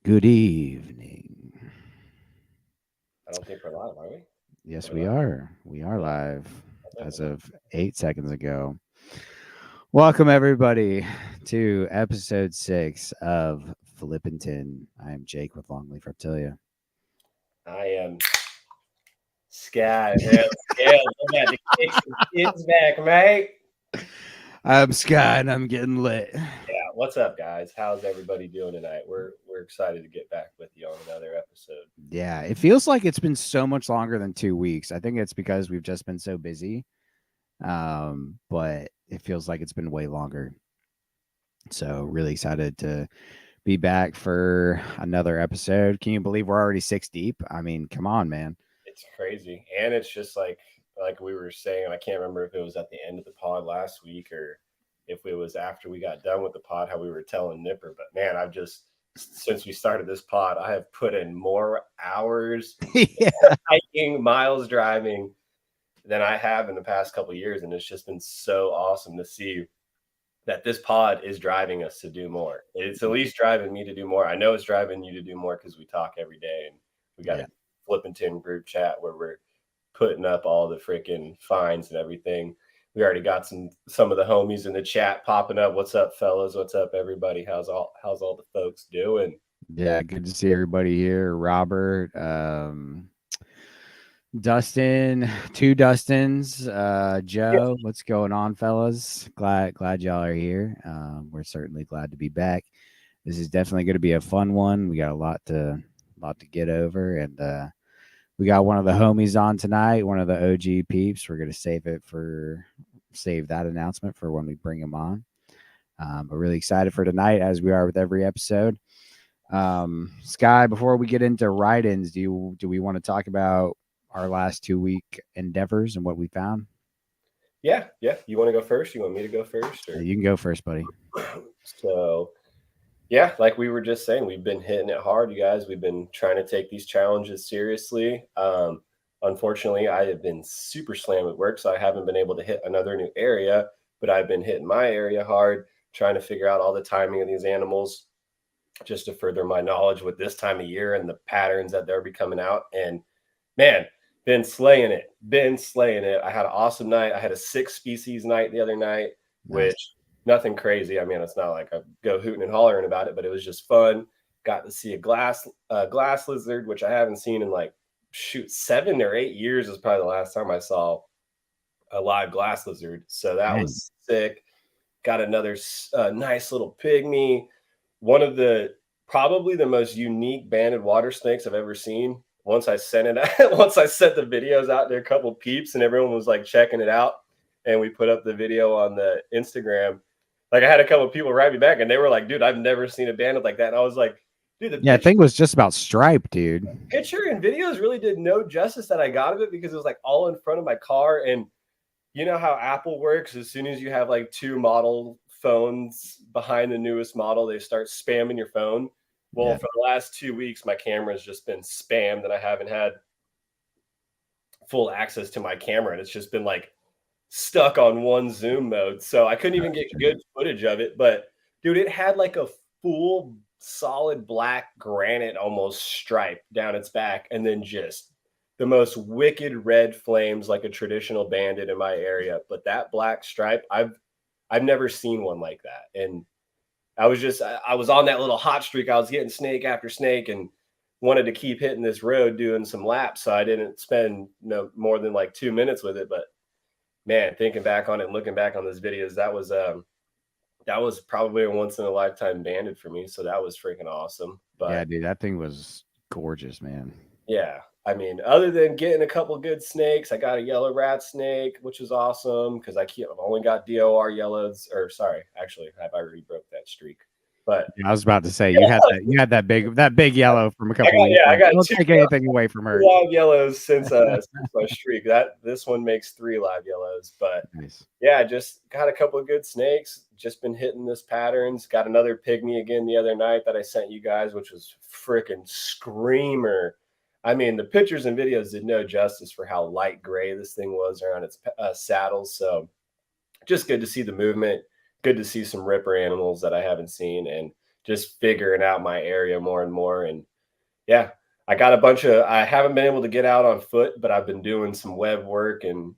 Good evening. I don't think we're live, are we? Yes, Are we we live? are. We are Yeah, live I think as we're live. of 8 seconds ago. Welcome, everybody, to episode 6 of Flippin Tin. I am Jake with Longleaf Reptilia. I am Sky, man. Yeah, I'm about to kick some kids back, mate. I'm Sky and I'm getting lit. Yeah, what's up, guys? How's everybody doing tonight? We're excited to get back with you on another episode. Yeah, it feels like it's been so much longer than 2 weeks. I think it's because we've just been so busy. But it feels like it's been way longer. So, really excited to be back for another episode. Can you believe we're already 6 deep? I mean, come on, man. It's crazy, and it's just like we were saying. I can't remember if it was at the end of the pod last week or if it was after we got done with the pod. How we were telling Nipper, but man, I've just since we started this pod, I have put in more hours Yeah, hiking, miles driving than I have in the past couple of years, and it's just been so awesome to see that this pod is driving us to do more. It's at least driving me to do more. I know it's driving you to do more because we talk every day, and we got yeah, a Flippin' Tin group chat where we're putting up all the freaking finds and everything. We already got some of the homies in the chat popping up. What's up, fellas? What's up, everybody? How's all the folks doing? yeah. Good to see everybody here. Robert, Dustin, two Dustins, Yeah, Joe. What's going on, fellas? Glad y'all are here. We're certainly glad to be back. This is definitely going to be a fun one. We got a lot to get over, and we got one of the homies on tonight, one of the OG peeps. We're going to save that announcement for when we bring him on. But really excited for tonight, as we are with every episode. Sky, before we get into write-ins, do we want to talk about our last 2 week endeavors and what we found? yeah. You want to go first? You want me to go first, or You can go first, buddy. so? Yeah, like we were just saying, we've been hitting it hard, you guys. We've been trying to take these challenges seriously. Unfortunately, I have been super slammed at work, so I haven't been able to hit another new area, but I've been hitting my area hard, trying to figure out all the timing of these animals just to further my knowledge with this time of year and the patterns that they'll be coming out. And man, been slaying it. I had an awesome night. I had a 6 species night the other night, Nice. which nothing crazy. I mean, it's not like I go hooting and hollering about it, but it was just fun. Got to see a glass lizard, which I haven't seen in like shoot 7 or 8 years is probably the last time I saw a live glass lizard. So that Dang. was sick. Got another nice little pygmy. One of the probably the most unique banded water snakes I've ever seen. Once I sent it out, once I sent the videos out to a couple peeps and everyone was like checking it out, and we put up the video on the Instagram. Like I had a couple people write me back and they were like, "Dude, I've never seen a banded like that." And I was like, "Dude, the Yeah, I picture, think it was just about stripe, dude. picture and videos really did no justice that I got of it because it was like all in front of my car and you know how Apple works? As soon as you have like two model phones behind the newest model, they start spamming your phone. Well, Yeah, for the last 2 weeks, my camera has just been spammed and I haven't had full access to my camera. And it's just been like stuck on one zoom mode. So I couldn't even that's get true. good footage of it. But dude, it had like a full solid black granite almost stripe down its back. And then just the most wicked red flames like a traditional bandit in my area. But that black stripe, I've never seen one like that. And I was on that little hot streak. I was getting snake after snake and wanted to keep hitting this road doing some laps. So I didn't spend more than like 2 minutes with it. But man, thinking back on it and looking back on those videos, that was probably a once in a lifetime bandit for me. So that was freaking awesome. Yeah, But dude, that thing was gorgeous, man. yeah, I mean, other than getting a couple good snakes, I got a yellow rat snake, which was awesome because I've only got DOR yellows, or sorry, actually, I've already broke that streak. But Yeah, I was about to say you had that big yellow from a couple weeks I ago. got Don't two take anything away from her. live yellows since my streak. That this one makes three live yellows, but Nice. yeah, just got a couple of good snakes. Just been hitting this patterns. Got another pygmy again the other night that I sent you guys, which was freaking screamer. I mean, the pictures and videos did no justice for how light gray this thing was around its saddles. So just good to see the movement. Good to see some ripper animals that I haven't seen, and just figuring out my area more and more. And yeah, I got a bunch of, I haven't been able to get out on foot, but I've been doing some web work. And,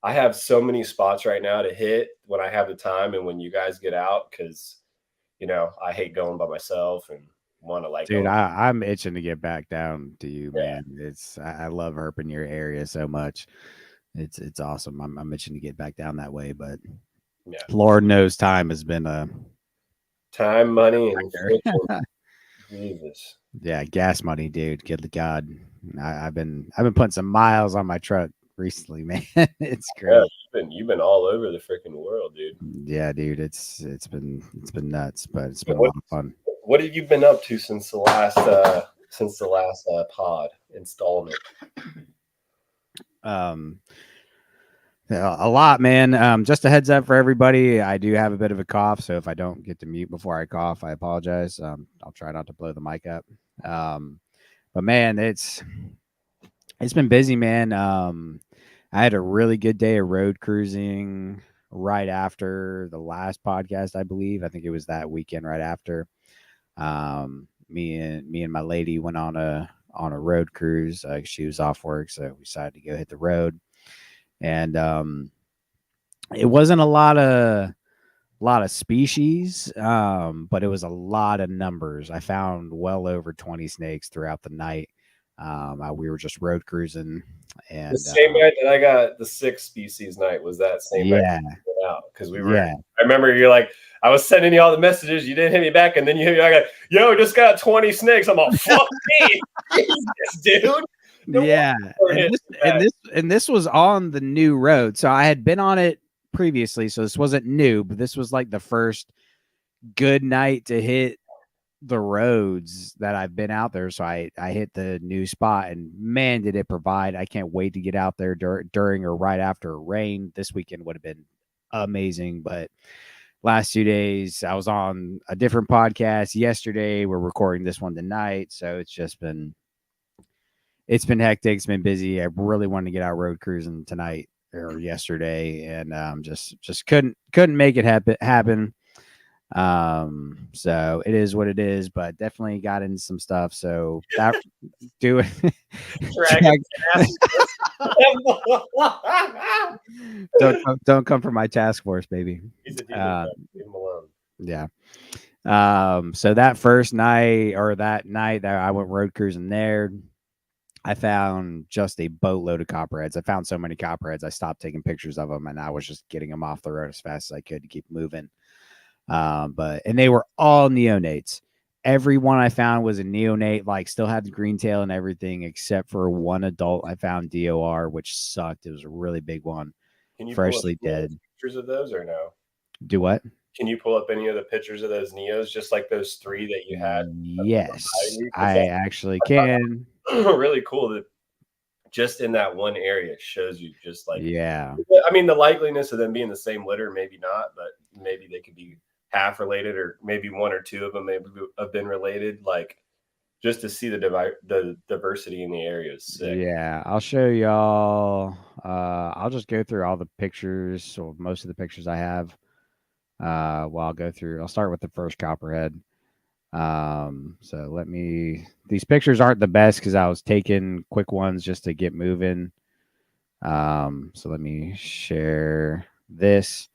I have so many spots right now to hit when I have the time and when you guys get out, because, I hate going by myself and want to like Dude, go. I'm itching to get back down to you, Yeah. man. I love herping your area so much. It's awesome. I'm itching to get back down that way, but Yeah. Lord knows time has been a Time, money, and factor. friction. Jesus. Yeah, gas money, dude. Good to God. I've been putting some miles on my truck recently, man. It's Yeah, great. you've been all over the freaking world, dude. Yeah, dude. It's been nuts, but it's Yeah, been a lot of fun. what have you been up to since the last pod installment? Um, yeah, a lot, man. Just a heads up for everybody. I do have a bit of a cough, so if I don't get to mute before I cough, I apologize. I'll try not to blow the mic up. Um, but man, it's been busy, man. I had a really good day of road cruising right after the last podcast, I believe. I think it was that weekend right after. Me and my lady went on a road cruise. She was off work, so we decided to go hit the road. And it wasn't a lot of species, but it was a lot of numbers. I found well over 20 snakes throughout the night. We were just road cruising, The and same night that I got the six species night was that same night yeah, we went out, because we were. yeah, I remember you're like, I was sending you all the messages, you didn't hit me back, and then you hit me. I got, yo, just got 20 snakes. I'm all, fuck me, Jesus, dude. No wonder yeah. you weren't And hitting this me and back. this was on the new road, so I had been on it previously, so this wasn't new, but this was like the first good night to hit the roads that I've been out there. So I hit the new spot, and man, did it provide. I can't wait to get out there during or right after rain. This weekend would have been amazing, but last 2 days I was on a different podcast yesterday. We're recording this one tonight, so it's been hectic. It's been busy. I really wanted to get out road cruising tonight or yesterday, and just couldn't make it happen. So it is what it is, but definitely got into some stuff. So that do it. Dragon Jack, ass. don't come for my task force, baby. He's a demon. Uh, Leave him alone. yeah. So that first night or that night that I went road cruising there, I found just a boatload of copperheads. I found so many copperheads, I stopped taking pictures of them, and I was just getting them off the road as fast as I could to keep moving. And they were all neonates. Every one I found was a neonate, like still had the green tail and everything, except for one adult I found DOR, which sucked. It was a really big one, Can you pull up freshly any of dead. those pictures of those or no? Do what? Can you pull up any of the pictures of those Neos, just like those three that you had Yes, because I actually can. that's really cool that just in that one area it shows you just like, Yeah, I mean, the likeliness of them being the same litter, maybe not, but maybe they could be half related, or maybe one or two of them maybe have been related. Like, just to see the diversity in the area is sick. yeah. I'll show y'all. I'll just go through all the pictures, or most of the pictures I have. I'll go through. I'll start with the first copperhead. So let me. These pictures aren't the best because I was taking quick ones just to get moving. So let me share this.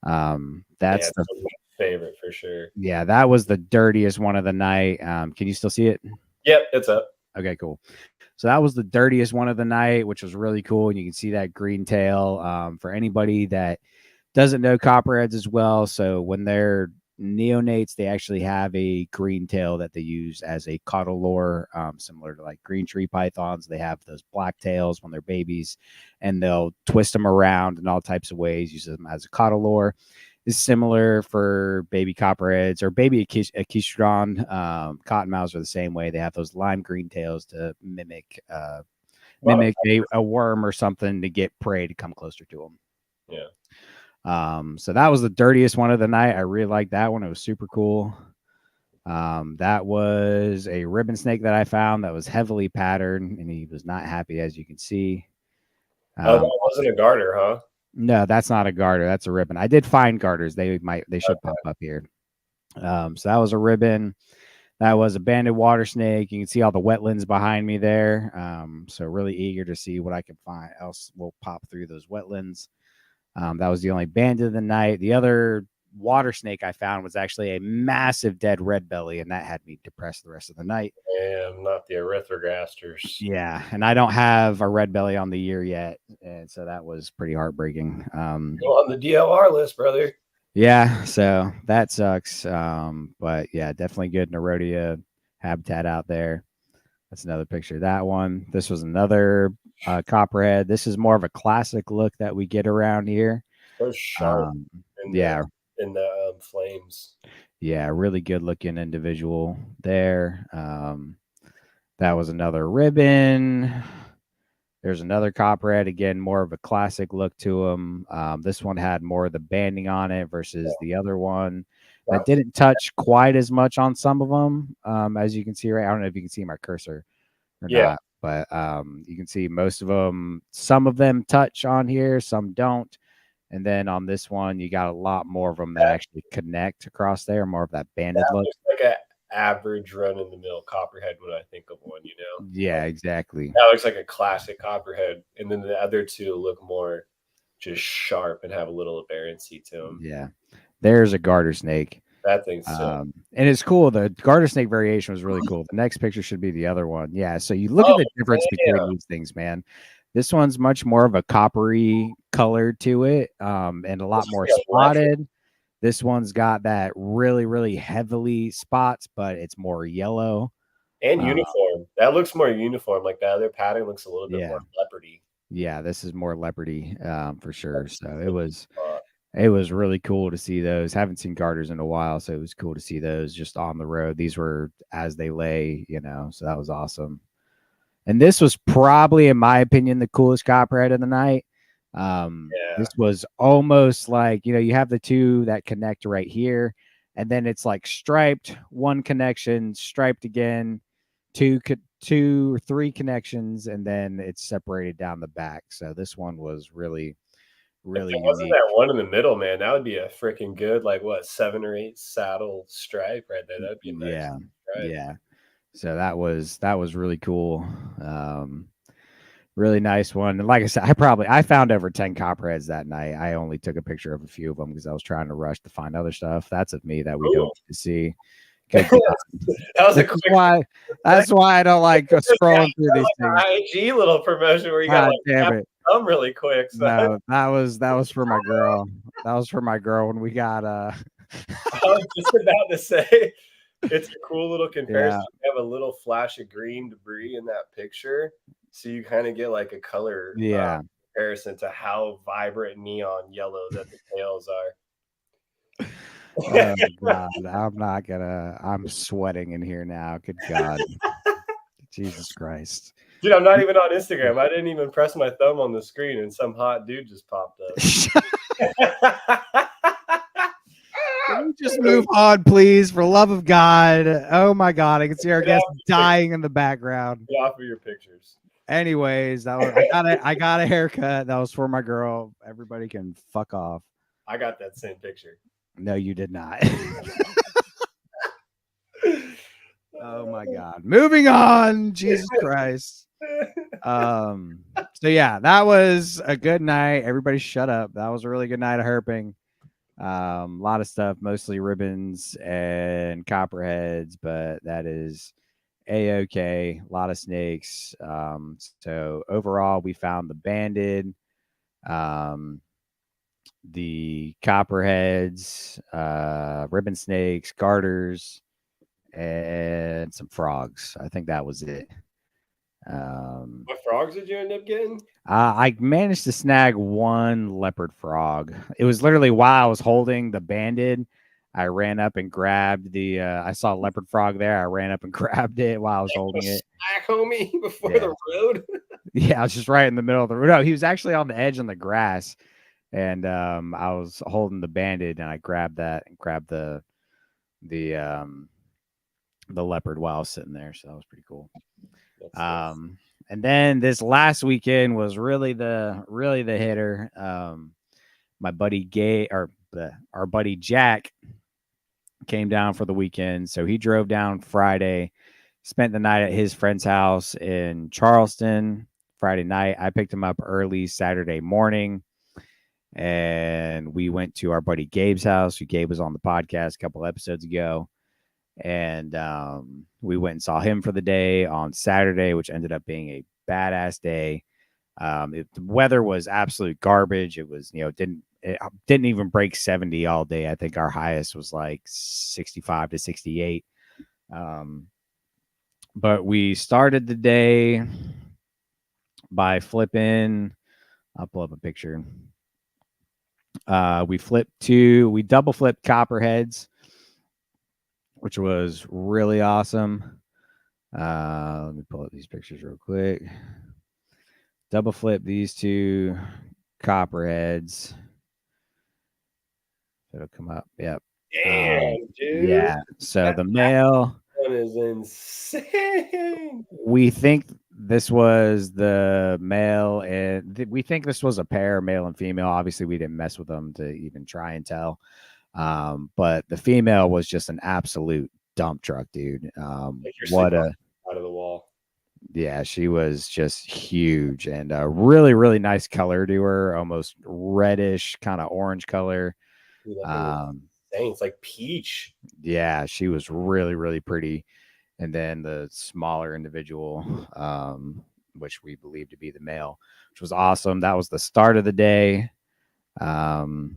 Yeah, That's it's the my favorite for sure. yeah, that was the dirtiest one of the night. Can you still see it? Yep, it's up. Okay, cool. So that was the dirtiest one of the night, which was really cool. And you can see that green tail. For anybody that doesn't know copperheads as well, so when they're neonates, they actually have a green tail that they use as a caudal lure, similar to like green tree pythons. They have those black tails when they're babies, and they'll twist them around in all types of ways, use them as a caudal lure. Is similar for baby copperheads or baby Achistrodon. Cottonmouths are the same way. They have those lime green tails to mimic Wow. a worm or something to get prey to come closer to them. Yeah. So that was the dirtiest one of the night. I really liked that one. It was super cool. That was a ribbon snake that I found that was heavily patterned, and he was not happy, as you can see. Oh, that wasn't a garter, huh? No, that's not a garter. That's a ribbon. I did find garters. They should pop up here. So that was a ribbon. That was a banded water snake. You can see all the wetlands behind me there. So really eager to see what I can find else will pop through those wetlands. That was the only banded of the night. The other water snake I found was actually a massive dead red belly, and that had me depressed the rest of the night. And not the erythrogasters. Yeah, and I don't have a red belly on the year yet, and so that was pretty heartbreaking. Go on the DLR list, brother. Yeah, so that sucks. But yeah, definitely good Nerodia habitat out there. That's another picture of that one. This was another copperhead. This is more of a classic look that we get around here. So sharp Um, in the yeah, flames. yeah, really good looking individual there. That was another ribbon. There's another copperhead, again, more of a classic look to them. This one had more of the banding on it versus the other one that That's didn't touch quite as much on some of them. As you can see, right? I don't know if you can see my cursor or yeah. not, but you can see most of them. Some of them touch on here, some don't. And then on this one, you got a lot more of them that actually connect across there, more of that banded That look. looks like an average run in the mill copperhead when I think of one, you know? Yeah, exactly. That looks like a classic copperhead. And then the other two look more just sharp and have a little aberrancy to them. Yeah. There's a garter snake. That thing's sick. And it's cool. The garter snake variation was really cool. The next picture should be the other one. Yeah. So you look at Oh, the difference between damn. these things, man. This one's much more of a coppery color to it, and a This lot is more like electric spotted. This one's got that really, really heavily spots, but it's more yellow. and Uh, uniform. That looks more uniform. Like the other pattern looks a little bit yeah, more leopardy. yeah. This is more leopardy, for sure. That's So sick as fuck. it was really cool to see those. Haven't seen garters in a while, so it was cool to see those just on the road. These were as they lay, so that was awesome. And this was probably, in my opinion, the coolest copperhead of the night. This Yeah. was almost like, you have the two that connect right here, and then it's like striped, one connection, striped again, two or three connections, and then it's separated down the back. So this one was really, If really there wasn't that unique. one in the middle, man, that would be a freaking good, like what, 7 or 8 saddle stripe right there. That'd be a nice Yeah, stripe. yeah. So that was really cool. Um, Really nice one. And like I said, I found over 10 copperheads that night. I only took a picture of a few of them because I was trying to rush to find other stuff. That's of me that we don't Ooh. get to see. Good God. That was a This is quick why that's why I don't like just got scrolling through these things. like an IG little promotion where you gotta God like damn tap it. your thumb really quick. So No, that was for my girl. That was for my girl when we got I was just about to say it's a cool little comparison. yeah, You have a little flash of green debris in that picture, so you kind of get like a color yeah. comparison to how vibrant neon yellow that the tails Oh are. God. I'm sweating in here now. Good God. Jesus Christ. Dude, I'm not even on Instagram. I didn't even press my thumb on the screen, and some hot dude just popped up. Can we just move on, please? For love of God. Oh my God. I can see our Get guest off your pic- dying in the background. get off of your pictures. Anyways, I got a haircut. That was for my girl. Everybody can fuck off. I got that same picture. No, you did not. Oh my God. Moving on. Jesus Christ. So yeah, that was a good night. Everybody shut up. That was a really good night of herping. A lot of stuff, mostly ribbons and copperheads, but that is a-okay. A lot of snakes. So overall, we found the banded, um, the copperheads, ribbon snakes, garters, and some frogs. I think that was it. Um, What frogs did you end up getting? I managed to snag one leopard frog. It was literally while I was holding the banded, I ran up and grabbed the. I saw a leopard frog there. I ran up and grabbed it while I was holding it. Slack, homie, before Yeah, the road. yeah. I was just right in the middle of the road. No, he was actually on the edge on the grass, and I was holding the banded, and I grabbed that and grabbed the the leopard while I was sitting there. So that was pretty cool. That's And then this last weekend was really the hitter. My buddy Gay or our buddy Jack came down for the weekend. So he drove down Friday, spent the night at his friend's house in Charleston Friday night. I picked him up early Saturday morning, and we went to our buddy Gabe's house. Who Gabe was on the podcast a couple episodes ago, and we went and saw him for the day on Saturday, which ended up being a badass day. The weather was absolute garbage. It was, it didn't even break 70 all day. I think our highest was like 65 to 68. Um, but we started the day by flipping. I'll pull up a picture. We double flipped copperheads, which was really awesome. Let me pull up these pictures real quick. Double flip these two copperheads. It'll come up. Yep. Damn, dude. Yeah. So That the male, one is insane. we think this was the male, and we think this was a pair, male and female. Obviously, we didn't mess with them to even try and tell. But the female was just an absolute dump truck, dude. Like you're What sleeping on a the side of the wall. Yeah, she was just huge and really, really nice color to her, almost reddish, kind of orange color. Dude, that thing is Um, insane. It's like peach. yeah, she was really, really pretty. And then the smaller individual, which we believe to be the male, which was awesome. That was the start of the day. Um,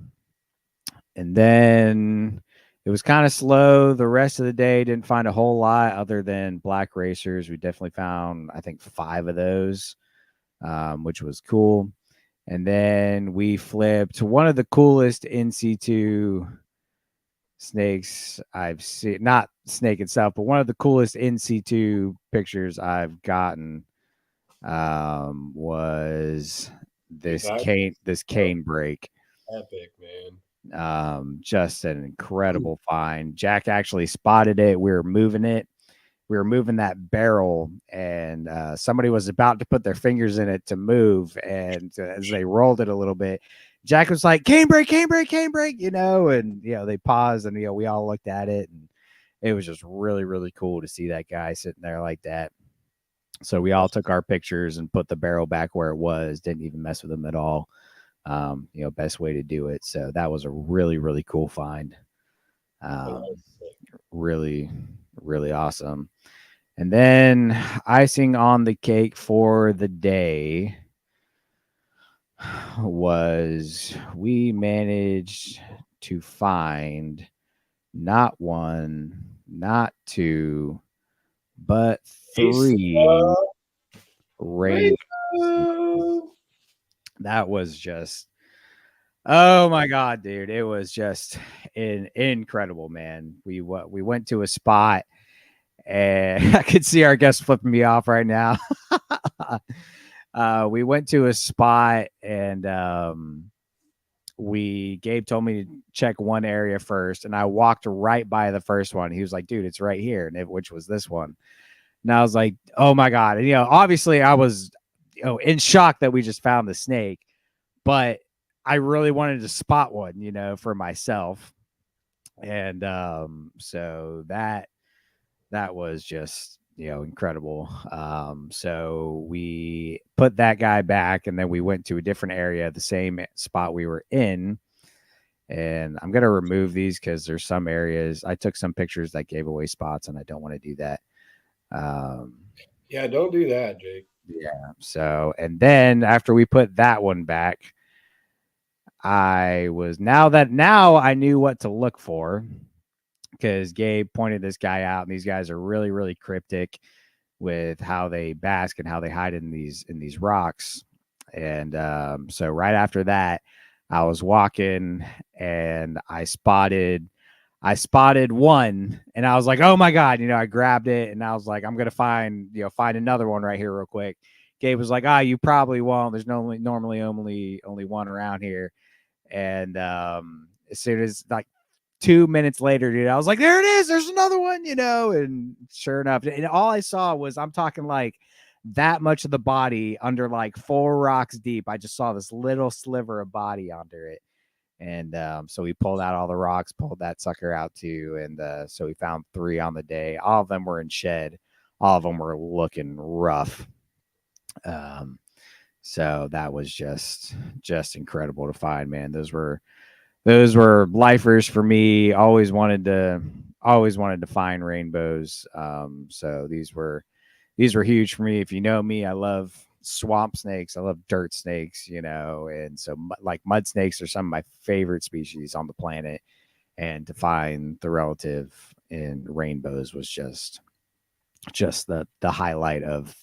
and then it was kind of slow the rest of the day. Didn't find a whole lot other than black racers. We definitely found, I think, 5 of those, which was cool. And then we flipped one of the coolest NC2 snakes I've seen. Not snake itself, but one of the coolest NC2 pictures I've gotten was Dude, that this was cane break. epic, man. Just an incredible find. Jack actually spotted it. We were moving it. We were moving that barrel, and somebody was about to put their fingers in it to move. And as they rolled it a little bit, Jack was like, "Cane break, cane break, cane break," and they paused, and we all looked at it, and it was just really, really cool to see that guy sitting there like that. So we all took our pictures and put the barrel back where it was. Didn't even mess with them at all. Best way to do it. So that was a really, really cool find. Oh, that Um, was sick. really, really awesome. And then icing on the cake for the day was we managed to find not one, not two, but Ace, 3 rainbows. rainbow. That was just, oh my god, dude! It was just incredible, man. We went to a spot, and I could see our guest flipping me off right now. We went to a spot, and we Gabe told me to check one area first, and I walked right by the first one. He was like, "Dude, it's right here," which was this one. And I was like, "Oh my god!" And obviously, I was in shock that we just found the snake, but I really wanted to spot one, for myself, and so that was just incredible. So we put that guy back, and then we went to a different area, the same spot we were in. And I'm gonna remove these because there's some areas I took some pictures that gave away spots, and I don't want to do that. Um, Yeah, don't do that, Jake. yeah. So, and then after we put that one back, now I knew what to look for because Gabe pointed this guy out, and these guys are really, really cryptic with how they bask and how they hide in these rocks. And so right after that, I was walking, and I spotted one, and I was like, "Oh my god!" I grabbed it, and I was like, "I'm gonna find another one right here real quick." Gabe was like, "You probably won't. There's normally only one around here." And as soon as like 2 minutes later, dude, I was like, "There it is. There's another one," and sure enough, and all I saw was, I'm talking like that much of the body under like 4 rocks deep. I just saw this little sliver of body under it. And so we pulled out all the rocks, pulled that sucker out too, and so we found three on the day. All of them were in shed. All of them were looking rough. Um, so that was just incredible to find, man. Those were lifers for me. Always wanted to find rainbows. So these were huge for me. If you know me, I love swamp snakes. I love dirt snakes, and so like mud snakes are some of my favorite species on the planet. And to find the relative in rainbows was just the highlight of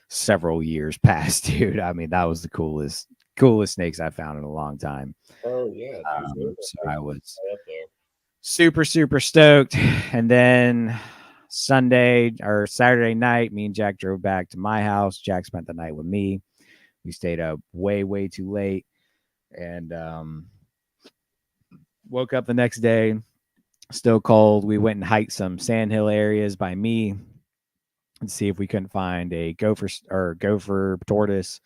several years past, dude. I mean, that was the coolest snakes I found in a long time. Oh yeah, dude. So I was Up there. super super stoked. And then Sunday or Saturday night, me and Jack drove back to my house. Jack spent the night with me. We stayed up way too late, and woke up the next day still cold. We went and hiked some sandhill areas by me and see if we couldn't find a gopher tortoise.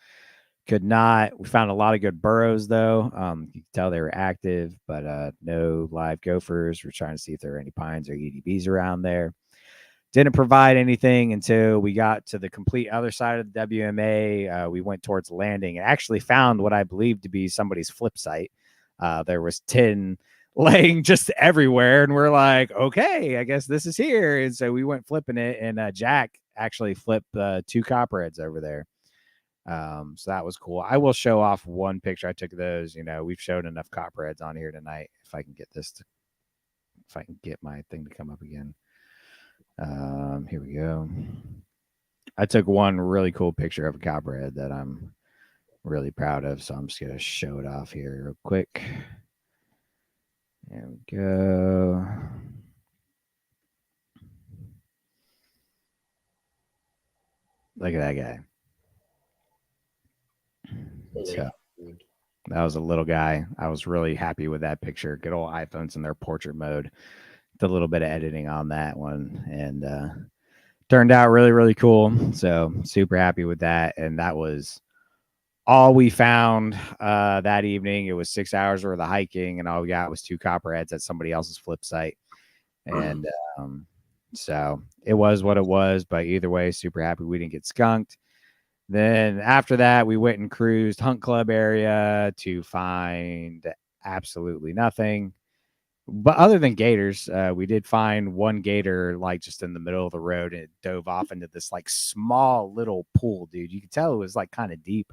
Could not. We found a lot of good burrows though. You could tell they were active, but no live gophers. We're trying to see if there are any pines or EDBs around there. Didn't provide anything until we got to the complete other side of the WMA. We went towards landing and actually found what I believe to be somebody's flip site. There was tin laying just everywhere, and we're like, okay, I guess this is here. And so we went flipping it, and Jack actually flipped two copperheads over there. So that was cool. I will show off one picture I took of those. We've showed enough copperheads on here tonight. If I can get my thing to come up again. Here we go. I took one really cool picture of a copperhead that I'm really proud of, so I'm just gonna show it off here real quick. There we go. Look at that guy. So that was a little guy. I was really happy with that picture. Good old iPhones in their portrait mode. The little bit of editing on that one, and turned out really cool. So super happy with that. And that was all we found that evening. It was 6 hours worth of hiking, and all we got was two copperheads at somebody else's flip site. And so it was what it was. But either way, super happy we didn't get skunked. Then after that, we went and cruised Hunt Club area to find absolutely nothing. But other than gators, we did find one gator like just in the middle of the road, and it dove off into this like small little pool, dude. You could tell it was like kind of deep,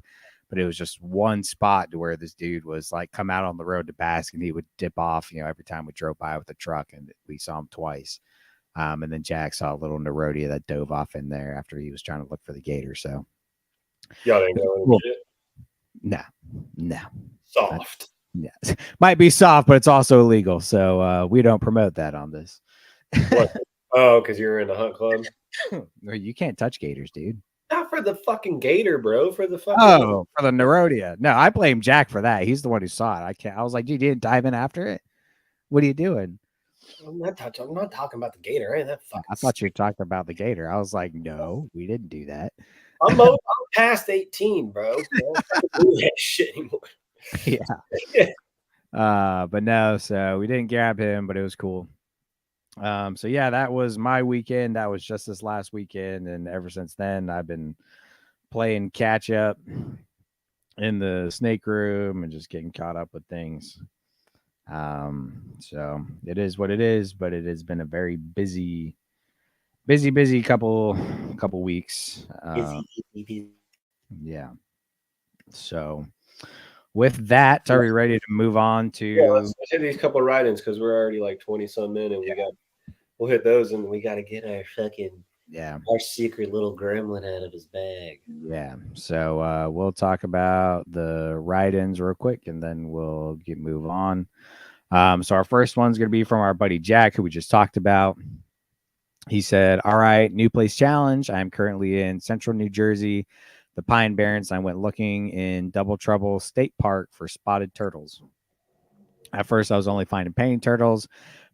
but it was just one spot to where this dude was like come out on the road to bask, and he would dip off, every time we drove by with the truck, and we saw him twice. And then Jack saw a little Nerodia that dove off in there after he was trying to look for the gator. So Y'all didn't go and cool. get it? No, no. Soft. Yeah. Might be soft, but it's also illegal. So we don't promote that on this. What? Oh, because you're in the hunt club? You can't touch gators, dude. Not for the fucking gator, bro. For the fucking. Oh, for the Nerodia. No, I blame Jack for that. He's the one who saw it. I can't. I was like, dude, you didn't dive in after it? What are you doing? I'm not talking about the gator. Ain't that fucking. I thought you were talking about the gator. I was like, no, we didn't do that. I'm past 18, bro. I don't do that shit anymore. Yeah. But no, so we didn't grab him, but it was cool. So yeah, that was my weekend. That was just this last weekend, and ever since then, I've been playing catch up in the snake room and just getting caught up with things. So it is what it is, but it has been a very busy couple weeks. Yeah. So with that, are we ready to move on to? Yeah, let's hit these couple write-ins because we're already like 20 some in, and we'll hit those, and we got to get our fucking our secret little gremlin out of his bag. Yeah. So we'll talk about the write-ins real quick, and then we'll move on. So our first one's going to be from our buddy Jack, who we just talked about. He said, all right, new place challenge. I'm currently in central New Jersey, the Pine Barrens. I went looking in Double Trouble State Park for spotted turtles. At first, I was only finding painted turtles,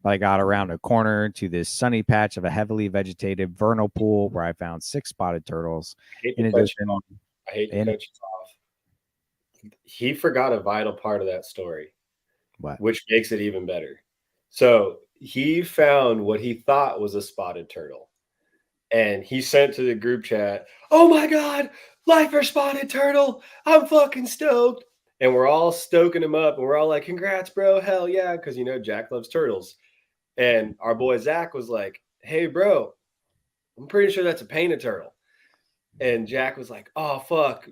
but I got around a corner to this sunny patch of a heavily vegetated vernal pool where I found 6 spotted turtles. I hate to cut you off. He forgot a vital part of that story. What? which makes it even better. So he found what he thought was a spotted turtle, and he sent to the group chat, "Oh my god, lifer spotted turtle! I'm fucking stoked!" And we're all stoking him up, and we're all like, "Congrats, bro! Hell yeah!" Because Jack loves turtles. And our boy Zach was like, "Hey, bro, I'm pretty sure that's a painted turtle." And Jack was like, "Oh fuck,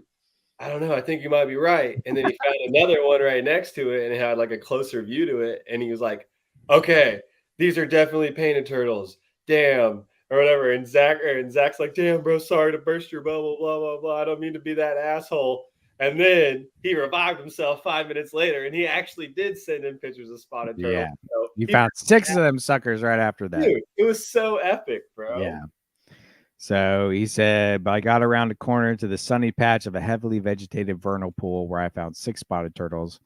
I don't know. I think you might be right." And then he found another one right next to it, and it had like a closer view to it. And he was like, "Okay, these are definitely painted turtles. Damn." Or whatever. And Zach's like, "Damn, bro, sorry to burst your bubble, blah, blah, blah. I don't mean to be that asshole." And then he revived himself 5 minutes later, and he actually did send in pictures of spotted turtles. Yeah. So You he, found 6 of them suckers right after that. dude, it was so epic, bro. Yeah. So he said, but I got around the corner to the sunny patch of a heavily vegetated vernal pool where I found 6 spotted turtles.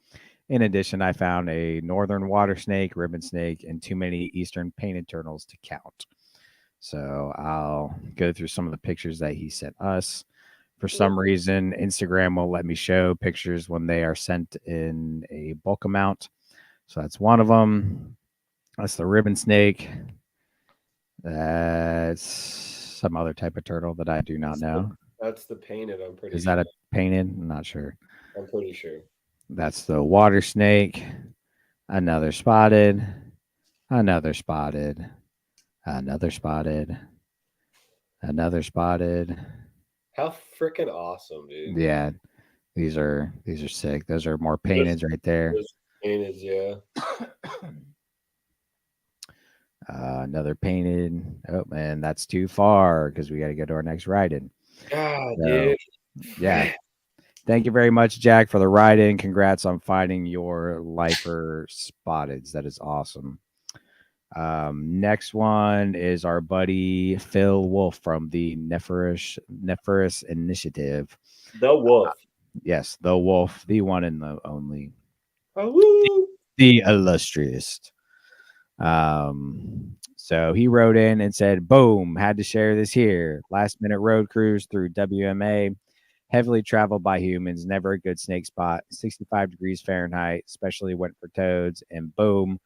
In addition, I found a northern water snake, ribbon snake, and too many eastern painted turtles to count. So I'll go through some of the pictures that he sent us. For some reason, Instagram will let me show pictures when they are sent in a bulk amount. So that's one of them. That's the ribbon snake. That's some other type of turtle that I do not That's the, know. that's the painted, I'm pretty Is that sure. a painted? I'm not sure. I'm pretty sure. That's the water snake. Another spotted. Another spotted. Another spotted. Another spotted. How freaking awesome, dude. Yeah, these are sick. Those are more Those, painteds right there. those painted, yeah. Another painted. Oh man, that's too far because we got to go to our next ride-in. God, So dude. yeah, thank you very much, Jack, for the ride-in. Congrats on finding your lifer spotteds. That is awesome. Next one is our buddy Phil Wolf from the Nephorus Initiative. The Wolf. Yes, the Wolf, the one and the only, Oh, woo. the illustrious. So he wrote in and said, "Boom, had to share this here. Last minute road cruise through WMA, heavily traveled by humans, never a good snake spot. 65 degrees Fahrenheit, especially went for toads. And boom,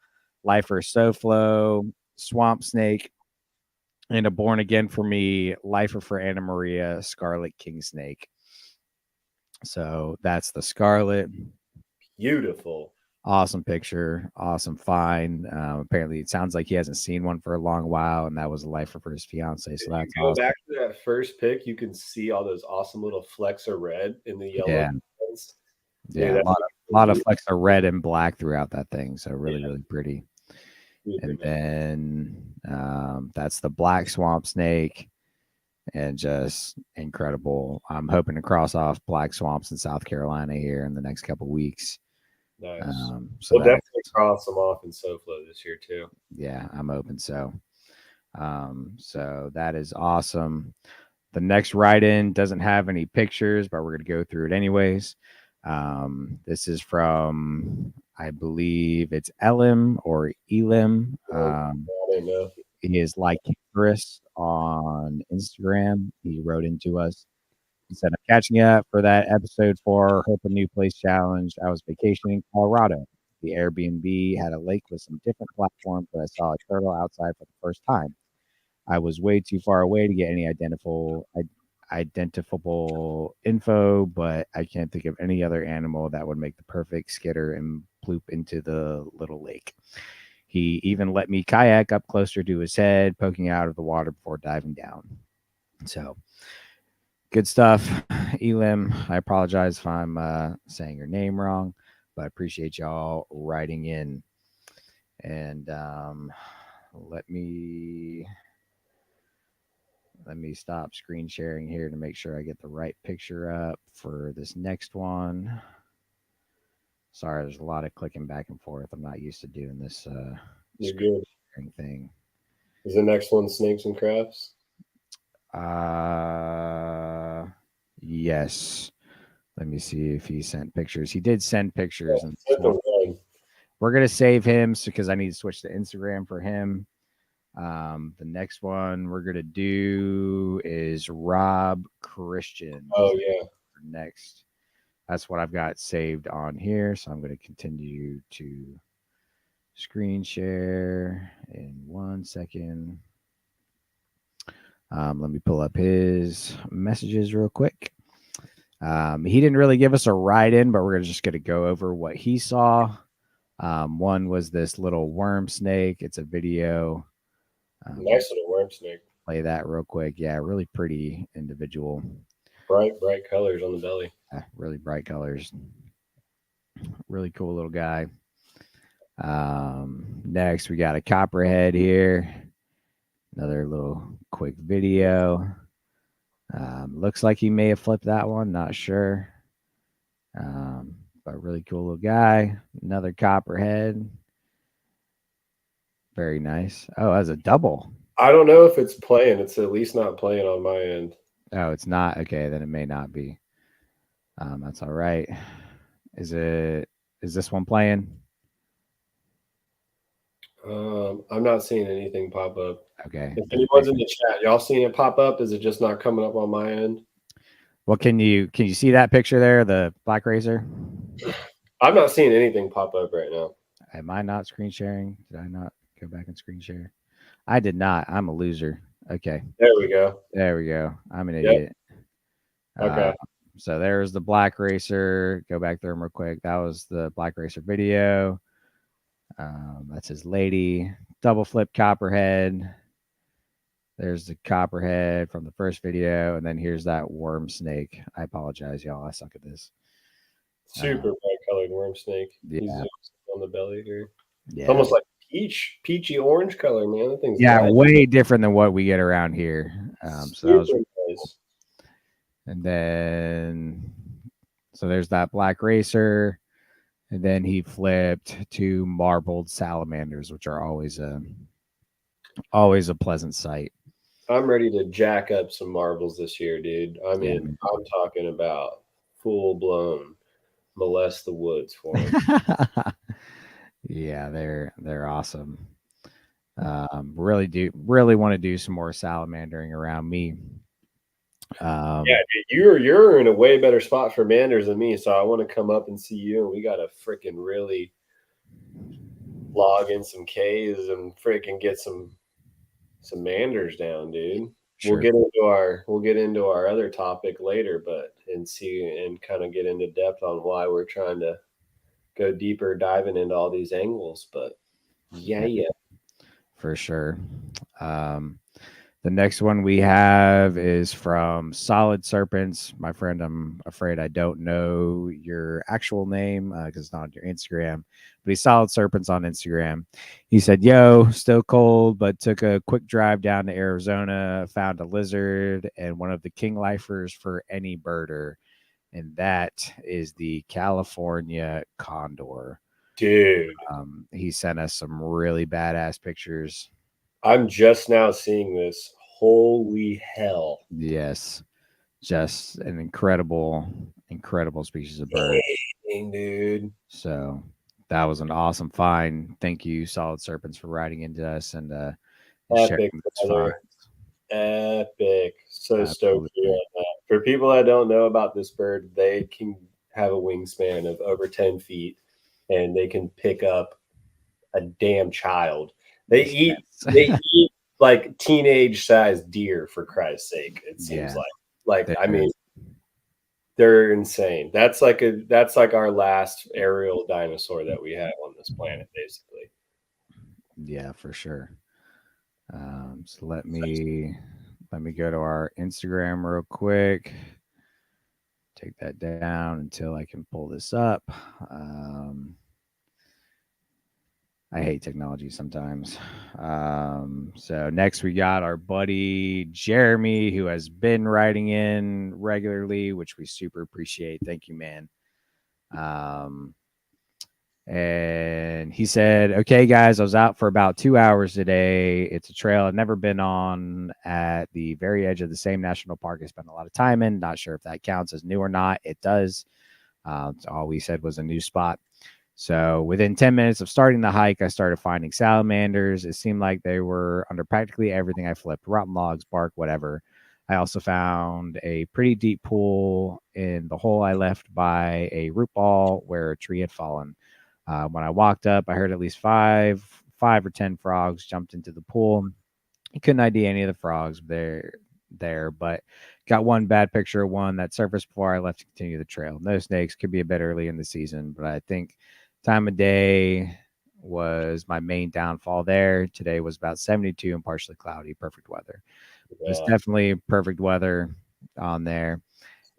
lifer SoFlo, swamp snake, and a born again for me, lifer for Anna Maria, scarlet king snake." So that's the scarlet. Beautiful. Awesome picture, awesome find. Apparently, it sounds like he hasn't seen one for a long while, and that was a lifer for his fiance. If So you that's go awesome. back to that first pic, you can see all those awesome little flecks of red in the yellow Yeah, bands. Dude, yeah, that's a lot of flecks of red and black throughout that thing. So really, yeah, really pretty. super And nice. then that's the black swamp snake, and just incredible. I'm hoping to cross off black swamps in South Carolina here in the next couple weeks. Nice. So We'll that is, definitely cross them off in SoFlo this year too. yeah, I'm open. So that is awesome. The next write in doesn't have any pictures, but we're going to go through it anyways. This is from, I believe it's Elim or Elim. I didn't know. He is like Chris on Instagram. He wrote into us. He said, "I'm catching you up for that episode 4 Hope a New Place Challenge. I was vacationing in Colorado. The Airbnb had a lake with some different platforms, but I saw a turtle outside for the first time. I was way too far away to get any identifiable info, but I can't think of any other animal that would make the perfect skitter and ploop into the little lake. He even let me kayak up closer to his head, poking out of the water before diving down. So good stuff, Elim. I apologize if I'm saying your name wrong, but I appreciate y'all writing in. And let me let me stop screen sharing here to make sure I get the right picture up for this next one. Sorry, there's a lot of clicking back and forth. I'm not used to doing this You're screen good. sharing thing. Is the next one snakes and crafts? Uh, yes. Let me see if he sent pictures. He did send pictures, and this Sent one them one. we're gonna save him because I need to switch to Instagram for him. The next one we're gonna do is Rob Christian. Oh yeah. Next, that's what I've got saved on here. So I'm gonna continue to. screen share in 1 second. Let me pull up his messages real quick. He didn't really give us a ride in, but we're just going to go over what he saw. One was this little worm snake. It's a video. Let me Nice little worm snake. play that real quick. Yeah, really pretty individual. Bright colors on the belly. Really bright colors. Really cool little guy. Next, we got a copperhead here. Another little quick video. Looks like he may have flipped that one. Not sure. But really cool little guy. Another copperhead. Very nice. Oh, that's a double. I don't know if it's playing. It's at least not playing on my end. Oh, it's not. Okay, then it may not be. That's all right. Is it? Is this one playing? I'm not seeing anything pop up. Okay. If Then it may anyone's in the chat, y'all seeing it pop up? Is it just not coming up on my end? Well, can you see that picture there, the black racer? I'm not seeing anything pop up right now. Am I not screen sharing? Did I not go back and screen share? I did not. I'm a loser. Okay, There we go. there we go. I'm an Yep. idiot. Uh, Okay. so there's the black racer. Go back through them real quick. That was the black racer video. That's his lady. Double flip copperhead. There's the copperhead from the first video, and then here's that worm snake. I apologize, y'all. I suck at this. Super bright colored worm snake. He's Yeah, on the belly here. It's yeah, almost like peachy orange color, man. That thing's yeah. nice. Way different than what we get around here. So that was, Super nice. and then so there's that black racer, and then he flipped two marbled salamanders, which are always a pleasant sight. I'm ready to jack up some marbles this year, dude. I Yeah, mean, I'm talking about full blown molest the woods for them. yeah, they're awesome. Really want to do some more salamandering around me. Yeah, Um, dude, you're in a way better spot for manders than me, so I want to come up and see you, and we got to freaking really log in some K's and freaking get some manders down, dude. sure. We'll get into our other topic later, but and see and kind of get into depth on why we're trying to go deeper diving into all these angles. But yeah, Yeah, yeah. for sure. Um, the next one we have is from Solid Serpents. My friend, I'm afraid I don't know your actual name because it's not on your Instagram, but he's Solid Serpents on Instagram. He said, "Yo, still cold, but took a quick drive down to Arizona, found a lizard and one of the king lifers for any birder, and that is the California condor." Dude, He sent us some really badass pictures. I'm just now seeing this. Holy hell. Yes, just an incredible species of bird. Dang, dude. So that was an awesome find. Thank you, Solid Serpents, for writing into us and sharing Epic, those brother. finds. Epic. So stoked for you Absolutely. on that. For people that don't know about this bird, they can have a wingspan of over 10 feet and they can pick up a damn child. They eat Yes. they eat like teenage sized deer for Christ's sake, it seems Yeah. like. Like I They're mean, they're insane. That's like our last aerial dinosaur that we have on this planet, basically. yeah, for sure. So let me go to our Instagram real quick. Take that down until I can pull this up. Um, I hate technology sometimes. So next we got our buddy Jeremy, who has been writing in regularly, which we super appreciate. Thank you, man. Um, and he said, "Okay, guys, I was out for about 2 hours today. It's a trail I've never been on at the very edge of the same national park I spent a lot of time in. Not sure if that counts as new or not. It does. All we said was a new spot. So within 10 minutes of starting the hike, I started finding salamanders. It seemed like they were under practically everything I flipped, rotten logs, bark, whatever. I also found a pretty deep pool in the hole I left by a root ball where a tree had fallen. When I walked up, I heard at least five or 10 frogs jumped into the pool. You couldn't ID any of the frogs there, but got one bad picture of one that surfaced before I left to continue the trail. No snakes. Could be a bit early in the season, but I think time of day was my main downfall there. Today was about 72 and partially cloudy, perfect weather. It's Yeah, definitely perfect weather on there.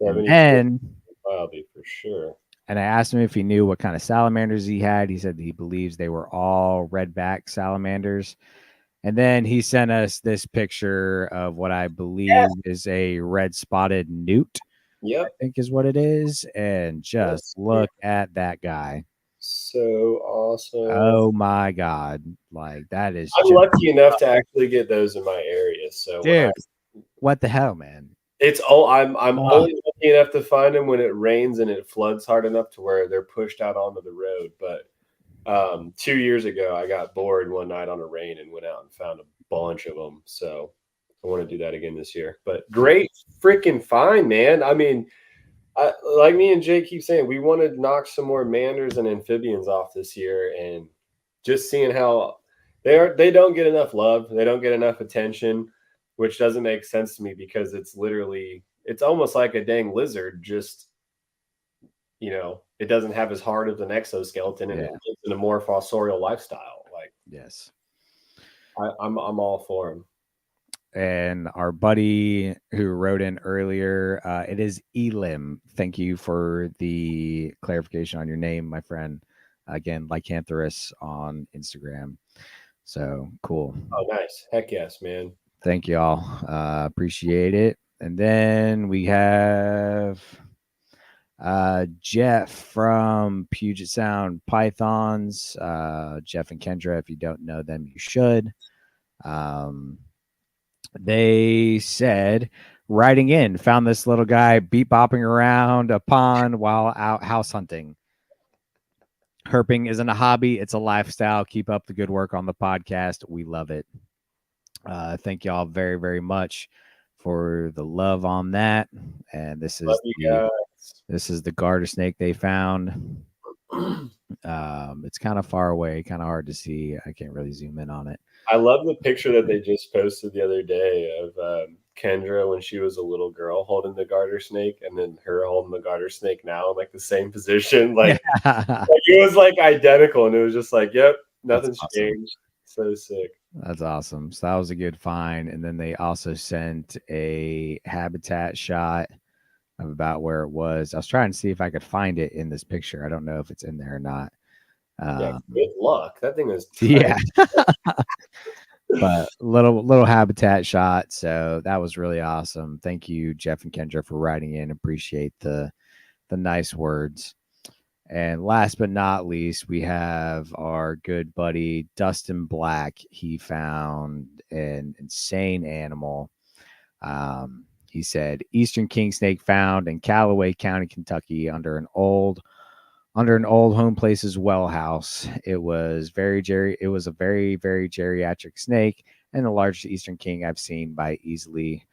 And 72 then cloudy for sure. and I asked him if he knew what kind of salamanders he had. He said that he believes they were all redback salamanders. And then he sent us this picture of what I believe Yes. is a red spotted newt, I Yep. think is what it is. And just Yes. look at that guy. So awesome. Oh my God. Like that is I'm just, lucky enough to actually get those in my area. So when I dude, what the hell, man? I'm Oh, only lucky enough to find them when it rains and it floods hard enough to where they're pushed out onto the road. But 2 years ago, I got bored one night on a rain and went out and found a bunch of them. So I want to do that again this year. But great freaking find, man. I mean, like me and Jay keep saying, we want to knock some more manders and amphibians off this year, and just seeing how they don't get enough love, they don't get enough attention, which doesn't make sense to me because it's almost like a dang lizard, just it doesn't have as hard of an exoskeleton and yeah. it lives in a more fossorial lifestyle. Like Yes. I'm all for him. And our buddy who wrote in earlier, it is Elim. Thank you for the clarification on your name, my friend. Again, Lycanthropus on Instagram. So cool. Oh, nice. Heck yes, man. Thank you all. Appreciate it. And then we have Jeff from Puget Sound Pythons. Jeff and Kendra, if you don't know them, you should. Um, they said writing in found this little guy beat bopping around a pond while out house hunting. Herping isn't a hobby, it's a lifestyle. Keep up the good work on the podcast. We love it. Thank y'all very, very much for the love on that. And Love you this is the garter snake they found. guys. It's kind of far away, kind of hard to see. I can't really zoom in on it. I love the picture that they just posted the other day of Kendra when she was a little girl holding the garter snake, and then her holding the garter snake now in like the same position. Yeah, Like it was like identical, and it was just like, yep, that's nothing's awesome. changed. So sick. That's awesome. So that was a good find. And then they also sent a habitat shot of about where it was. I was trying to see if I could find it in this picture. I don't know if it's in there or not. Yeah, Um, good luck. That thing is tiny. yeah, but little habitat shot. So that was really awesome. Thank you, Jeff and Kendra, for writing in. Appreciate the nice words. And last but not least, we have our good buddy Dustin Black. He found an insane animal. He said Eastern king snake found in Callaway County, Kentucky, under an old home place's well house. It was a very geriatric snake and the largest Eastern king I've seen by easily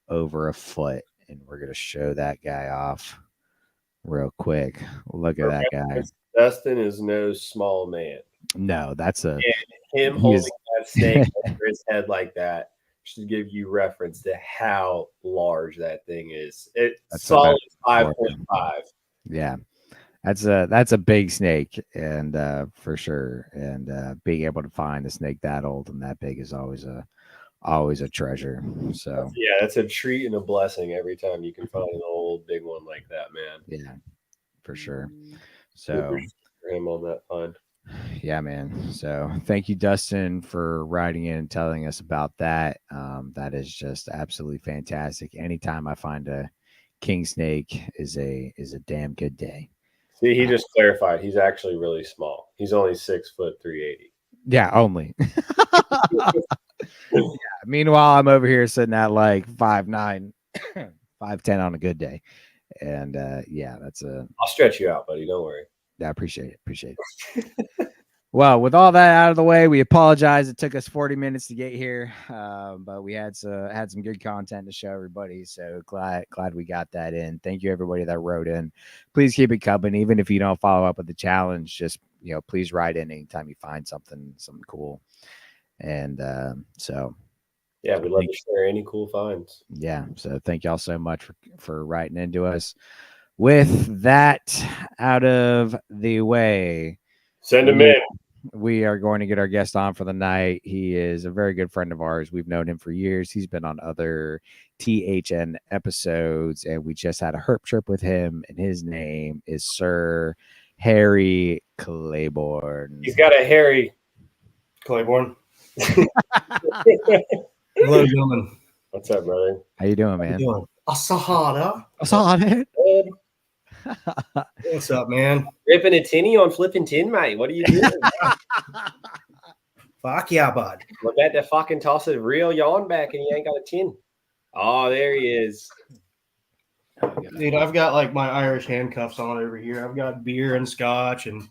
over a foot. And we're gonna show that guy off real quick. Look at For that guy. reference, Dustin is no small man. No, that's a And him he is holding that snake over his head like that should give you reference to how large that thing is. It's that's what I'm solid for. 5.5. Yeah. That's a big snake and for sure. And being able to find a snake that old and that big is always a treasure. So Yeah, that's a treat and a blessing every time you can find an old big one like that, man. yeah, for sure. Super So for him on that find. yeah, man. So thank you, Dustin, for writing in and telling us about that. That is just absolutely fantastic. Anytime I find a king snake is a damn good day. See, he Uh, just clarified he's actually really small. He's only 6 foot 380. yeah, only. Meanwhile, I'm over here sitting at like 5'9", 5'10" on a good day, and yeah, that's a I'll stretch you out, buddy. Don't worry. I appreciate it. Appreciate it. Well, with all that out of the way, we apologize. It took us 40 minutes to get here, but we had some good content to show everybody. So glad we got that in. Thank you everybody that wrote in. Please keep it coming, even if you don't follow up with the challenge. Just please write in anytime you find something cool. And Yeah, we love to share any cool finds. so thank y'all so much for writing into us. With that out of the way, Send them in. we are going to get our guest on for the night. He is a very good friend of ours. We've known him for years. He's been on other THN episodes, and we just had a herp trip with him, and his name is Sir Harry Claiborne. He's got a hairy Claiborne. Hello, gentlemen. What's up, brother? How you doing, man? How you doing? Asahara. I saw it. Good. What's up, man? Ripping a tinny on Flippin Tin, mate. What are you doing? Fuck yeah, bud. We're about to fucking toss a real yarn back and he ain't got a tin. Oh, there he is. Dude, I've got like my Irish handcuffs on over here. I've got beer and scotch, and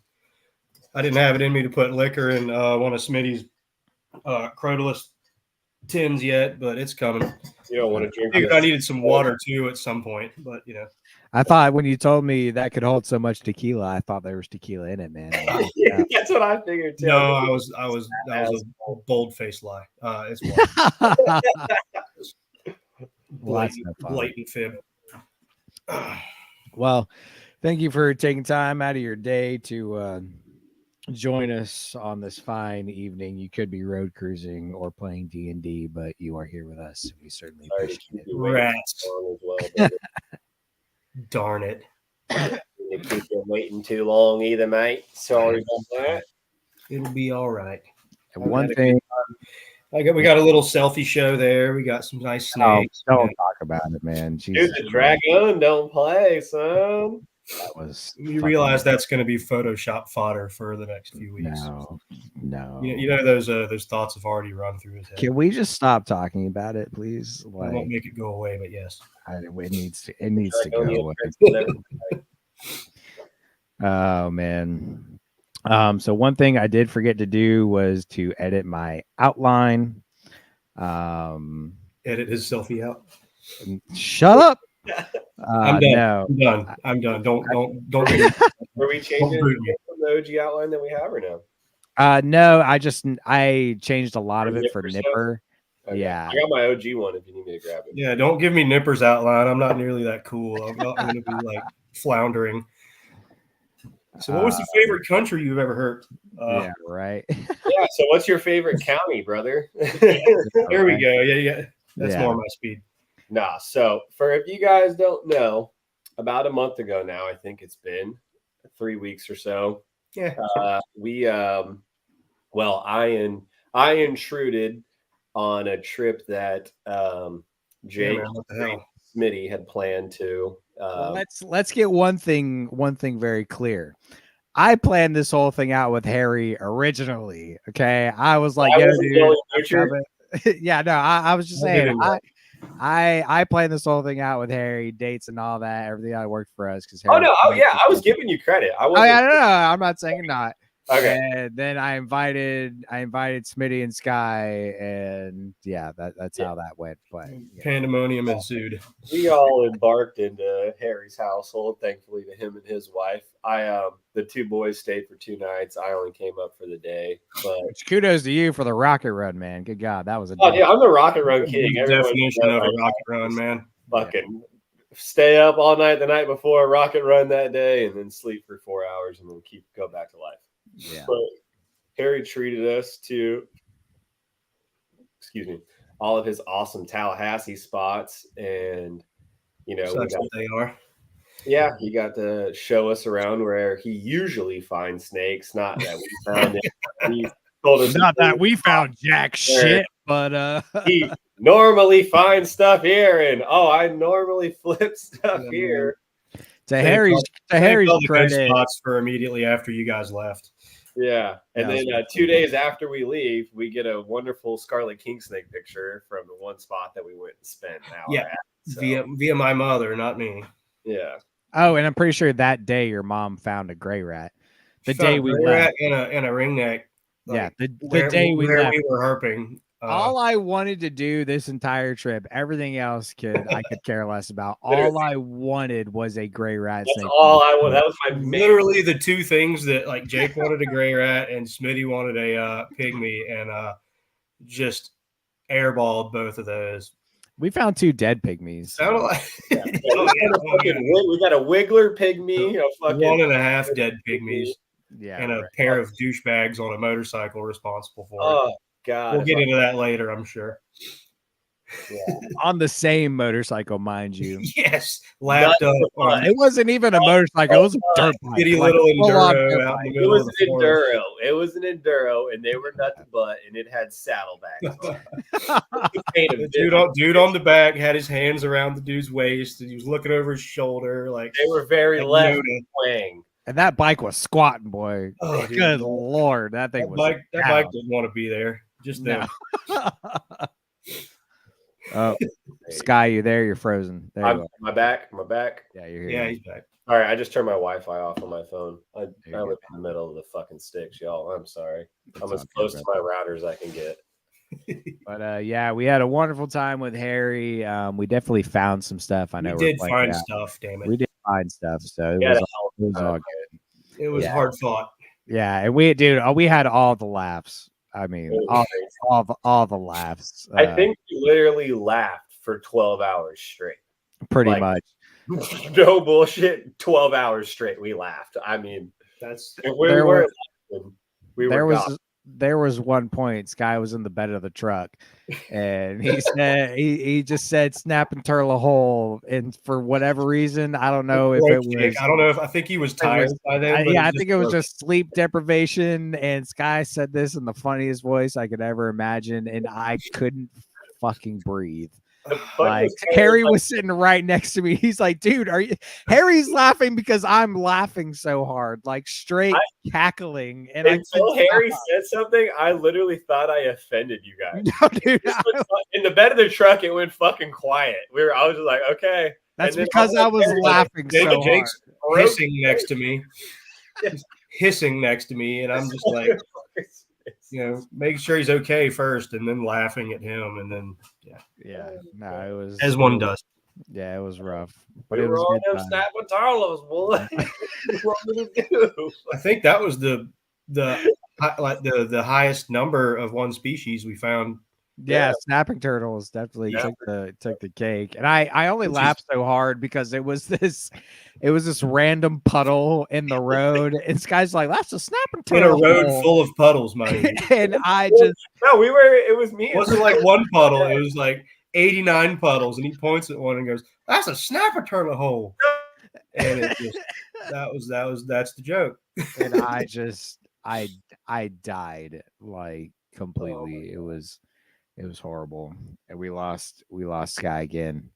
I didn't have it in me to put liquor in one of Smitty's Crotalus tins yet, but it's coming. You don't want to I drink figured this. I needed some water too at some point, but I thought when you told me that could hold so much tequila, I thought there was tequila in it, man. That's what I figured too. no, that was a bold-faced lie. It's water. Well, that's no fun. Blatant fib. Well, thank you for taking time out of your day to join us on this fine evening. You could be road cruising or playing D&D, but you are here with us. We certainly Sorry to appreciate keep it. you waiting Rats. so long as well, brother. Darn it. To keep you waiting too long either, mate. Sorry about that. It'll be all right. And one thing, We got a little selfie show there. We got some nice snakes. don't talk about it, man. Dude, Jesus, the dragon don't play, son. that was You realize that's going to be Photoshop fodder for the next few weeks. No. You know those thoughts have already run through his head. Can we just stop talking about it, please? I won't make it go away, but yes. It needs to go away. Oh man. So one thing I did forget to do was to edit my outline. Edit his selfie out. Shut up. I'm done. No. I'm done. Don't. Were we changing from the OG outline that we have or no? No, I changed a lot of it for Nipper Nipper. Okay. Yeah. I got my OG one if you need me to grab it. Yeah, don't give me Nipper's outline. I'm not nearly that cool. I'm going to be like floundering. So, what was the favorite country you've ever heard? Yeah, right. Yeah. So, what's your favorite county, brother? There we go. Yeah. That's more my speed. Nah. So, for if you guys don't know, about a month ago now, I think it's been 3 weeks or so. Yeah. I intruded on a trip that Jake Smitty had planned to. Well, let's get one thing very clear. I planned this whole thing out with Harry originally. Okay, I was like, yeah, no, I was just saying, I planned this whole thing out with Harry, dates and all that, everything that worked for us. Because I was giving you credit. No, I'm not saying not. Okay. And then I invited Smitty and Sky, and that's how that went. But pandemonium ensued. We all embarked into Harry's household, thankfully to him and his wife. The two boys stayed for 2 nights. I only came up for the day. But kudos to you for the rocket run, man. Good God, that was a yeah, I'm the rocket run king. Definition of a rocket run, man. Fucking stay up all night the night before, rocket run that day, and then sleep for 4 hours, and then go back to life. Yeah. But Harry treated us to, all of his awesome Tallahassee spots, and what they are. Yeah, he got to show us around where he usually finds snakes. Not that we found it. He told us not that we found jack shit, but he normally finds stuff here, and I normally flip stuff here. To Harry's credit, spots for immediately after you guys left. Yeah, and then 2 days after we leave, we get a wonderful scarlet king snake picture from the one spot that we went and spent an hour at. So. Via my mother, not me. Yeah. Oh, and I'm pretty sure that day your mom found a gray rat. The day we left. and a ringneck. Yeah, the day we where left. we were herping. All I wanted to do this entire trip, everything else I could care less about. All I wanted was a gray rat That's snake. all I wanted. That was my literally the two things that like Jake wanted a gray rat and Smitty wanted a pygmy, and just airballed both of those. We found 2 dead pygmies. Sounded like we got a wiggler pygmy, a fucking 1.5 dead pygmies, yeah, and a pair of douchebags on a motorcycle responsible for it. Oh God, We'll get into that later, I'm sure. Yeah. On the same motorcycle, mind you. Yes, lapped up. It wasn't even a motorcycle; it was a dirt bike. Bitty little enduro out in the It middle was of the forest. enduro. It was an enduro, and they were nuts butt, and it had saddlebags on it. The dude on the back had his hands around the dude's waist, and he was looking over his shoulder like they were very like left Yoda. playing. And that bike was squatting, boy. Oh, dude, good Lord, that thing was. That bike didn't want to be there. Just no. them. Oh, Sky, you there? You're frozen. There you are. My back. Yeah, you're here. Yeah, he's back. All right, I just turned my Wi-Fi off on my phone. I go. was in the middle of the fucking sticks, y'all. I'm sorry. I'm as all close good, to my router as I can get. But yeah, we had a wonderful time with Harry. We definitely found some stuff. I know we did playing find out. stuff. Damn it, We did find stuff, so it Yeah, was all good. it was hard fought. Yeah, and we had all the laughs. I mean, all the laughs. I think we literally laughed for 12 hours straight. Pretty much. No bullshit. 12 hours straight. We laughed. I mean, there was one point Sky was in the bed of the truck, and he said he just said snapping turtle a hole, and for whatever reason, I don't know if it was. I don't know if I think he was tired by then. Yeah, I think it was just sleep deprivation. And Sky said this in the funniest voice I could ever imagine, and I couldn't fucking breathe. Like Harry was sitting right next to me. He's like, dude, are you Harry's laughing because I'm laughing so hard, like straight cackling. And until Harry said something, I literally thought I offended you guys. No, dude, in the bed of the truck, it went fucking quiet. I was just like, okay. That's because I was laughing so Jake's hard. hissing next to me. Hissing next to me, and I'm just like, making sure he's okay first, and then laughing at him, and then no, it was as one does. Yeah, it was rough, but we it was all good them snapping tarlos, boy. What we do? I think that was the highest number of one species we found. Yeah, snapping turtles definitely took the cake, and I only laughed so hard because it was this random puddle in the road, and Sky's like, "That's a snapping turtle in a road full of puddles, mind. And I just it was me. It wasn't like one puddle; it was like 89 puddles, and he points at one and goes, "That's a snapper turtle hole," and it just that's the joke. And I died like completely. It was horrible, and we lost Sky again.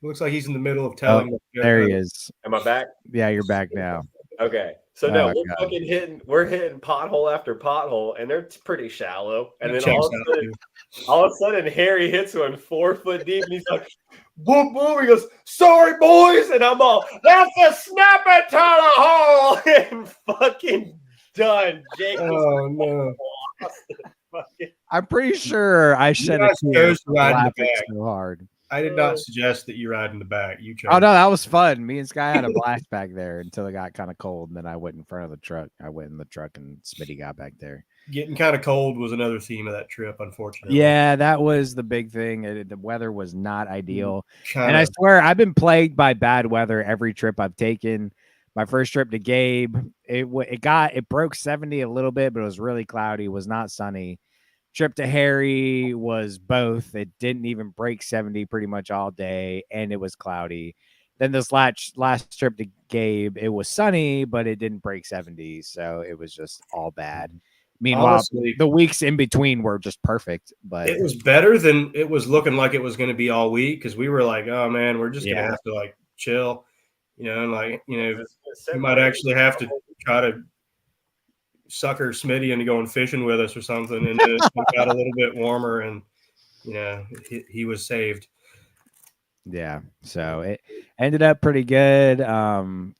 Looks like he's in the middle of telling. There he is. Am I back? Yeah, you're back now. Okay, so we're hitting pothole after pothole, and they're pretty shallow. And then all of a sudden, Harry hits one 4 foot deep, and he's like, "Boom, boom!" He goes, "Sorry, boys," and I'm all, "That's a snapper turtle hole," and fucking done. Jake. Oh no. I'm pretty sure I shed a tear laughing so hard. I did not suggest that you ride in the back. You chose. Oh no, that was fun. Me and Sky had a blast back there until it got kind of cold, and then I went in front of the truck. I went in the truck, and Smitty got back there. Getting kind of cold was another theme of that trip, unfortunately. Yeah, that was the big thing. The weather was not ideal, and I swear I've been plagued by bad weather every trip I've taken. My first trip to Gabe, it broke 70 a little bit, but it was really cloudy. It was not sunny. Trip to Harry was both. It didn't even break 70 pretty much all day, and it was cloudy. Then this last trip to Gabe, it was sunny, but it didn't break 70, so it was just all bad. Meanwhile, honestly, the weeks in between were just perfect. But it was better than it was looking like it was going to be all week, because we were like, oh man, we're just gonna have to like chill, and we might actually have to try to sucker Smitty into going fishing with us or something, and it got a little bit warmer, and he was saved. Yeah. So it ended up pretty good.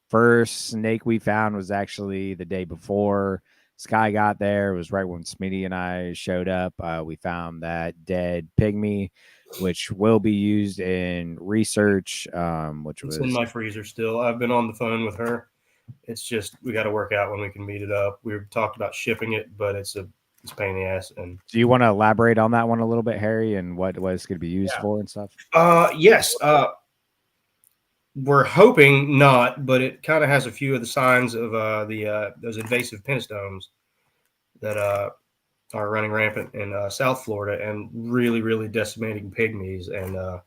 First snake we found was actually the day before Sky got there. It was right when Smitty and I showed up. We found that dead pygmy, which will be used in research. Which It's in was my freezer still. I've been on the phone with her. It's just we got to work out when we can meet it up. We've talked about shipping it, but it's a pain in the ass. And do you want to elaborate on that one a little bit, Harry, and what it's going to be used for and stuff? yes, we're hoping not, but it kind of has a few of the signs of the those invasive penstomes that are running rampant in South Florida and really, really decimating pygmies. And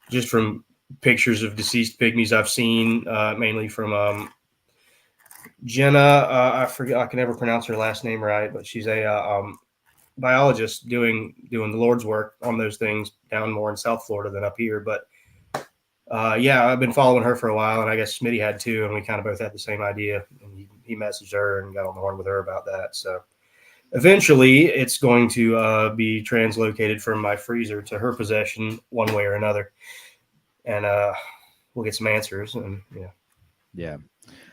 just from pictures of deceased pygmies I've seen, mainly from Jenna, I forget, I can never pronounce her last name right, but she's a biologist doing the Lord's work on those things down more in South Florida than up here. But yeah, I've been following her for a while, and I guess Smitty had too, and we kind of both had the same idea. And he messaged her and got on the horn with her about that. So eventually, it's going to be translocated from my freezer to her possession one way or another, and we'll get some answers. And Yeah.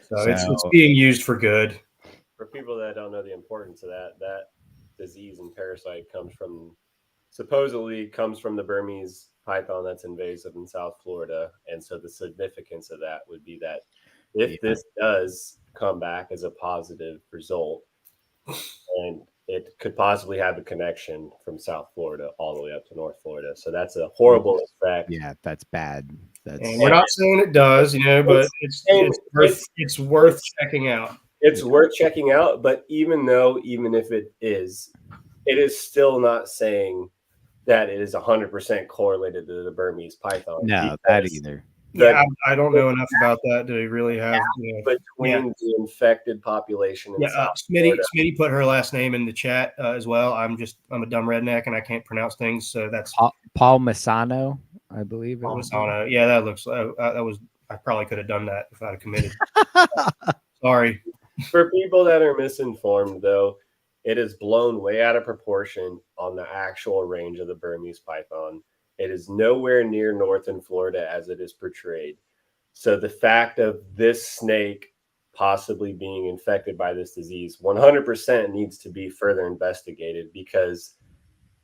so it's being used for good. For people that don't know the importance of that disease and parasite supposedly comes from the Burmese python that's invasive in South Florida. And so the significance of that would be that if this does come back as a positive result, and it could possibly have a connection from South Florida all the way up to North Florida. So that's a horrible effect. Yeah, that's bad. And we're not saying it does, but it's worth checking out. It's worth checking out, but even if it is still not saying that it is 100% correlated to the Burmese python. No, that either. Yeah, I don't know enough about that to really have between the infected population and Smitty put her last name in the chat as well. I'm a dumb redneck and I can't pronounce things, so that's Paul Masano, I believe. Paul Masano. Yeah, that looks that was. I probably could have done that if I'd have committed. Sorry. For people that are misinformed, though, it is blown way out of proportion on the actual range of the Burmese python. It is nowhere near north in Florida as it is portrayed. So the fact of this snake possibly being infected by this disease 100% needs to be further investigated, because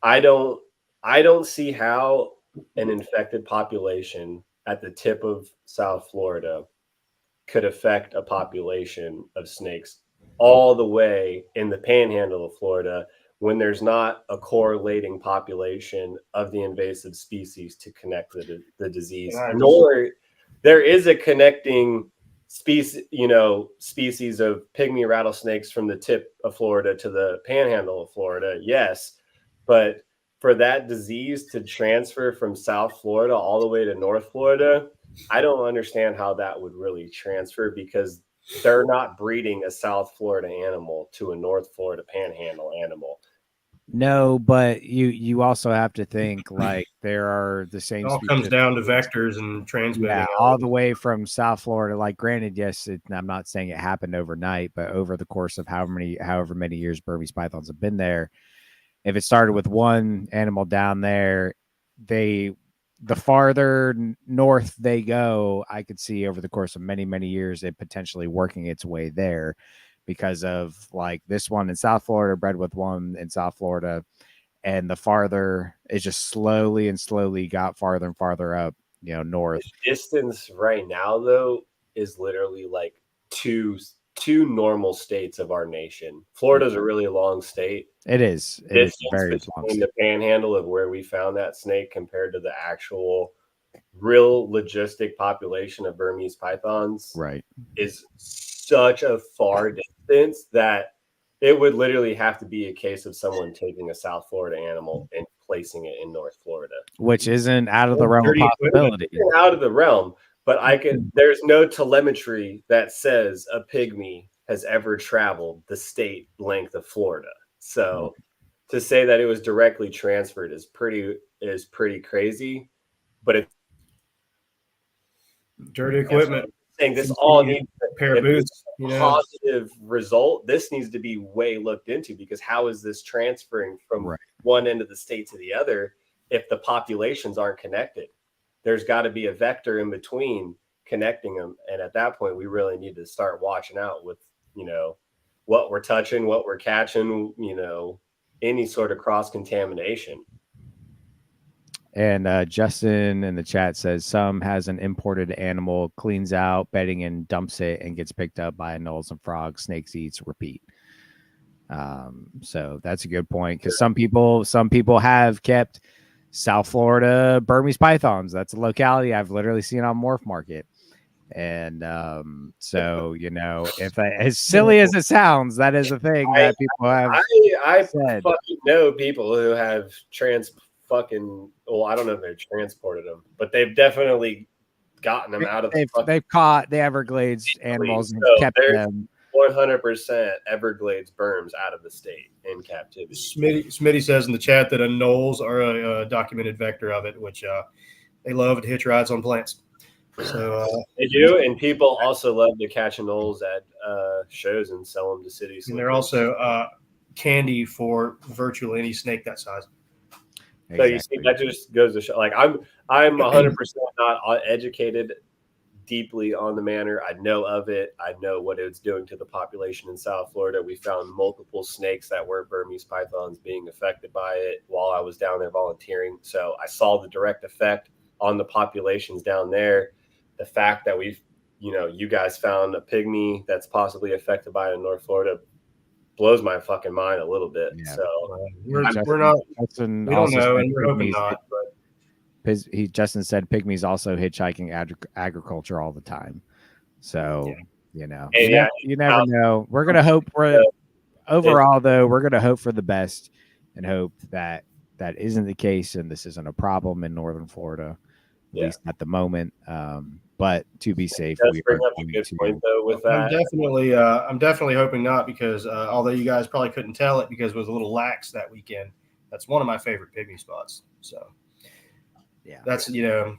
I don't see how an infected population at the tip of South Florida could affect a population of snakes all the way in the panhandle of Florida when there's not a correlating population of the invasive species to connect the disease, nor there is a connecting species of pygmy rattlesnakes from the tip of Florida to the panhandle of Florida. Yes, but for that disease to transfer from South Florida all the way to North Florida, I don't understand how that would really transfer, because they're not breeding a South Florida animal to a North Florida panhandle animal. No, but you also have to think like there are the same. It all comes down to vectors and transmitting. Yeah, all the way from South Florida. Like, granted, yes, I'm not saying it happened overnight, but over the course of however many years Burmese pythons have been there, if it started with one animal down there, the farther north they go, I could see over the course of many, many years it potentially working its way there, because of like this one in South Florida bred with one in South Florida, and the farther it just slowly got farther and farther up, north. The distance right now, though, is literally like two normal states of our nation. Florida's a really long state. It is. It is very long. The panhandle of where we found that snake compared to the actual real logistic population of Burmese pythons, right, is such a far distance that it would literally have to be a case of someone taking a South Florida animal and placing it in North Florida, which isn't out of the realm of possibility. Out of the realm, but there's no telemetry that says a pygmy has ever traveled the state length of Florida. So to say that it was directly transferred is pretty crazy, but it's dirty equipment. Saying this all needs a pair of boots. Positive result. This needs to be way looked into, because how is this transferring from one end of the state to the other if the populations aren't connected? there's got to be a vector in between connecting them. And at that point, we really need to start watching out with, what we're touching, what we're catching, any sort of cross contamination. And Justin in the chat says some has an imported animal, cleans out bedding and dumps it, and gets picked up by anoles and frogs. Snakes eats, repeat. So that's a good point, because some people have kept South Florida Burmese pythons. That's a locality I've literally seen on Morph Market. And so if as silly as it sounds, that is a thing that people have. I said. fucking know people who have I don't know if they've transported them, but they've definitely gotten them out of they've caught the Everglades animals and kept them. 100% Everglades berms out of the state in captivity. Smitty says in the chat that anoles are a documented vector of it, which they love to hitch rides on plants. So they do, and people also love to catch anoles at shows and sell them to cities. And they're also candy for virtually any snake that size. Exactly. So you see, that just goes to show. Like I'm 100% not educated deeply on the manor. I know of it. I know what it's doing to the population in South Florida. We found multiple snakes that were Burmese pythons being affected by it while I was down there volunteering. So I saw the direct effect on the populations down there. The fact that you guys found a pygmy that's possibly affected by it in North Florida blows my fucking mind a little bit. Yeah. So we're not. We don't know, and we're hoping not. But Justin said pygmies also hitchhiking agriculture all the time. So you never know. We're gonna hope overall though. We're gonna hope for the best and hope that isn't the case, and this isn't a problem in Northern Florida, at least at the moment. But to be safe, we bring up a good point though with that. I'm definitely hoping not, because although you guys probably couldn't tell it because it was a little lax that weekend, that's one of my favorite pygmy spots. So that's that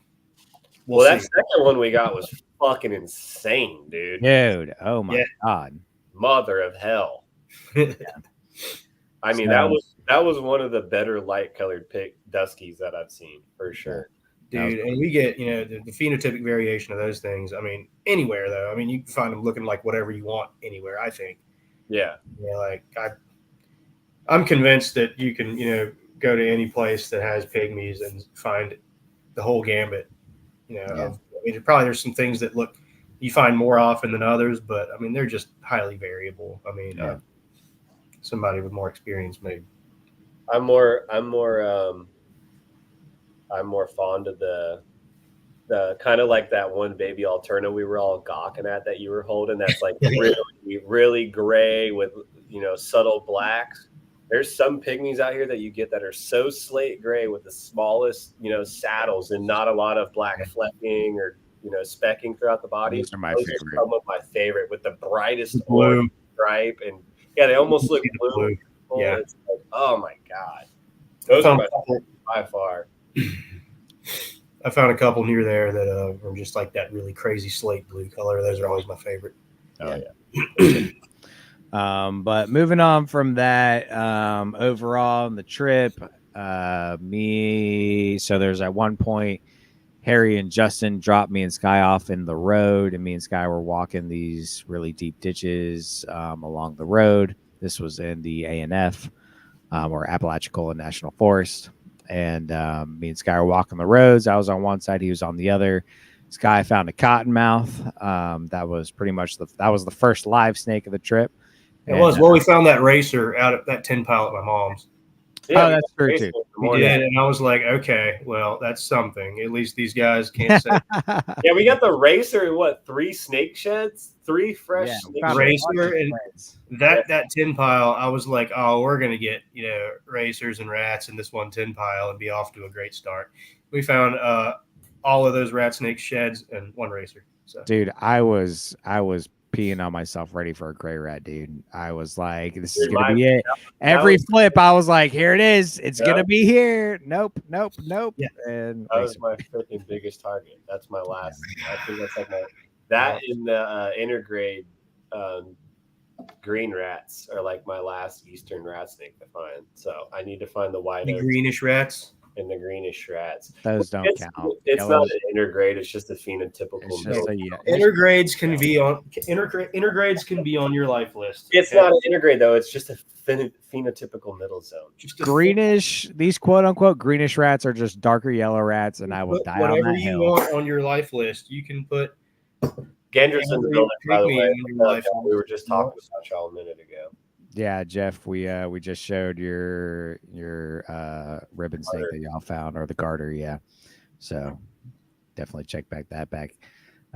second one we got was fucking insane, dude. Oh my god, mother of hell. I mean, that was one of the better light colored duskies that I've seen for sure. Dude, and we get, the phenotypic variation of those things. I mean, anywhere though. I mean, you can find them looking like whatever you want anywhere, I think. Yeah. I'm convinced that you can, go to any place that has pygmies and find the whole gambit. There's some things that you find more often than others, but I mean, they're just highly variable. I mean, somebody with more experience maybe. I'm more fond of the kind of like that one baby Alterna we were all gawking at that you were holding. That's like really, really gray with, subtle blacks. There's some pygmies out here that you get that are so slate gray with the smallest, saddles and not a lot of black flecking or, specking throughout the body. Those are my favorite. Some of my favorite with the brightest orange stripe. And they almost look blue. Yeah. It's like, oh my God. Those are my favorite by far. I found a couple near there that are just like that really crazy slate blue color. Those are always my favorite. Oh yeah. But moving on from that, overall on the trip, so there's at one point Harry and Justin dropped me and Sky off in the road, and me and Sky were walking these really deep ditches along the road. This was in the ANF, or Apalachicola National Forest. And me and Sky were walking the roads. I was on one side, he was on the other. Sky found a cottonmouth. That was pretty much the first live snake of the trip. It was. We found that racer out of that tin pile at my mom's. Yeah, that's true too. We did, and I was like, okay, well, that's something. At least these guys can't say. Yeah, we got the racer. What, 3 snake sheds? 3 fresh snake racer, and that tin pile. I was like, oh, we're gonna get racers and rats in this one tin pile and be off to a great start. We found all of those rat snake sheds and 1 racer. So, dude, I was peeing on myself ready for a gray rat, dude. I was like, this is gonna be it. Every flip I was like, here it is, it's gonna be here. Nope. Yeah. And that was my freaking biggest target. That's my last. I think that's like that in the intergrade green rats are like my last eastern rat snake to find. So I need to find the white greenish rats. and the greenish rats. Those don't count. It's Yellow, not an intergrade. It's just a phenotypical. it's just a intergrades can be on intergrades can be on your life list. It's not an intergrade though. It's just a phenotypical middle zone. Just greenish. These quote unquote greenish rats are just darker yellow rats, and I will die on whatever that you hill. want on your life list. You can put. Ganderson building, by the way. We were just talking What? about y'all a minute ago. Yeah, Jeff, we just showed your ribbon snake that y'all found, or the garter, yeah. So definitely check that back.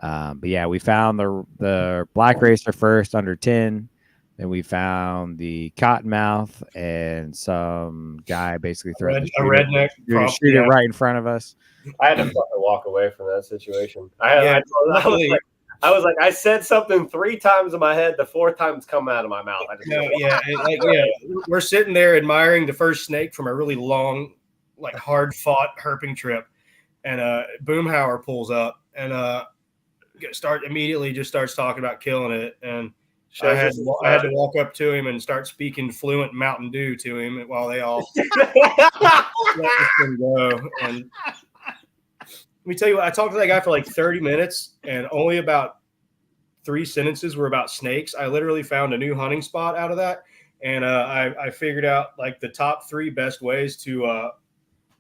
But yeah, we found the black racer first under 10. Then we found the cottonmouth, and some guy basically threatened A redneck shoot it right in front of us. I had to fucking walk away from that situation. I was like, I said something 3 times in my head. The 4th time it's coming out of my mouth. We're sitting there admiring the first snake from a really long, like hard fought herping trip, and Boomhauer pulls up and starts talking about killing it, and I had to walk up to him and start speaking fluent Mountain Dew to him while they all let this thing go. And let me tell you what, I talked to that guy for like 30 minutes, and only about 3 sentences were about snakes. I literally found a new hunting spot out of that, and I figured out like the top 3 best ways to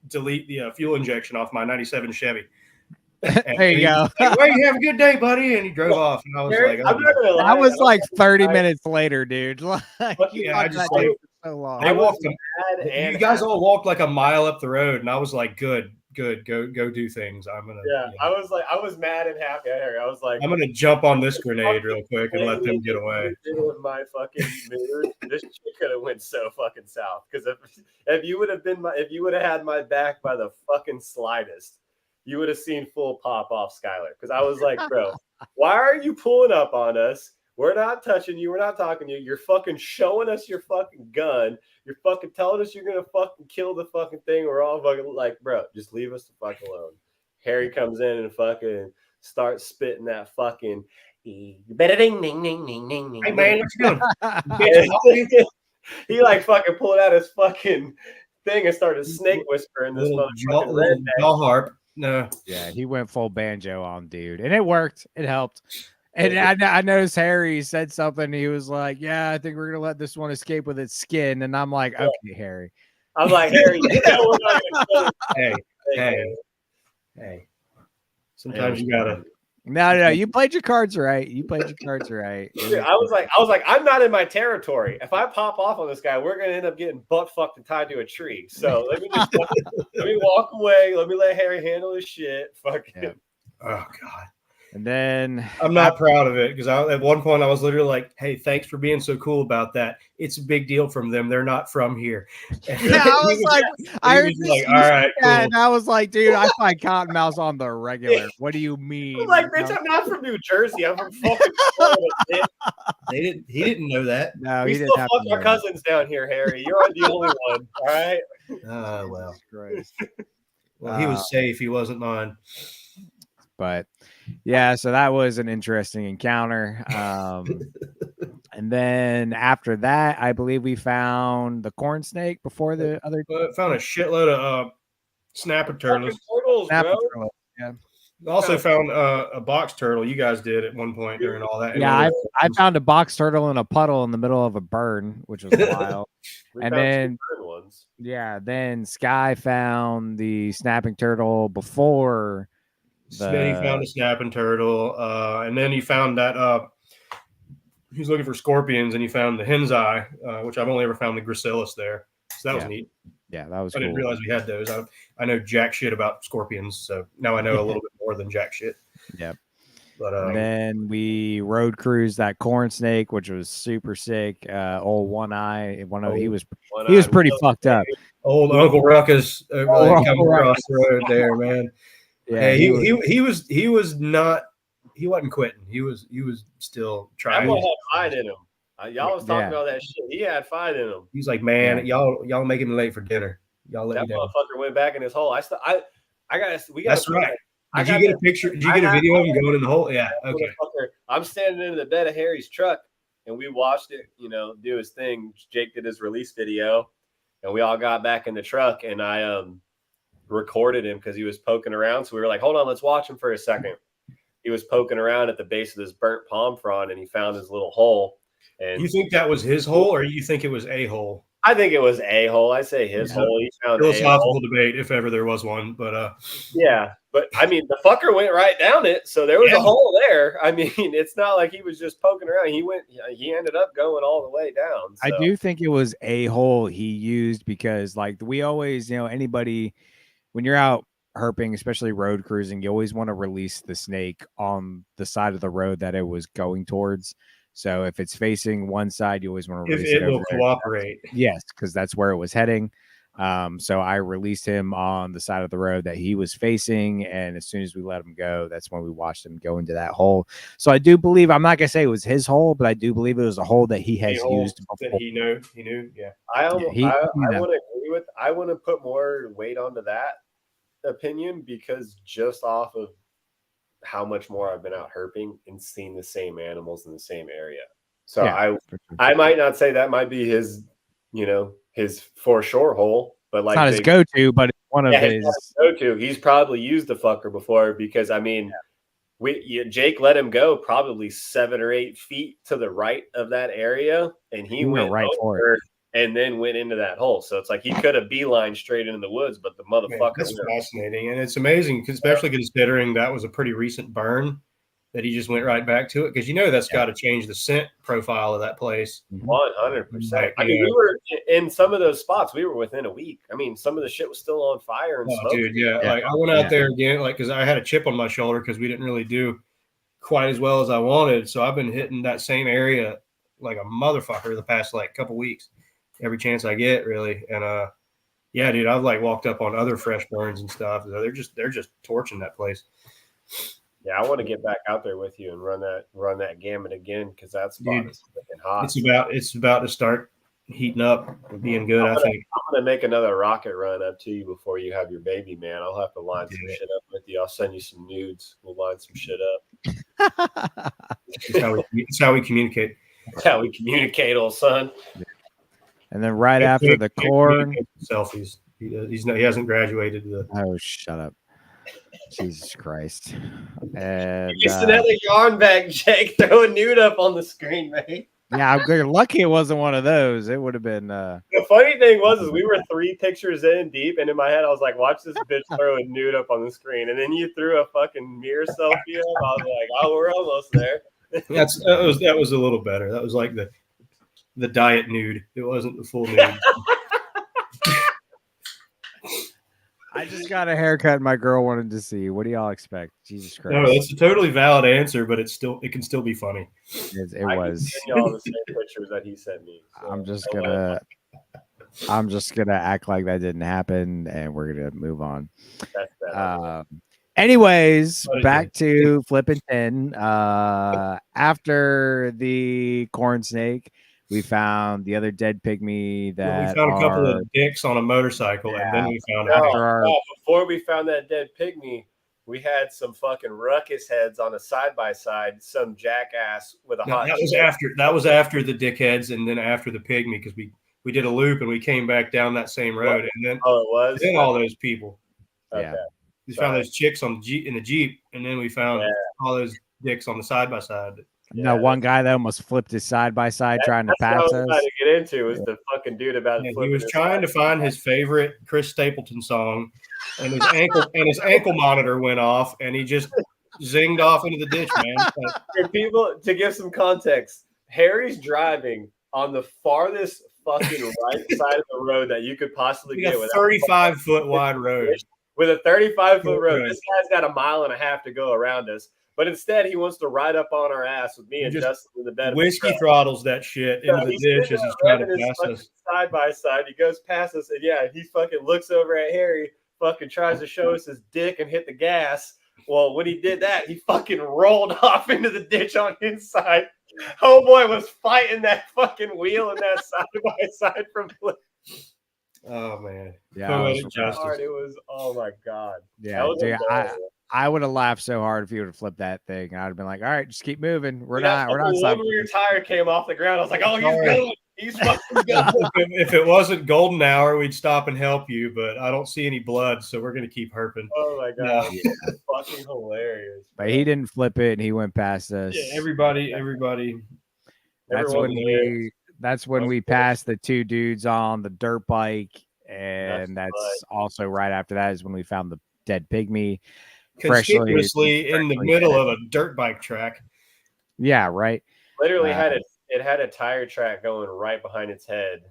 delete the fuel injection off my 97 Chevy. There you go. Like, well, you have a good day, buddy. And he drove off. And I was like, I'm not gonna lie. That was like 30 minutes later, dude. Like, I just for so long. I walked. You guys all walked like a mile up the road, and I was like, good, go do things. I'm gonna. Yeah, I was mad and happy. I was like, I'm gonna jump on this grenade real quick and let them get away. With my fucking mood, this shit could have went so fucking south. Because if you would have had my back by the fucking slightest, you would have seen full pop off Skylar. Because I was like, bro, why are you pulling up on us? We're not touching you. We're not talking to you. You're fucking showing us your fucking gun. You're fucking telling us you're going to fucking kill the fucking thing. We're all fucking like, bro, just leave us the fuck alone. Harry comes in and fucking starts spitting that fucking, better ding, ding, ding, ding, ding, ding. Hey, man, what you doing? He like fucking pulled out his fucking thing and started snake whispering this motherfucking redneck. Harp. No. Yeah, he went full banjo on dude, and it worked. It helped. And I noticed Harry said something. He was like, "Yeah, I think we're gonna let this one escape with its skin." And I'm like, "Okay, Harry." I'm like, Harry, we're not gonna kill it. Hey. Sometimes you gotta. No. You played your cards right. Dude, I was like, I'm not in my territory. If I pop off on this guy, we're gonna end up getting butt fucked and tied to a tree. So let me walk away. Let me let Harry handle his shit. Fuck him. Oh God. And then I'm not proud of it because at one point I was literally like, "Hey, thanks for being so cool about that. It's a big deal from them. They're not from here." Yeah, I was like, I heard like, all right, cool. And I was like, dude, I find cottonmouths on the regular. What do you mean? I'm like, bitch, I'm not from New Jersey. I'm from fucking Florida. He didn't know that. No, we still fuck our cousins down here, Harry. You're the only one. All right. Oh well. Christ. Well, he was safe. He wasn't mine. But yeah, so that was an interesting encounter. And then after that, I believe we found the corn snake before the other. Found a shitload of snapper turtles. Yeah. Also found a box turtle. You guys did at one point during all that. Yeah, I found a box turtle in a puddle in the middle of a burn, which was wild. And then then Sky found the snapping turtle before. Smitty found a snapping turtle, and then he found that he was looking for scorpions, and he found the hen's eye, which I've only ever found the gracilis there. So that was neat. Yeah, that was. I didn't realize we had those. I know jack shit about scorpions, so now I know a little bit more than jack shit. Yep. But then we road cruised that corn snake, which was super sick. Old One Eye, he was pretty fucked up. Old Uncle Ruckus coming across the road there, man. Yeah, he wasn't quitting. He was still trying. That one had fight in him. Y'all was talking about that shit. He had fight in him. He's like, man, y'all making me late for dinner. Y'all let that me down. Motherfucker went back in his hole. That's right. Did you get a picture? Did you get a video of him going in the hole? Yeah. Okay. I'm standing in the bed of Harry's truck, and we watched it, do his thing. Jake did his release video, and we all got back in the truck, and recorded him because he was poking around. So we were like, hold on, let's watch him for a second. He was poking around at the base of this burnt palm frond, and he found his little hole. And you think that was his hole, or you think it was a hole? I think it was a hole. I say his hole. He found philosophical debate, if ever there was one. But yeah, but I mean, the fucker went right down it, so there was a hole there. I mean, it's not like he was just poking around. He ended up going all the way down. So. I do think it was a hole he used because, like, we always, anybody when you're out herping, especially road cruising, you always want to release the snake on the side of the road that it was going towards. So if it's facing one side, you always want to release if it over will there. cooperate. Yes, because that's where it was heading. So I released him on the side of the road that he was facing, and as soon as we let him go, that's when we watched him go into that hole. So I do believe, I'm not gonna say it was his hole, but I do believe it was a hole that he has used before. That he knew. Yeah. I want to agree with. I want to put more weight onto that opinion because just off of how much more I've been out herping and seen the same animals in the same area. So I might not say that might be his, his for sure hole, but like it's not his go-to, but it's one of his go-to. He's probably used the fucker before because I mean, Jake let him go probably 7 or 8 feet to the right of that area, and he went right for it. And then went into that hole. So it's like he could have beeline straight into the woods, but the motherfucker. That's fascinating. And it's amazing, especially considering that was a pretty recent burn that he just went right back to it. Because that's got to change the scent profile of that place. 100%. I mean, we were in some of those spots, we were within a week. I mean, some of the shit was still on fire and smoke. Dude, like I went out there again, like, because I had a chip on my shoulder because we didn't really do quite as well as I wanted. So I've been hitting that same area like a motherfucker the past like couple weeks. Every chance I get, really. And yeah, dude, I've like walked up on other fresh burns and stuff. They're just torching that place. Yeah, I want to get back out there with you and run that gamut again because that spot is freaking hot. It's about to start heating up, being good. I think I'm gonna make another rocket run up to you before you have your baby, man. I'll have to line some shit up with you. I'll send you some nudes. We'll line some shit up. It's how we communicate. That's how we communicate, old son. Yeah. And then right after the corn selfies, he hasn't graduated. Oh, shut up! Jesus Christ! And just another yarn back, Jake. Throw a nude up on the screen, man. Yeah, you're lucky it wasn't one of those. It would have been. The funny thing was, we were 3 pictures in deep, and in my head, I was like, "Watch this bitch throw a nude up on the screen," and then you threw a fucking mirror selfie up. I was like, "Oh, we're almost there." That was a little better. That was like the diet nude. It wasn't the full nude. I just got a haircut and my girl wanted to see. What do y'all expect? Jesus Christ. No, that's a totally valid answer, but it can still be funny. It was. I can all the same pictures that he sent me. So I'm just gonna act like that didn't happen and we're gonna move on. Anyways, back to Flippin Tin. After the corn snake, we found the other dead pygmy that we found a couple of dicks on a motorcycle, and then we found before we found that dead pygmy, we had some fucking ruckus heads on a side by side. Some jackass with a hot. That was after the dickheads, and then after the pygmy because we did a loop and we came back down that same road, and then it was then all those people. Okay. We found those chicks in the Jeep, and then we found all those dicks on the side by side. No, one guy that almost flipped his side by side trying to pass us. What I was trying to get into was the fucking dude about. He was trying to find his favorite Chris Stapleton song, and his ankle monitor went off, and he just zinged off into the ditch, man. For people to give some context, Harry's driving on the farthest fucking right side of the road that you could possibly get with a 35-foot wide road. With a 35-foot road, this guy's got a mile and a half to go around us. But instead, he wants to ride up on our ass with me and Justin in the bed. Whiskey throttles that shit into the ditch as he's trying to pass us. Side by side, he goes past us, and he fucking looks over at Harry, fucking tries to show us his dick and hit the gas. Well, when he did that, he fucking rolled off into the ditch on his side. Homeboy was fighting that fucking wheel and that side by side from Flip. Oh man, yeah, it was. Oh my god, yeah, dude, I would have laughed so hard if he would have flipped that thing. I'd have been like, all right, just keep moving. We're not One rear tire came off the ground. I was like, oh, he's going. He's fucking gone. If it wasn't golden hour, we'd stop and help you, but I don't see any blood, so we're gonna keep herping. Oh my No. god, fucking hilarious. But bro. he didn't flip it, and he went past us. Yeah, everybody. That's Everyone lived. That's when we passed the two dudes on the dirt bike, and that's also right after that is when we found the dead pygmy, Conspicuously in the freshly middle dead. of a dirt bike track. Yeah, right. Literally it had a tire track going right behind its head.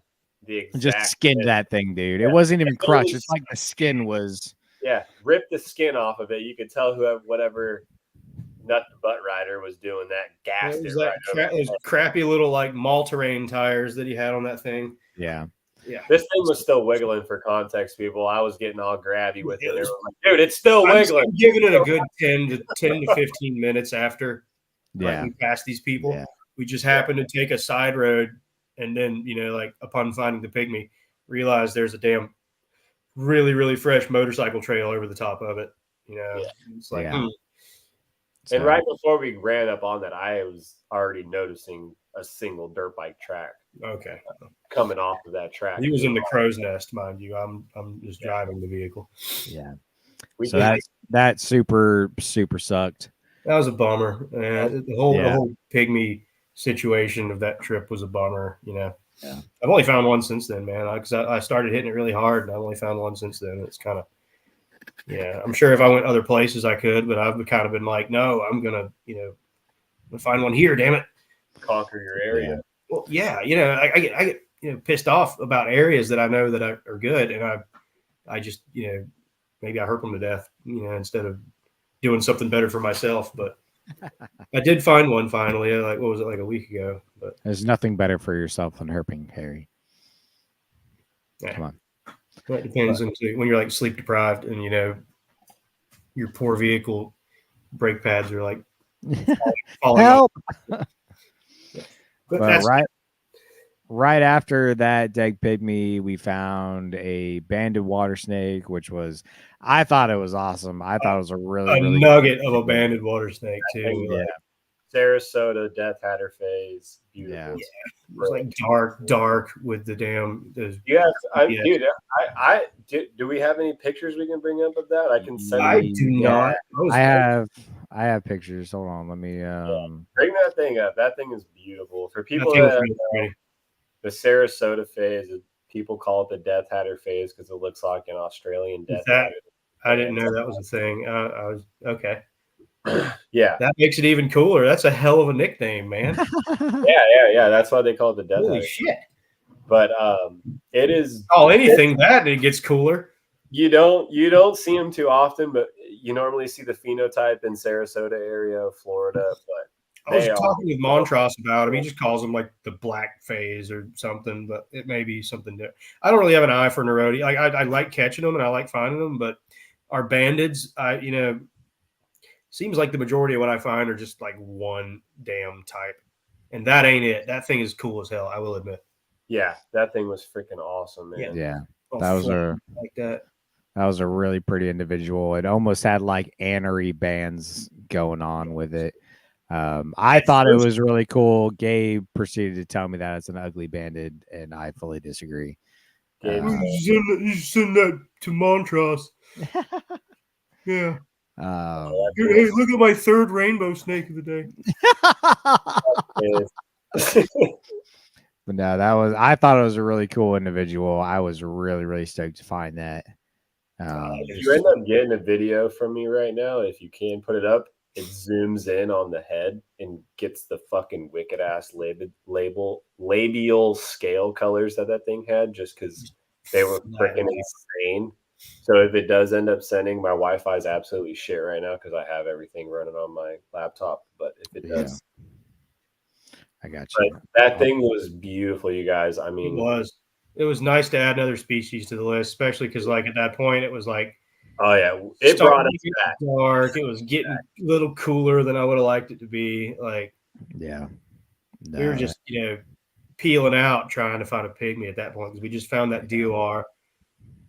The exact Just skinned that thing, dude. Yeah. It wasn't even It crushed. was- It's like the skin was. Yeah, ripped the skin off of it. You could tell whatever nut the butt rider was doing that gassed it right over. Those crappy little like all-terrain tires that he had on that thing. Yeah. Yeah. This thing was still wiggling for context, people. I was getting all grabby with it. They were like, dude, it's still wiggling. I'm giving it a good 10 to 15 minutes after Yeah. we passed these people. Yeah. We just happened to take a side road, and then, like upon finding the pygmy, realized there's a damn really, really fresh motorcycle trail over the top of it. It's like, Yeah. And right before we ran up on that, I was already noticing a single dirt bike track. Okay. Coming off of that track. He was in the crow's nest, mind you. I'm just driving the vehicle. Yeah. We So that super sucked. That was a bummer. The whole pygmy situation of that trip was a bummer. Yeah. I've only found one since then, man. Because I started hitting it really hard, and I've only found one since then. It's kind of, I'm sure if I went other places I could, but I've kind of been like, no, I'm gonna, find one here. Damn it, conquer your area. Yeah. Well, yeah, I get pissed off about areas that I know that are good, and I just maybe I hurt them to death, instead of doing something better for myself. But I did find one finally. Like, what was it, like a week ago? But there's nothing better for yourself than herping, Harry. Yeah. Come on. That depends on when you're like sleep deprived and your poor vehicle brake pads are like falling Help! off. But right after that dead pygmy, we found a banded water snake, which I thought it was awesome. I thought it was a really nugget of a banded water snake too. Yeah. Sarasota Death Hatter phase, beautiful. Yeah. It was like dark with the damn. Dude, do we have any pictures we can bring up of that? I can send. I do not. I have pictures. Hold on, let me bring that thing up. That thing is beautiful. For people that the Sarasota phase, people call it the Death Hatter phase because it looks like an Australian Death Hatter. I didn't know that was a thing. I was okay. Yeah, that makes it even cooler. That's a hell of a nickname, man. Yeah. That's why they call it the Death Hatter. Holy shit! But it is anything that it gets cooler. You don't see them too often, but you normally see the phenotype in Sarasota area of Florida. But I was talking with Montross about him. He just calls them like the black phase or something, but it may be something different. I don't really have an eye for Nerodi. I like catching them and I like finding them, but our bandeds, seems like the majority of what I find are just like one damn type, and that ain't it. That thing is cool as hell, I will admit. Yeah, that thing was freaking awesome, man. Yeah, that was a really pretty individual. It almost had like anery bands going on with it. I thought it was really cool. Gabe proceeded to tell me that it's an ugly banded, and I fully disagree. You send that to Montross. Yeah. Hey, look at my third rainbow snake of the day. But no, I thought it was a really cool individual. I was really, really stoked to find that. If you end up getting a video from me right now, if you can put it up, it zooms in on the head and gets the fucking wicked ass labial scale colors that thing had, just because they were freaking insane. So if it does end up sending, my Wi-Fi is absolutely shit right now because I have everything running on my laptop. But if it does, I got you. But that thing was beautiful, you guys. I mean, it was nice to add another species to the list, especially because like at that point it was like, oh yeah, it brought us back. Dark. It was getting a little cooler than I would have liked it to be. Like, yeah, we were just peeling out trying to find a pygmy at that point because we just found that DOR.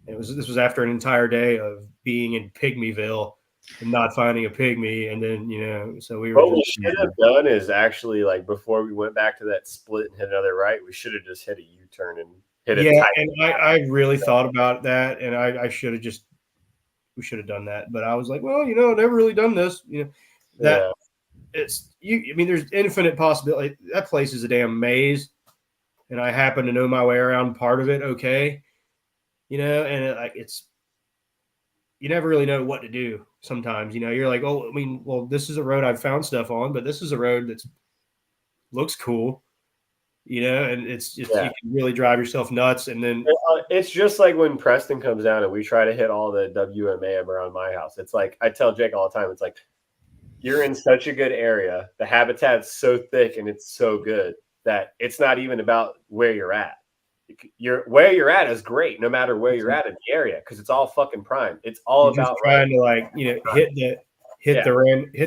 This was after an entire day of being in Pygmyville and not finding a pygmy, and then so we were What we just should have done is actually like before we went back to that split and hit another right, we should have just hit a U-turn and hit a tight. and I really thought about that, and I should have just we should have done that, but I was like, well, I've never really done this, that Yeah. it's you. I mean, there's infinite possibility. That place is a damn maze, and I happen to know my way around part of it. Okay, and it's you never really know what to do. Sometimes, you're like, oh, I mean, well, this is a road I've found stuff on, but this is a road that looks cool, and it's just Yeah. you can really drive yourself nuts. And then It's just like when Preston comes down and we try to hit all the WMA around my house. It's like I tell Jake all the time. It's like you're in such a good area. The habitat's so thick and it's so good that it's not even about where you're at. Where you're at is great, no matter where you're at in the area, because it's all fucking prime. It's all you're about just trying to hit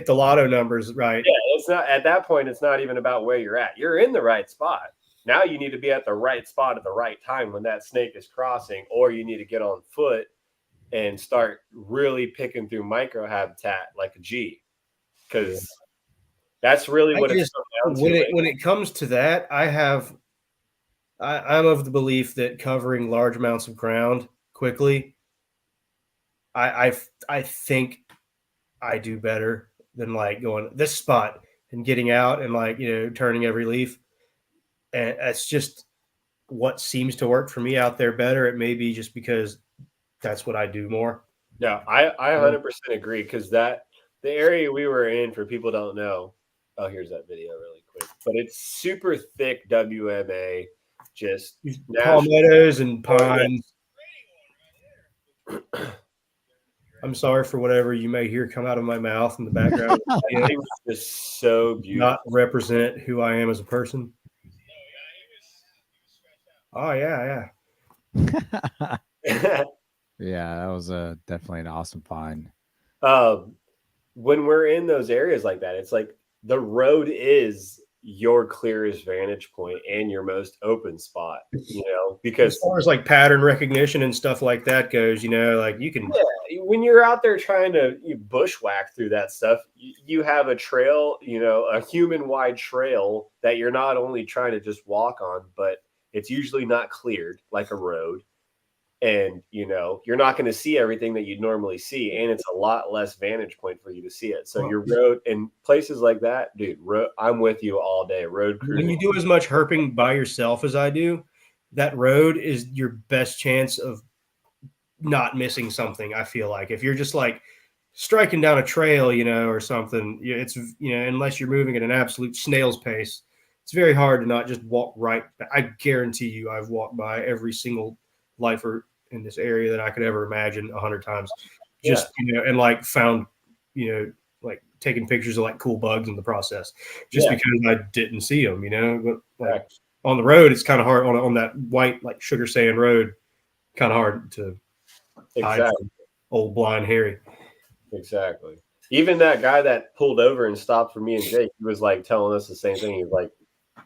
the lotto numbers right. Yeah, it's not at that point. It's not even about where you're at. You're in the right spot. Now you need to be at the right spot at the right time when that snake is crossing, or you need to get on foot and start really picking through micro habitat like a G, because that's really what it's come down to. When it comes to that, I'm of the belief that covering large amounts of ground quickly, I think I do better than like going this spot and getting out and turning every leaf. And that's just what seems to work for me out there better. It may be just because that's what I do more. Yeah, I 100% agree, because the area we were in, for people don't know, oh, here's that video really quick, but it's super thick WMA, just palmettos and pines. I'm sorry for whatever you may hear come out of my mouth in the background. It was just so beautiful. Not represent who I am as a person. Oh yeah. Yeah, that was definitely an awesome find. When we're in those areas like that, it's like the road is your clearest vantage point and your most open spot, because as far as like pattern recognition and stuff like that goes, like you can, when you're out there trying to bushwhack through that stuff, you have a trail, a human wide trail that you're not only trying to just walk on, but it's usually not cleared like a road. And, you're not going to see everything that you'd normally see. And it's a lot less vantage point for you to see it. So your road in places like that, dude, I'm with you all day. Road cruising. When you do as much herping by yourself as I do, that road is your best chance of not missing something. I feel like if you're just like striking down a trail, or something, it's, unless you're moving at an absolute snail's pace, it's very hard to not just walk right. I guarantee you I've walked by every single lifer in this area that I could ever imagine 100 times, just and like found like taking pictures of like cool bugs in the process, just because I didn't see them, but like on the road it's kind of hard on that white like sugar sand road, kind of hard to hide from old blind Harry. Exactly. Even that guy that pulled over and stopped for me and Jake, he was like telling us the same thing. He's like,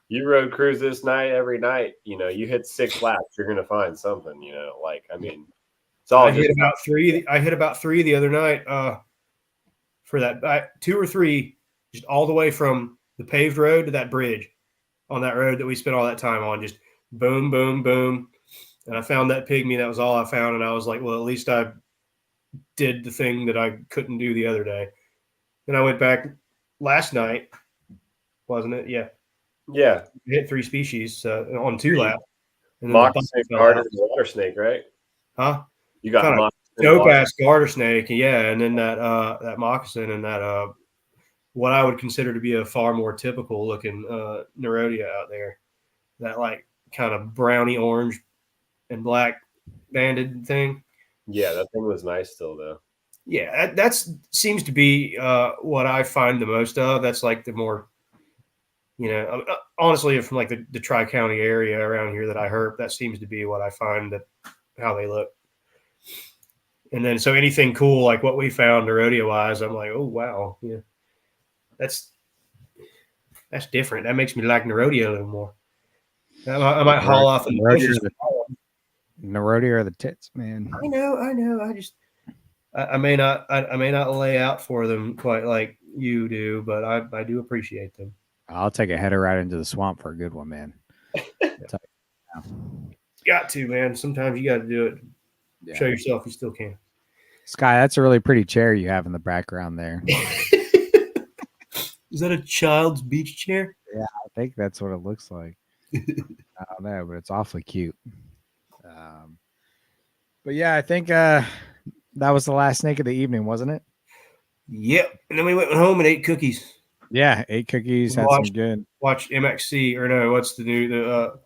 you road cruise this night every night, you hit 6 laps, you're gonna find something, like, I mean, it's all. I hit about three the other night for that 2 or 3, just all the way from the paved road to that bridge on that road that we spent all that time on, just boom, boom, boom. And I found that pygmy. That was all I found. And I was like, well, at least I did the thing that I couldn't do the other day. Then I went back last night, wasn't it? Yeah. Yeah. Hit 3 species on 2 laps. And moccasin, garter, water snake, right? Huh? You got dope ass garter snake, yeah, and then that moccasin and that what I would consider to be a far more typical looking Nerodia out there, that like kind of browny orange and black banded thing. Yeah, that thing was nice still though. Yeah, that seems to be what I find the most of. That's like the more, honestly, from like the Tri-County area around here that I herp, that seems to be what I find that how they look. And then so anything cool like what we found Nerodia wise, I'm like, oh wow, yeah, that's different. That makes me like Nerodia a little more. I might haul off in the bushes. Nerodia are the tits, man. I know. I may not lay out for them quite like you do, but I do appreciate them. I'll take a header right into the swamp for a good one, man. Got to, man. Sometimes you got to do it. Yeah. Show yourself you still can. Sky, that's a really pretty chair you have in the background there. Is that a child's beach chair? Yeah, I think that's what it looks like. I don't know, but it's awfully cute. But yeah, I think that was the last snake of the evening, wasn't it? Yep. And then we went home and ate cookies. Yeah, 8 cookies, had some good. Watch MXC, or no, what's the new the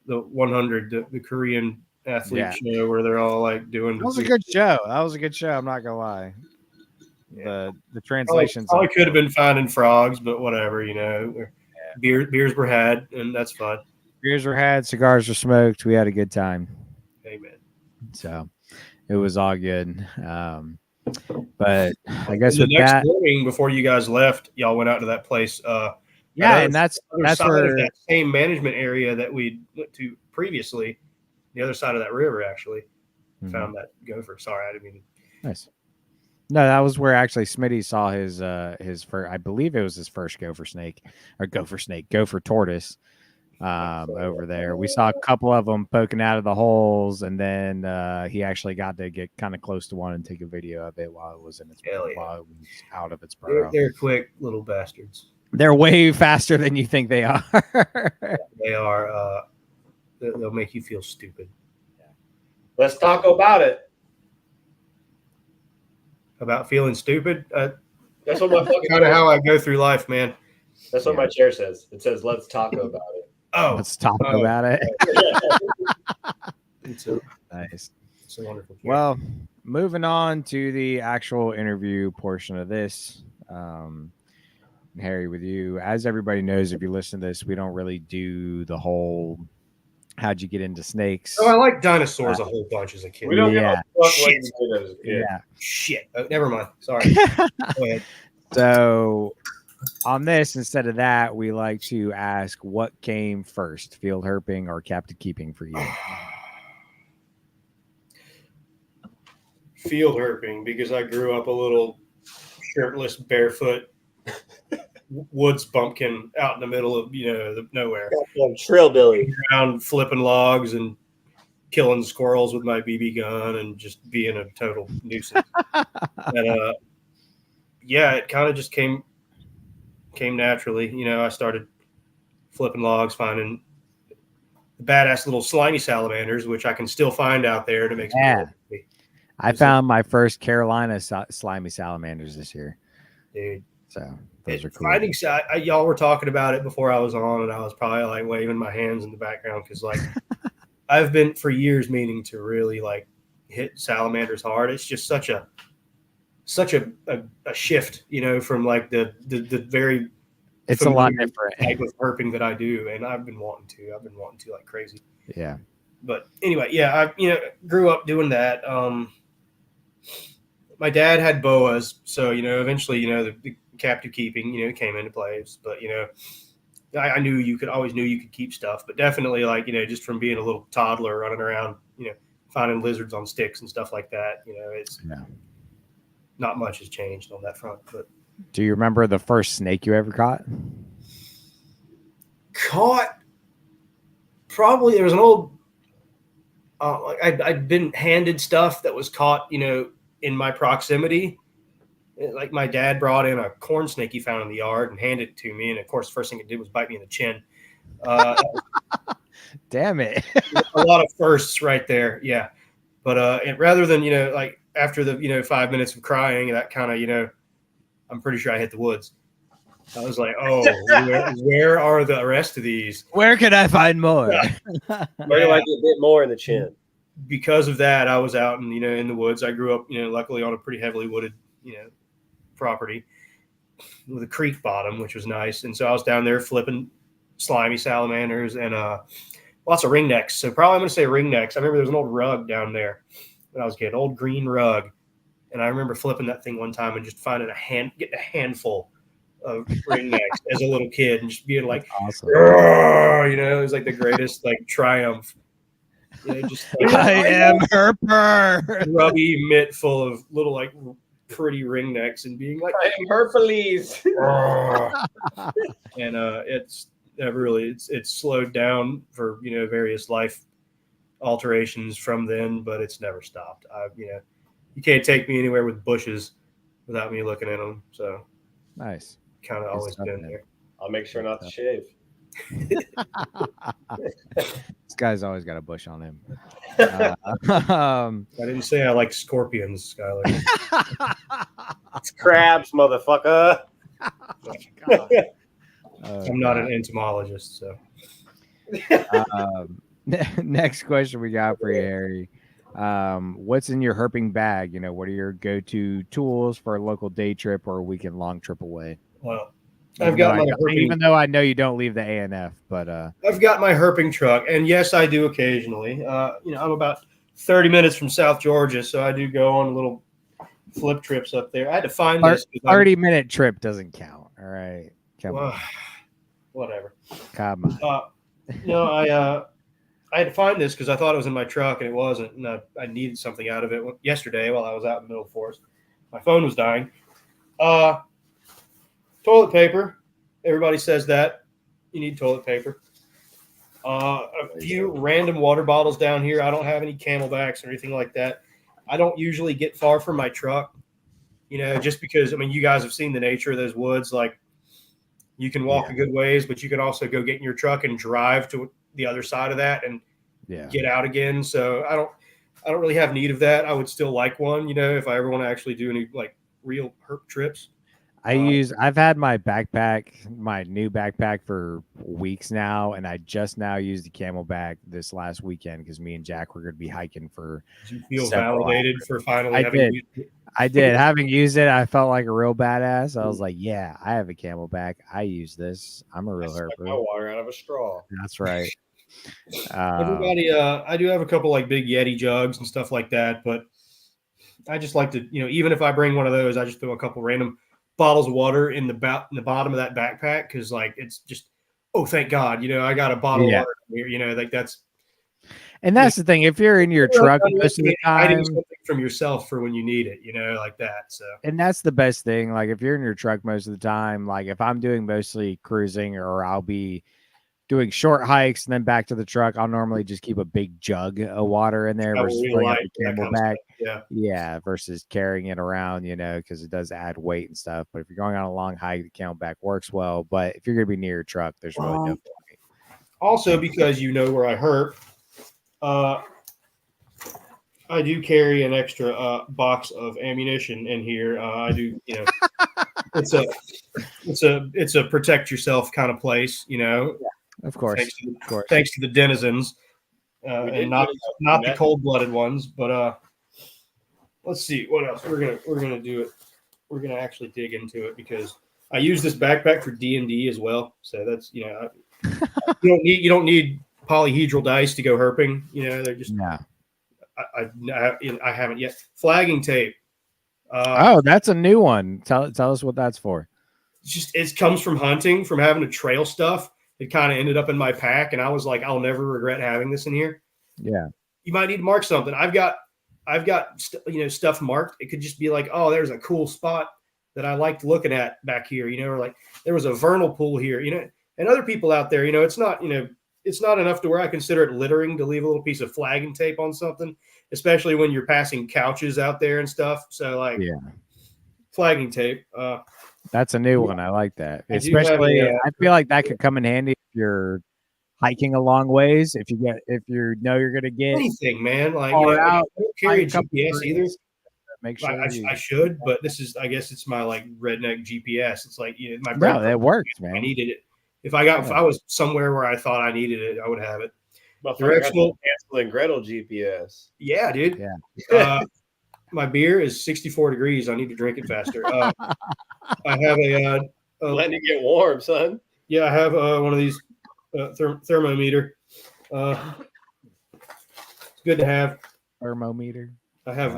100, the Korean athlete show where they're all like doing. That was a good show. I'm not gonna lie. Yeah. The translations probably could have been finding frogs, but whatever, beers were had, and that's fun. Beers were had, cigars were smoked. We had a good time. Amen. So it was all good. But I guess the with next that, morning before you guys left, y'all went out to that place. Yeah, and that's where that same management area that we went to previously, the other side of that river, actually found that gopher. Sorry, I didn't mean to. Nice. No, that was where actually Smitty saw his first, I believe it was his first gopher tortoise over there. We saw a couple of them poking out of the holes, and then he actually got to get kind of close to one and take a video of it while it was in its while it was out of its burrow. They're quick little bastards. They're way faster than you think they are. They are. They'll make you feel stupid. Let's talk about it. About feeling stupid. That's what my fucking kind of how I go through life, man. That's what my chair says. It says, "Let's talk about it." Oh, let's talk about it. Nice. It's a wonderful chair. Well, moving on to the actual interview portion of this. Harry, with you, as everybody knows, if you listen to this, we don't really do the whole how'd you get into snakes. Oh, I like dinosaurs a whole bunch as a kid. We don't give a fuck what Shit. you did as a kid. Yeah. Shit. Oh, never mind. Sorry. Go ahead. So on this, instead of that, we like to ask what came first, field herping or captive keeping for you? Field herping, because I grew up a little shirtless, barefoot woods bumpkin out in the middle of the nowhere. Trail Billy. Around flipping logs and killing squirrels with my BB gun and just being a total nuisance. And yeah, it kind of just came naturally. I started flipping logs, finding badass little slimy salamanders, which I can still find out there to make me happy. I found my first Carolina slimy salamanders this year, dude. So those are cool. Finding y'all were talking about it before I was on, and I was probably like waving my hands in the background because like I've been for years meaning to really like hit salamanders hard. It's just such a shift, from like the very. It's a lot different type of herping that I do, and I've been wanting to like crazy. Yeah. But anyway, yeah, I grew up doing that. My dad had boas, so eventually the captive keeping came into place. But I knew you could keep stuff, but definitely like just from being a little toddler running around finding lizards on sticks and stuff like that, it's not much has changed on that front. But do you remember the first snake you ever caught? Probably there was an old I'd been handed stuff that was caught in my proximity. Like my dad brought in a corn snake he found in the yard and handed it to me, and of course the first thing it did was bite me in the chin. Damn it. A lot of firsts right there. Yeah. But and rather than like after the 5 minutes of crying, that kind of I'm pretty sure I hit the woods. I was like, oh, where are the rest of these? Where can I find more? Where do I get a bit more in the chin? Because of that, I was out in in the woods. I grew up luckily on a pretty heavily wooded property with a creek bottom, which was nice. And so I was down there flipping slimy salamanders and lots of ringnecks. So probably I'm going to say ringnecks. I remember there was an old rug down there when I was a kid, an old green rug. And I remember flipping that thing one time and just finding getting a handful of ringnecks as a little kid and just being like, awesome. it was like the greatest like triumph. Just I am Herper. grubby mitt full of little like pretty ring necks and being like, I am Hercules. and it's never really it's slowed down for various life alterations from then, but it's never stopped. You can't take me anywhere with bushes without me looking at them. So Nice. kind of Good always stuff, been man. there. I'll make sure Good not to stuff. shave. This guy's always got a bush on him. I didn't say I like scorpions, Skylar. It's crabs, motherfucker. I'm not an entomologist, so. Next question we got for you, Harry. What's in your herping bag? What are your go-to tools for a local day trip or a weekend long trip away? Well, even though I know you don't leave the ANF, but I've got my herping truck, and yes, I do occasionally. I'm about 30 minutes from South Georgia, so I do go on little flip trips up there. I had to find this. 30-minute trip doesn't count. All right, come on. Whatever. Come on. I had to find this because I thought it was in my truck, and it wasn't, and I needed something out of it yesterday while I was out in the middle of the forest. My phone was dying. Toilet paper. Everybody says that. You need toilet paper. A few random water bottles down here. I don't have any Camelbacks or anything like that. I don't usually get far from my truck, just because, you guys have seen the nature of those woods. Like, you can walk a good ways, but you can also go get in your truck and drive to the other side of that and get out again. So I don't really have need of that. I would still like one, if I ever want to actually do any like real herp trips. I've had my new backpack for weeks now, and I just now used the Camelback this last weekend because me and Jack were going to be hiking for. Did you feel validated for finally used it? I did. Having used it, I felt like a real badass. I was like, yeah, I have a Camelback. I use this. I'm a real herper. My water out of a straw. That's right. Everybody, I do have a couple like big Yeti jugs and stuff like that, but I just like to, even if I bring one of those, I just throw a couple random bottles of water in the bottom of that backpack because like it's just, oh, thank God, I got a bottle of water here, like that's. And that's the thing. If you're in your truck most of the time, something from yourself for when you need it, like that. So, and that's the best thing. Like if you're in your truck most of the time, like if I'm doing mostly cruising or I'll be doing short hikes and then back to the truck, I'll normally just keep a big jug of water in there versus bring up the Camelback. Yeah, versus carrying it around, because it does add weight and stuff. But if you're going on a long hike, the Camelback works well. But if you're going to be near your truck, there's really no point. Also, because where I herp, I do carry an extra box of ammunition in here. I do, it's a protect yourself kind of place, Of course, thanks to the denizens, and not the cold-blooded ones. But let's see what else we're gonna do it. We're gonna actually dig into it because I use this backpack for D&D as well. So that's you don't need polyhedral dice to go herping. They're just I haven't yet. Flagging tape. That's a new one. Tell us what that's for. It comes from hunting, from having to trail stuff. It kind of ended up in my pack, and I was like, I'll never regret having this in here. Yeah, you might need to mark something. I've got stuff marked. It could just be like, oh, there's a cool spot that I liked looking at back here, or like there was a vernal pool here, and other people out there, it's not enough to where I consider it littering to leave a little piece of flagging tape on something, especially when you're passing couches out there and stuff. So like, flagging tape. That's a new one. I like that. Especially, I feel like that could come in handy if you're hiking a long ways. If you you're going to get anything, man. Like, I don't carry a GPS either. Make sure I should, but I guess it's my like redneck GPS. It's like my no, that works, man. I needed it. If I was somewhere where I thought I needed it, I would have it. Directional Hansel and Gretel GPS. Yeah, dude. Yeah. My beer is 64 degrees. I need to drink it faster. I have letting it get warm, son. Yeah, I have one of these thermometer. It's good to have. Thermometer. I have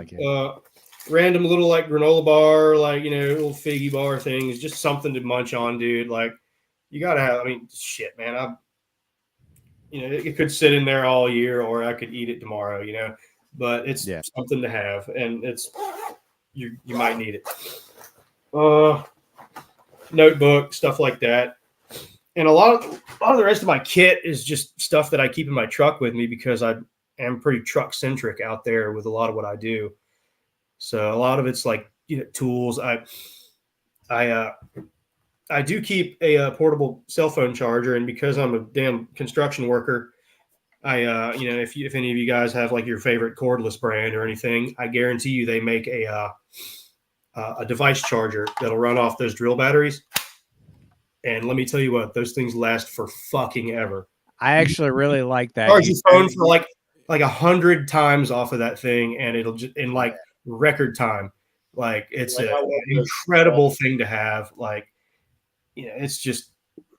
random little like granola bar, like little figgy bar things, just something to munch on, dude. Like you gotta have. I mean, shit, man. it could sit in there all year, or I could eat it tomorrow. But it's something to have, and you might need it. Notebook, stuff like that. And a lot of the rest of my kit is just stuff that I keep in my truck with me because I am pretty truck centric out there with a lot of what I do. So a lot of it's like tools. I do keep a portable cell phone charger, and because I'm a damn construction worker, if any of you guys have like your favorite cordless brand or anything, I guarantee you they make a device charger that'll run off those drill batteries. And let me tell you what, those things last for fucking ever. I actually really like that. Charge your phone for like 100 times off of that thing, and it'll just in like record time. Like it's an incredible thing to have. Like, it's just,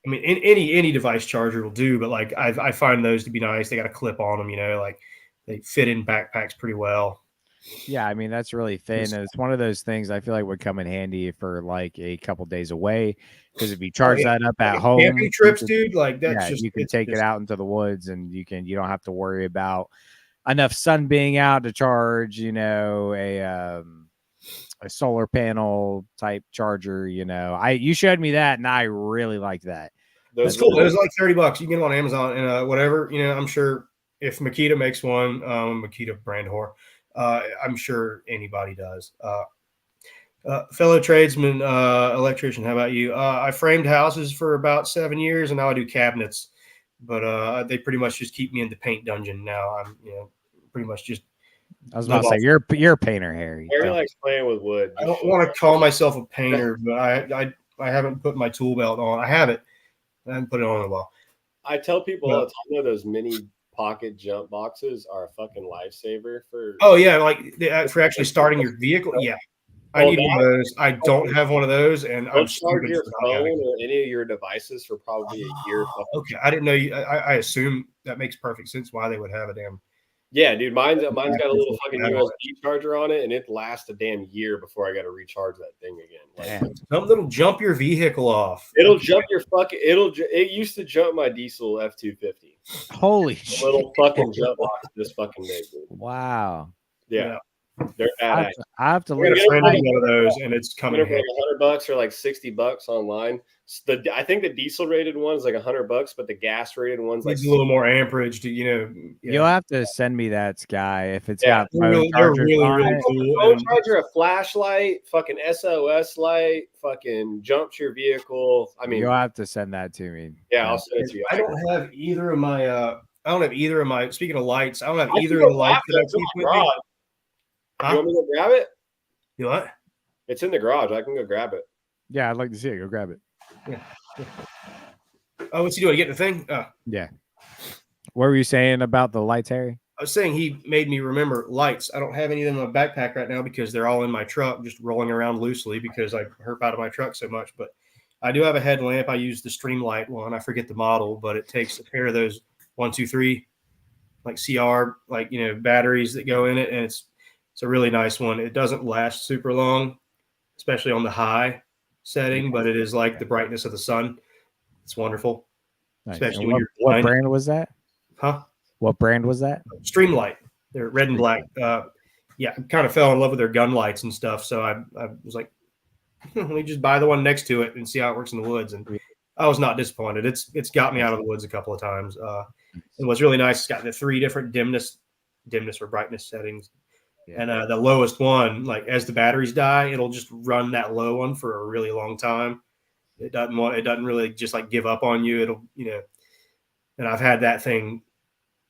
I mean, any device charger will do, but like I find those to be nice. They got a clip on them, like they fit in backpacks pretty well. Yeah, I mean, that's really thin. It's one of those things I feel like would come in handy for like a couple days away, because if you charge that up at home, camping trips, dude, like that's you can take it out into the woods, and you don't have to worry about enough sun being out to charge, a solar panel type charger. You showed me that, and I really liked that. That's cool. It was like $30. You can get them on Amazon and whatever. I'm sure if Makita makes one, Makita brand whore, I'm sure anybody does. Fellow tradesman, electrician, how about you? I framed houses for about 7 years, and now I do cabinets. But they pretty much just keep me in the paint dungeon now. I'm, pretty much just. I was about to say you're a painter, Harry. Harry likes playing with wood. I don't want to call myself a painter, but I haven't put my tool belt on. I have it. I haven't put it on in a while. I tell people all the time, those mini pocket jump boxes are a fucking lifesaver for. Oh yeah, like for actually starting your vehicle. Yeah, I need one of those. I don't have one of those, and I'm charge your phone or any of your devices for probably a year. Okay, I didn't know. I assume that makes perfect sense why they would have a damn. Yeah, dude, mine's got a little fucking USB charger on it, and it lasts a damn year before I got to recharge that thing again. Like, something that'll jump your vehicle off. It'll jump your fucking. It used to jump my diesel F-250. Holy shit! Little fucking jump box this fucking big, dude. Wow. Yeah. They're badass. I have to look at one of those, and it's coming. For like $100 or like $60 online. I think the diesel rated one is like $100, but the gas rated one's like a little more amperage to You'll have to send me that, Sky, if it's got phone chargers on it. Phone charger, a flashlight, fucking SOS light, fucking jumps your vehicle. I mean, you'll have to send that to me. Yeah, I'll send it to you. I don't have either of my. Speaking of lights, I don't have either of the lights that I keep with me. You want me to grab it? You what? It's in the garage. I can go grab it. Yeah, I'd like to see it. Go grab it. Yeah. Oh, what's he doing? Getting the thing? Yeah. What were you saying about the lights, Harry? I was saying he made me remember lights. I don't have any of them in my backpack right now because they're all in my truck, just rolling around loosely because I herp out of my truck so much. But I do have a headlamp. I use the Streamlight one. I forget the model, but it takes a pair of those 1, 2, 3, like CR, like batteries that go in it, and it's a really nice one. It doesn't last super long, especially on the high setting, but it is like the brightness of the sun. It's wonderful. Nice. Especially what brand was that? Huh? What brand was that? Streamlight. They're red and black. Yeah, I kind of fell in love with their gun lights and stuff. So I was like, let me just buy the one next to it and see how it works in the woods. And I was not disappointed. It's got me out of the woods a couple of times. And what's really nice, it's got the 3 different dimness or brightness settings. Yeah. And the lowest one, like as the batteries die, it'll just run that low one for a really long time. It doesn't really just like give up on you. It'll, and I've had that thing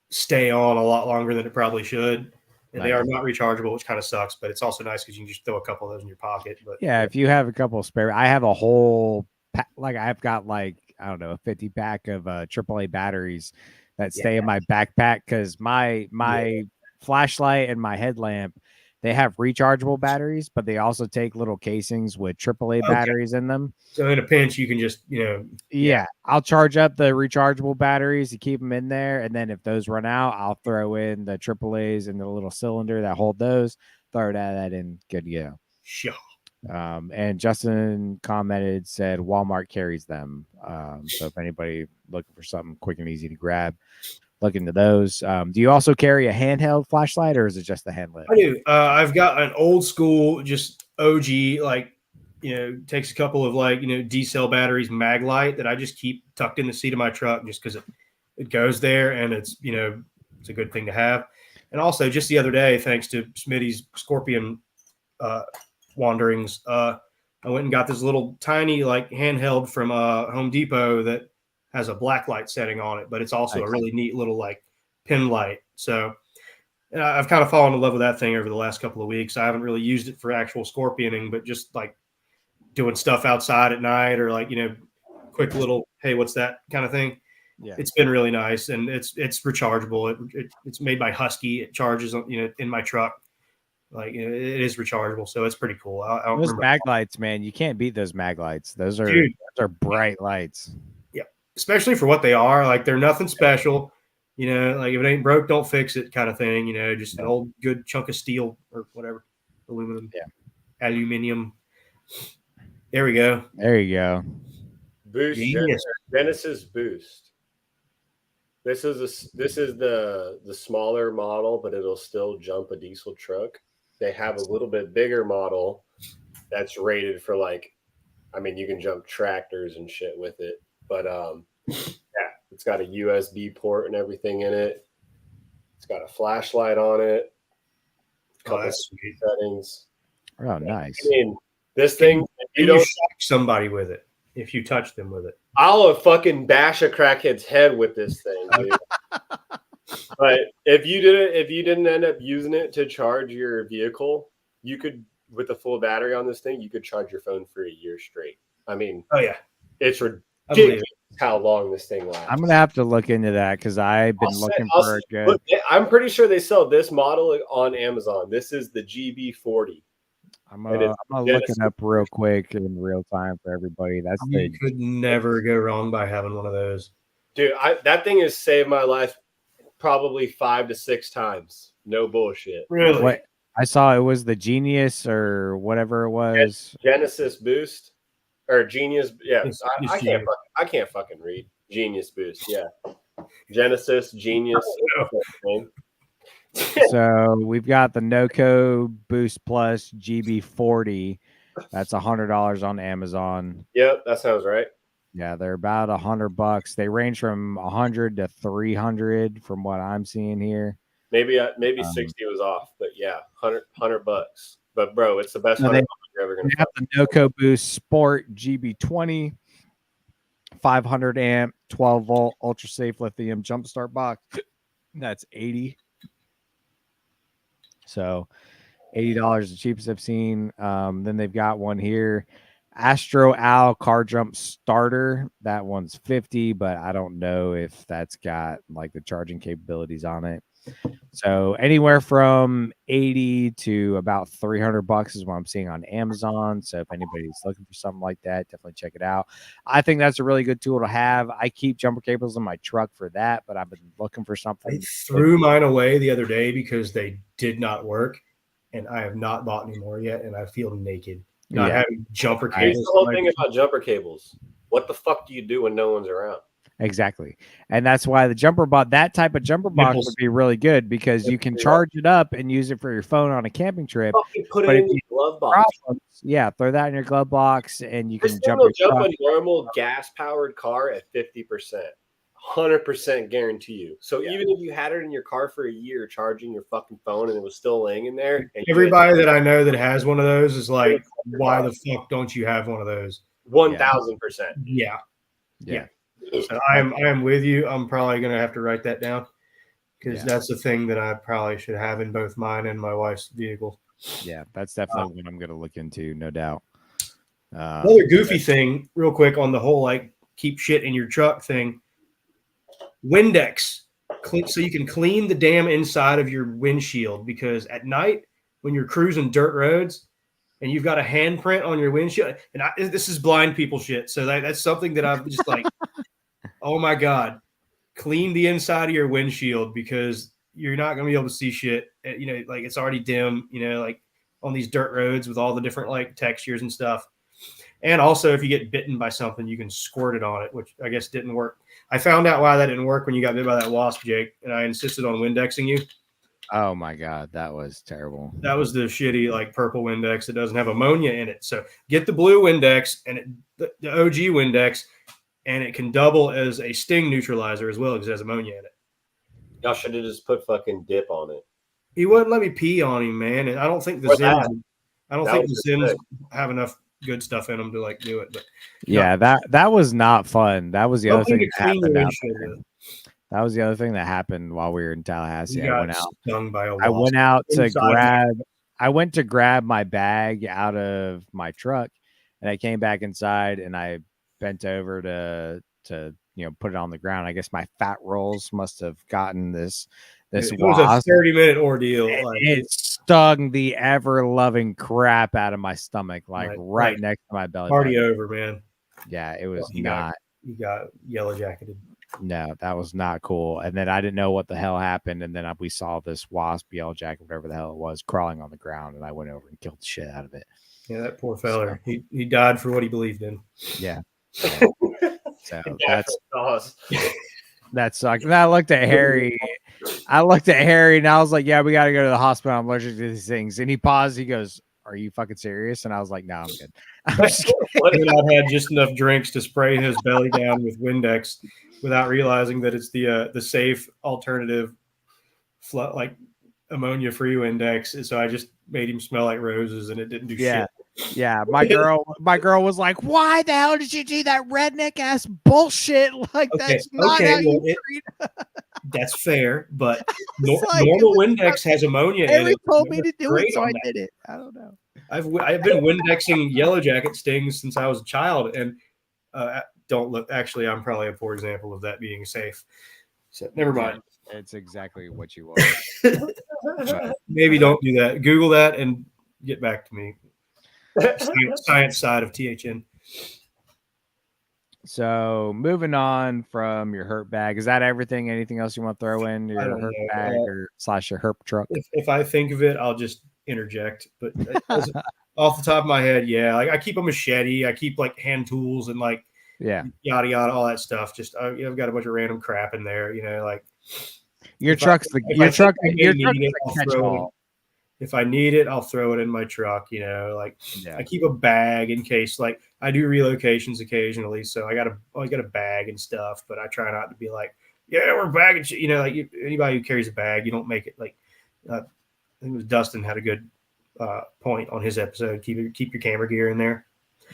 stay on a lot longer than it probably should. And they are not rechargeable, which kind of sucks, but it's also nice because you can just throw a couple of those in your pocket. But yeah, if you have a couple of spare, I have a whole I've got like, I don't know, a 50 pack of AAA batteries that stay in my backpack because my flashlight and my headlamp, they have rechargeable batteries, but they also take little casings with AAA batteries in them. So in a pinch, you can just, Yeah, I'll charge up the rechargeable batteries to keep them in there. And then if those run out, I'll throw in the AAAs in the little cylinder that hold those, throw that in, good to go. Sure. And Justin said Walmart carries them. So if anybody looking for something quick and easy to grab, look into those. Do you also carry a handheld flashlight, or is it just the hand lit? I do. I've got an old school, just OG, like, takes a couple of D cell batteries, mag light that I just keep tucked in the seat of my truck just because it goes there and it's a good thing to have. And also, just the other day, thanks to Smitty's Scorpion wanderings, I went and got this little tiny handheld from Home Depot that has a black light setting on it, but it's also a really neat little pin light. So I've kind of fallen in love with that thing over the last couple of weeks. I haven't really used it for actual scorpioning, but just doing stuff outside at night or quick little, hey, what's that kind of thing. Yeah. It's been really nice, and it's rechargeable. It's made by Husky. It charges, in my truck. It is rechargeable, so it's pretty cool. I don't those mag lights, man, you can't beat those mag lights. Those are bright lights. Yeah, especially for what they are. They're nothing special. If it ain't broke, don't fix it, kind of thing. Just an old good chunk of steel or whatever, aluminum. Yeah, aluminium. There we go. There you go. Boost Genesis Boost. This is the smaller model, but it'll still jump a diesel truck. They have a little bit bigger model that's rated for you can jump tractors and shit with it. But it's got a USB port and everything in it. It's got a flashlight on it. That's sweet. Settings. Oh, nice. I mean, this thing, you don't shock somebody with it if you touch them with it. I'll fucking bash a crackhead's head with this thing, dude. But if you didn't end up using it to charge your vehicle, you could, with a full battery on this thing, you could charge your phone for a year straight. I mean, oh yeah, it's ridiculous how long this thing lasts. I'm gonna have to look into that because I've been looking for a good. Look, I'm pretty sure they sell this model on Amazon. This is the GB40. I'm gonna look it up real quick in real time for everybody. You could never go wrong by having one of those, dude. That thing has saved my life probably 5 to 6 times. No bullshit. Really? What I saw, it was the Genius or whatever it was. Genesis Boost or Genius. Yeah, I can't fucking read. Genius Boost. Yeah, Genesis Genius. So we've got the NoCo Boost Plus GB40. That's $100 on Amazon. Yep, that sounds right. Yeah, they're about $100. They range from 100 to 300 from what I'm seeing here. Maybe 60 was off, but yeah, $100. But bro, it's the best $100 you're ever gonna have the NoCo Boost Sport GB20, 500 amp, 12 volt, ultra safe lithium jumpstart box. That's $80. So $80 the cheapest I've seen. Then they've got one here, Astro Owl car jump starter. That one's $50, but I don't know if that's got the charging capabilities on it. So anywhere from $80 to about $300 is what I'm seeing on Amazon. So if anybody's looking for something like that, definitely check it out. I think that's a really good tool to have. I keep jumper cables in my truck for that, but I've been looking for something. I threw mine away the other day because they did not work, and I have not bought any more yet, and I feel naked. Not having jumper cables. That's the whole thing about jumper cables. What the fuck do you do when no one's around? Exactly. And that's why the jumper box, that type of jumper box would be really good because you can charge it up and use it for your phone on a camping trip. Put it in your glove box. Throw that in your glove box and you can jump a normal gas-powered car at 50%. 100% guarantee you. So even if you had it in your car for a year charging your fucking phone and it was still laying in there. And everybody that I know that has one of those is like, why the fuck don't you have one of those? 1,000%. Yeah. So I am with you. I'm probably going to have to write that down because that's the thing that I probably should have in both mine and my wife's vehicle. Yeah, that's definitely what I'm going to look into, no doubt. Another goofy thing, real quick, on the whole keep shit in your truck thing. Windex, so you can clean the damn inside of your windshield, because at night when you're cruising dirt roads and you've got a handprint on your windshield, and this is blind people shit, so that's something that I'm just like, oh my god, clean the inside of your windshield because you're not gonna be able to see shit. It's already dim. on these dirt roads with all the different like textures and stuff. And also, if you get bitten by something, you can squirt it on it, which I guess didn't work. I found out why that didn't work when you got bit by that wasp, Jake, and I insisted on Windexing you. Oh my God, that was terrible. That was the shitty like purple Windex that doesn't have ammonia in it. So get the blue Windex and the OG Windex, and it can double as a sting neutralizer as well because it has ammonia in it. Y'all should have just put fucking dip on it. He wouldn't let me pee on him, man. And I don't think the Zins, have enough good stuff in them to like do it. But yeah, that was not fun. That was the other thing that happened out there. with. That was the other thing that happened while we were in Tallahassee. I went out. Stung by a wasp. I went out to Inside grab. I went to grab my bag out of my truck, and I came back inside, and I bent over to put it on the ground. I guess my fat rolls must have gotten this It wasp. was a 30-minute ordeal. It stung the ever loving crap out of my stomach, like right next to my belly. Party over, man. Yeah, it was not. You got yellow jacketed. No, that was not cool. And then I didn't know what the hell happened. And then we saw this wasp, yellow jacket, whatever the hell it was, crawling on the ground. And I went over and killed the shit out of it. Yeah, that poor feller. So, he died for what he believed in. Yeah. So that sucked. And I looked at Harry. And I was like, yeah, we got to go to the hospital. I'm allergic to these things. And he paused. He goes, are you fucking serious? And I was like, no, I'm good. I had just enough drinks to spray his belly down with Windex without realizing that it's the safe alternative, like ammonia-free Windex. So I just made him smell like roses, and it didn't do shit. Yeah, my girl was like, "Why the hell did you do that redneck ass bullshit? Like that's not how you treat." That's fair, but normal Windex has ammonia in it. Harry told me to do it, so I did it. I don't know. I've been Windexing yellow jacket stings since I was a child, and don't look. Actually, I'm probably a poor example of that being safe. So never mind. It's exactly what you are. Maybe don't do that. Google that and get back to me. Science side of THN. So moving on from your herp bag, is that everything? Anything else you want to throw in your herp bag or / your herp truck? If I think of it, I'll just interject. But off the top of my head, yeah, like I keep a machete, I keep like hand tools and like yada yada, all that stuff. Just I've got a bunch of random crap in there, like your truck's your truck is a catch-all. If I need it, I'll throw it in my truck, I keep a bag in case, like I do relocations occasionally. So I got a bag and stuff, but I try not to be like, yeah, we're bagging shit. Like anybody who carries a bag, you don't make it like, I think it was Dustin had a good point on his episode. Keep your camera gear in there.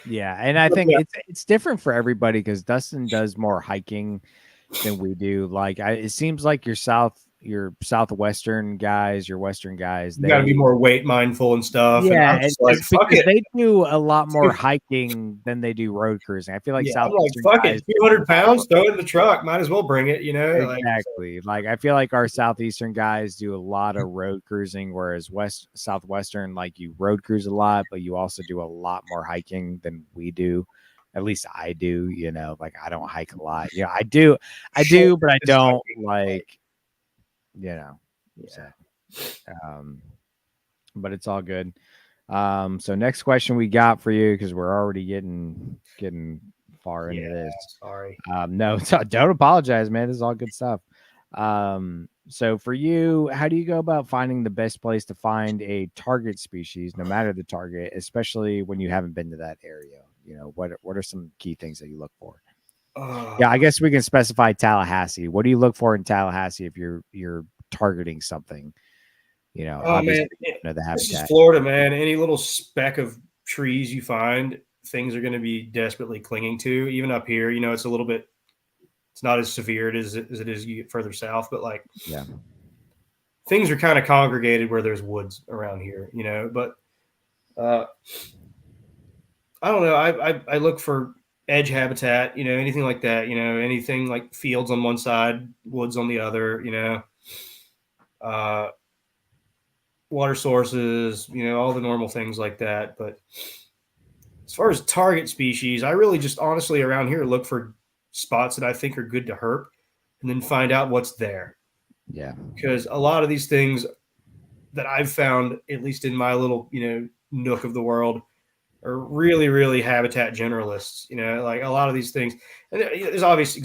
Yeah. And I think it's different for everybody because Dustin does more hiking than we do. Like it seems like your southwestern guys, your western guys, they got to be more weight mindful and stuff. Yeah, and like, because they do a lot more hiking than they do road cruising. I feel like southwestern guys, 200 pounds, throw it in the truck. Might as well bring it. Exactly. Like I feel like our southeastern guys do a lot of road cruising, whereas southwestern, like you road cruise a lot, but you also do a lot more hiking than we do. At least I do. Like I don't hike a lot. I do, but I don't like. But it's all good. So next question we got for you, because we're already getting far into this. Sorry. No, don't apologize, man. This is all good stuff. So for you, how do you go about finding the best place to find a target species, no matter the target, especially when you haven't been to that area? What are some key things that you look for? I guess we can specify Tallahassee. What do you look for in Tallahassee if you're targeting something? Man, the habitat. This is Florida, man. Any little speck of trees you find, things are going to be desperately clinging to. Even up here, it's a little bit. It's not as severe as it is you get further south, but things are kind of congregated where there's woods around here, But I don't know. I look for edge habitat, anything like that, anything like fields on one side, woods on the other, water sources, all the normal things like that. But as far as target species, I really just honestly around here look for spots that I think are good to herp and then find out what's there. Yeah. Because a lot of these things, that I've found, at least in my little, nook of the world, are really, really habitat generalists. Like a lot of these things, and there's obvious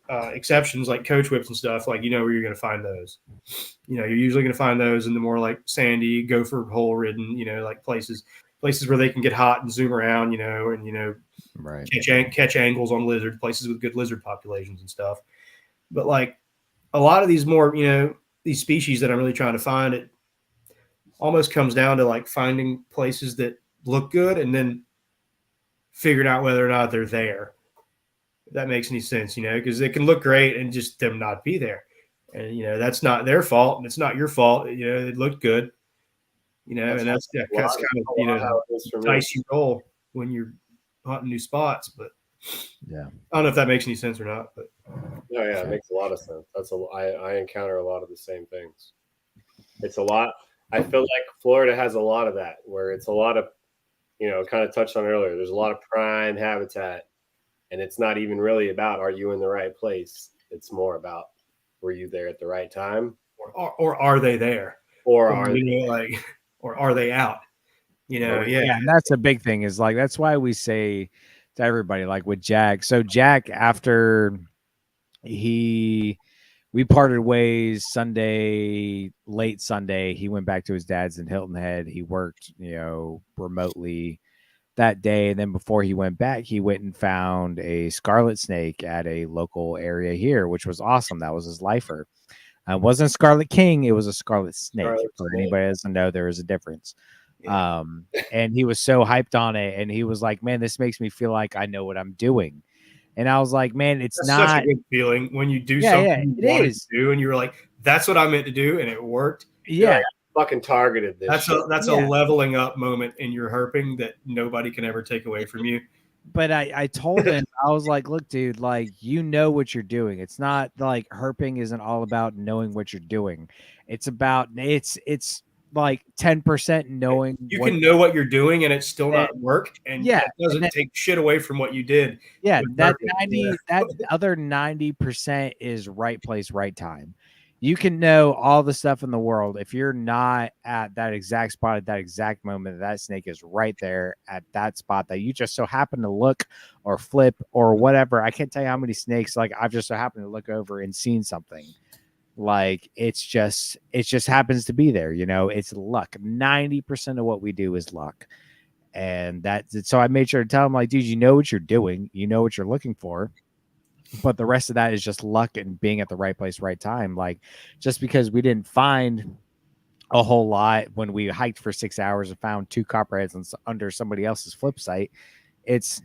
exceptions like coach whips and stuff. Like where you're going to find those. You're usually going to find those in the more like sandy, gopher hole ridden, like places where they can get hot and zoom around, and right. catch angles on lizards, places with good lizard populations and stuff. But like a lot of these more, these species that I'm really trying to find, it almost comes down to like finding places that look good and then figuring out whether or not they're there. If that makes any sense, because they can look great and just them not be there. And, that's not their fault and it's not your fault. It looked good, and that's kind of, how it is for me. dice you roll when you're hunting new spots. But Yeah. I don't know if that makes any sense or not, but No, yeah, it makes a lot of sense. I encounter a lot of the same things. It's a lot. I feel like Florida has a lot of that, where it's a lot of, kind of touched on earlier. There's a lot of prime habitat, and it's not even really about are you in the right place. It's more about were you there at the right time, or are they there, or are or are they out? Yeah, and that's a big thing. Is like that's why we say to everybody, like with Jack. So Jack, after we parted ways Sunday, late Sunday. He went back to his dad's in Hilton Head. He worked, remotely that day. And then before he went back, he went and found a scarlet snake at a local area here, which was awesome. That was his lifer. It wasn't a scarlet king. It was a scarlet snake. For anybody that doesn't know, there is a difference. Yeah. And he was so hyped on it. And he was like, man, this makes me feel like I know what I'm doing. And I was like, man, that's not such a good feeling when you do something you wanted to do, and you were like, that's what I meant to do, and it worked. Yeah, like, I fucking targeted this. That's a leveling up moment in your herping that nobody can ever take away from you. But I told him, I was like, look, dude, like what you're doing. It's not like herping isn't all about knowing what you're doing. It's about it's like 10% knowing you can know what you're doing and it's still not work, and it doesn't take shit away from what you did. Yeah, that other 90% is right place, right time. You can know all the stuff in the world. If you're not at that exact spot at that exact moment, that snake is right there at that spot that you just so happen to look or flip or whatever. I can't tell you how many snakes like I've just so happened to look over and seen something. Like it just happens to be there. It's luck. 90% of what we do is luck. And so I made sure to tell him, like, dude, you know what you're doing, you know what you're looking for, but the rest of that is just luck and being at the right place, right time. Like, just because we didn't find a whole lot when we hiked for 6 hours and found 2 copperheads under somebody else's flip site, it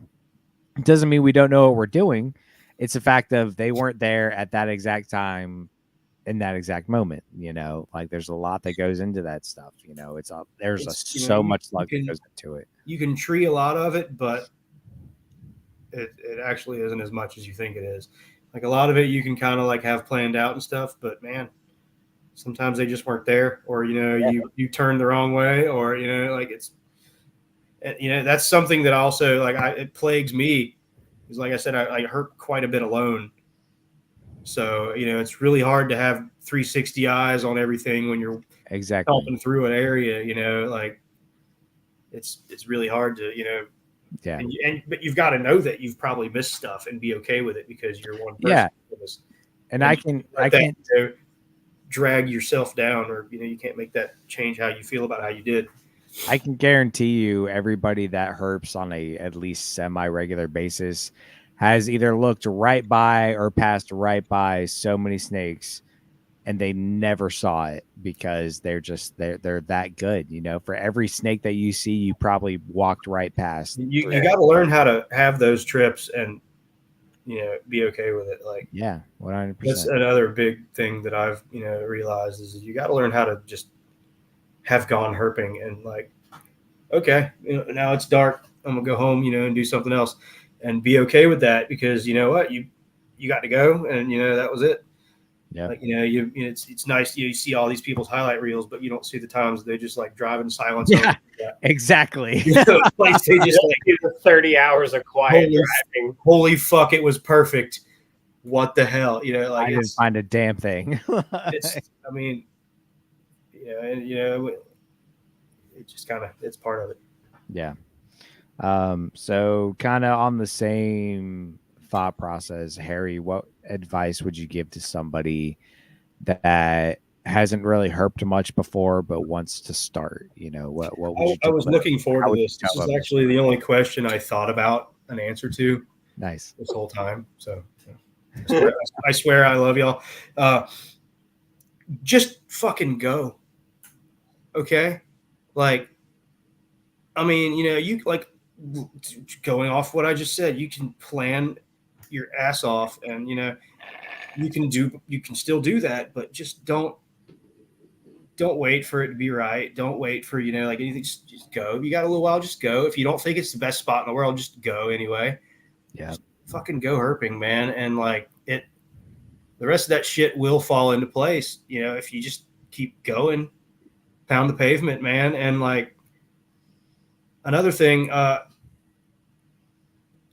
doesn't mean we don't know what we're doing. It's a fact of they weren't there at that exact time in that exact moment. Like there's a lot that goes into that stuff. So much luck that goes into it. You can tree a lot of it, but it actually isn't as much as you think it is. Like a lot of it you can kind of like have planned out and stuff, but man, sometimes they just weren't there, or you turned the wrong way, or like it's that's something that also like it plagues me, because like I said, I herp quite a bit alone. So, it's really hard to have 360 eyes on everything when you're helping through an area, like it's really hard to, yeah. But you've got to know that you've probably missed stuff and be okay with it because you're one person. Yeah. And I can't drag yourself down, or, you can't make that change how you feel about how you did. I can guarantee you everybody that herps on a at least semi-regular basis has either looked right by or passed right by so many snakes and they never saw it because they're that good. For every snake that you see, you probably walked right past. You got to learn how to have those trips and, be okay with it. Like, yeah, 100%. That's another big thing that I've, realized is you got to learn how to just have gone herping and like, okay, now it's dark. I'm gonna go home, and do something else. And be okay with that, because you know what, you got to go, and that was it. Yeah. Like it's nice. You see all these people's highlight reels, but you don't see the times they just like drive in silence. Yeah, exactly. Place they just like 30 hours of quiet driving. Holy fuck, it was perfect. What the hell, like I didn't find a damn thing. it just kind of it's part of it. Yeah. So kind of on the same thought process, Harry, what advice would you give to somebody that hasn't really herped much before but wants to start? What would you I tell was them? looking forward How to would you this. This tell is them to actually start? the only question I thought about an answer to Nice. this whole time. So I swear I love y'all. Uh, just fucking go. Okay. Like, I mean, you like going off what I just said, you can plan your ass off and, you can still do that, but just don't wait for it to be right. Don't wait for, like anything. Just go. You got a little while, just go. If you don't think it's the best spot in the world, just go anyway. Yeah. Just fucking go herping, man. And like the rest of that shit will fall into place, if you just keep going, pound the pavement, man. And like another thing,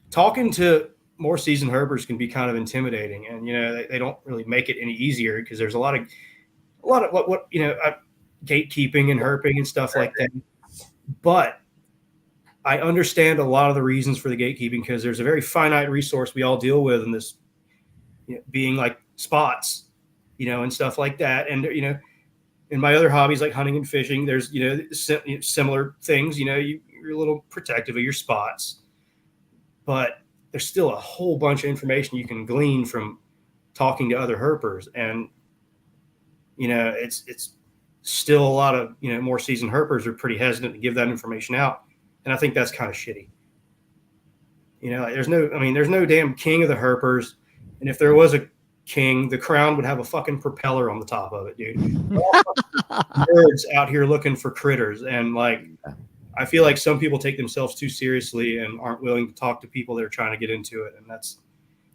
talking to more seasoned herpers can be kind of intimidating, and they don't really make it any easier because there's a lot of what gatekeeping and herping and stuff like that. But I understand a lot of the reasons for the gatekeeping because there's a very finite resource we all deal with in this, being like spots, and stuff like that. And in my other hobbies like hunting and fishing, there's similar things. You're a little protective of your spots, but there's still a whole bunch of information you can glean from talking to other herpers, and it's still a lot of more seasoned herpers are pretty hesitant to give that information out, and I think that's kind of shitty. Like there's no damn king of the herpers, and if there was a king, the crown would have a fucking propeller on the top of it, dude. Nerds out here looking for critters, and like I feel like some people take themselves too seriously and aren't willing to talk to people that are trying to get into it, and that's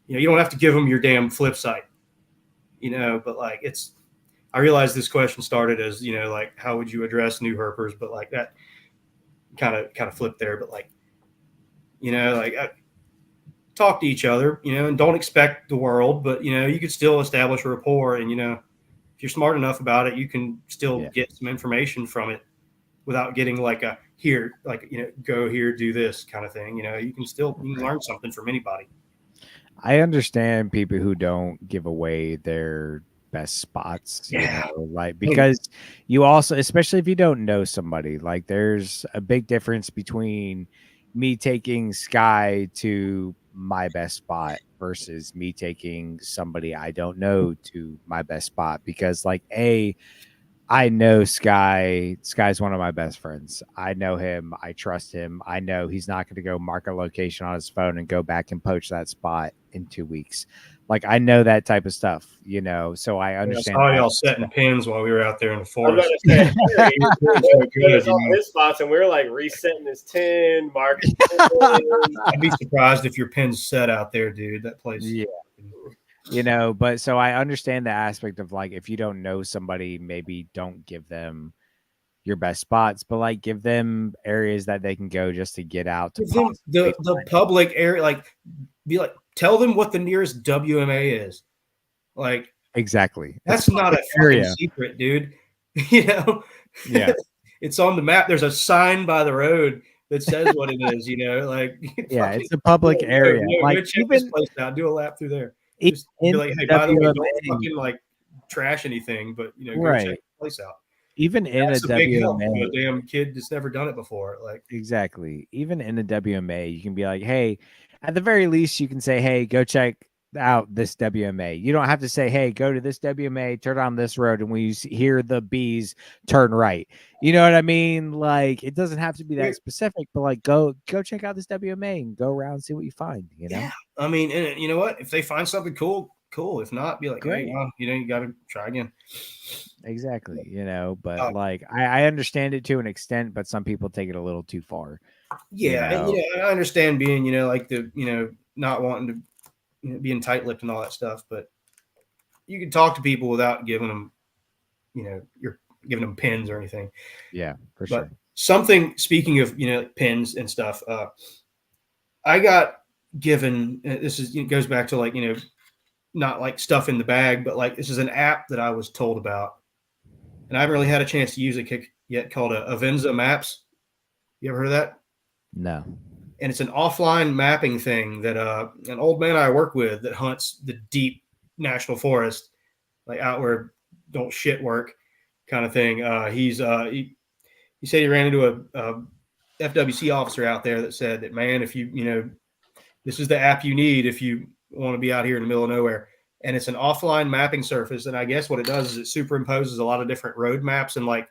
you don't have to give them your damn flip site, but like I realize this question started as like how would you address new herpers, but like that kind of flipped there, but like like talk to each other, and don't expect the world, but you could still establish a rapport, and if you're smart enough about it, you can still get some information from it without getting like a here, like go here, do this kind of thing. You can learn something from anybody. I understand people who don't give away their best spots, like because you also, especially if you don't know somebody, like there's a big difference between me taking Sky to my best spot versus me taking somebody I don't know to my best spot, because like I know Sky. Sky's one of my best friends. I know him. I trust him. I know he's not going to go mark a location on his phone and go back and poach that spot in 2 weeks. Like I know that type of stuff, so I understand. I saw y'all setting pins while we were out there in the I was about forest. to say, Harry, all his spots, and we were like resetting his tin, marking. I'd be surprised if your pin's set out there, dude. That place. Yeah. But so I understand the aspect of like if you don't know somebody, maybe don't give them your best spots, but like give them areas that they can go just to get out to the public area, like be like tell them what the nearest WMA is. Like exactly. That's not a fucking secret, dude. Yeah. It's on the map. There's a sign by the road that says what it is, like yeah, it's a public area. Like go check this place out, do a lap through there. Just be like, hey, by the way, don't fucking like trash anything, but go check the place out. Even in that's a big help WMA, to a damn kid that's never done it before. Like exactly. Even in a WMA, you can be like, hey, at the very least, you can say, hey, go check out this WMA. You don't have to say, hey, go to this WMA, turn on this road, and when you hear the bees, turn right. You know what I mean? Like it doesn't have to be that specific, but like go check out this WMA and go around and see what you find. Yeah, I mean, and you know what? If they find something cool. If not, be like, great. Hey, well, you got to try again. Exactly, but like I understand it to an extent, but some people take it a little too far. Yeah, I understand being, like the, not wanting to being tight-lipped and all that stuff, but you can talk to people without giving them, you're giving them pins or anything. Yeah, for but sure. Something, speaking of, pins and stuff, I got given, this is, goes back to like, not like stuff in the bag, but like, this is an app that I was told about. and I haven't really had a chance to use it yet, called Avenza Maps. You ever heard of that? No. And it's an offline mapping thing that an old man I work with that hunts the deep national forest, like out where don't shit work kind of thing. He said he ran into a FWC officer out there that said that, man, if this is the app you need if you want to be out here in the middle of nowhere. And it's an offline mapping surface. And I guess what it does is it superimposes a lot of different road maps, and like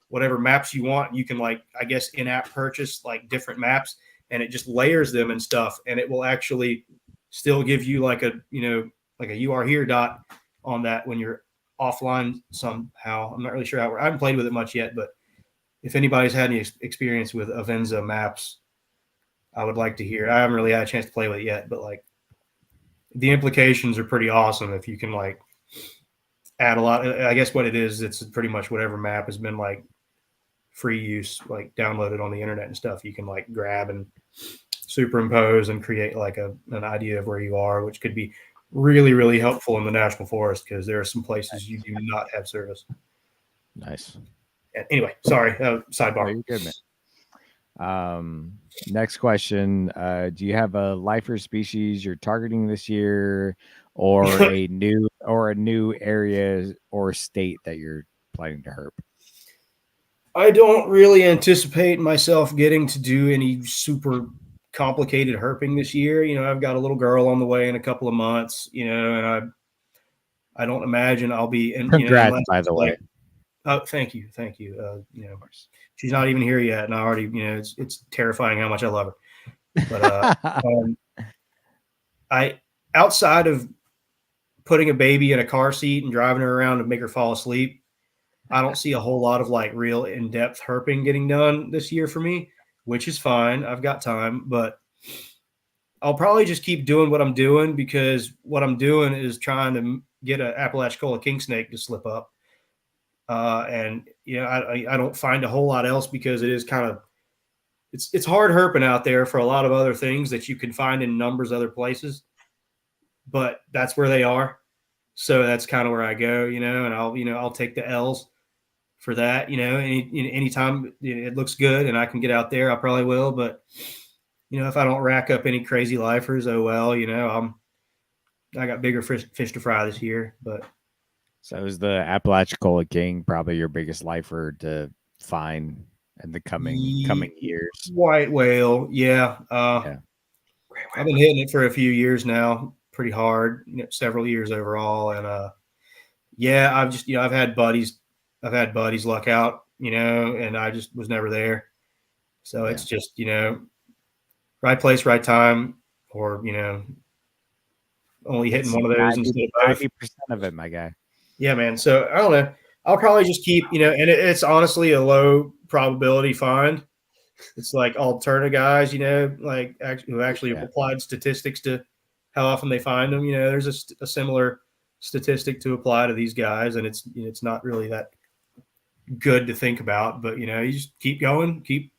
whatever maps you want, you can, like, I guess, in-app purchase like different maps, and it just layers them and stuff. And it will actually still give you like a you are here dot on that when you're offline somehow. I'm not really sure how. I haven't played with it much yet, but if anybody's had any experience with Avenza Maps, I would like to hear. I haven't really had a chance to play with it yet, but like the implications are pretty awesome if you can like add a lot. I guess what it is, it's pretty much whatever map has been like free use, like downloaded on the internet and stuff. You can like grab and superimpose and create like an idea of where you are, which could be really, really helpful in the national forest because there are some places you do not have service. Nice. Anyway, sorry, sidebar. Oh, you're good, man. Next question. Do you have a lifer species you're targeting this year, or a new area or state that you're planning to herp? I don't really anticipate myself getting to do any super complicated herping this year. I've got a little girl on the way in a couple of months, and I don't imagine I'll be in, Congrats, unless by the way. Oh, thank you. She's not even here yet, and I already, it's terrifying how much I love her. But I, outside of putting a baby in a car seat and driving her around to make her fall asleep, I don't see a whole lot of like real in-depth herping getting done this year for me, which is fine. I've got time, but I'll probably just keep doing what I'm doing, because what I'm doing is trying to get an Apalachicola king snake to slip up. And I don't find a whole lot else, because it is kind of it's hard herping out there for a lot of other things that you can find in numbers other places, but that's where they are. So that's kind of where I go, and I'll take the L's for that. Anytime it looks good and I can get out there, I probably will. But if I don't rack up any crazy lifers, oh well. I got bigger fish to fry this year. But so is the Apalachicola king probably your biggest lifer to find in the coming years? White whale, yeah. Yeah. I've been hitting it for a few years now, pretty hard, several years overall, and yeah, I've had buddies luck out, and I just was never there. So it's just right place, right time, or only hitting one of those instead of 90% of it, my guy. Yeah, man. So I don't know. I'll probably just keep, and it's honestly a low probability find. It's like Alterna guys, like who actually have applied statistics to how often they find them. There's a similar statistic to apply to these guys, and it's not really that good to think about. But you just keep going, keep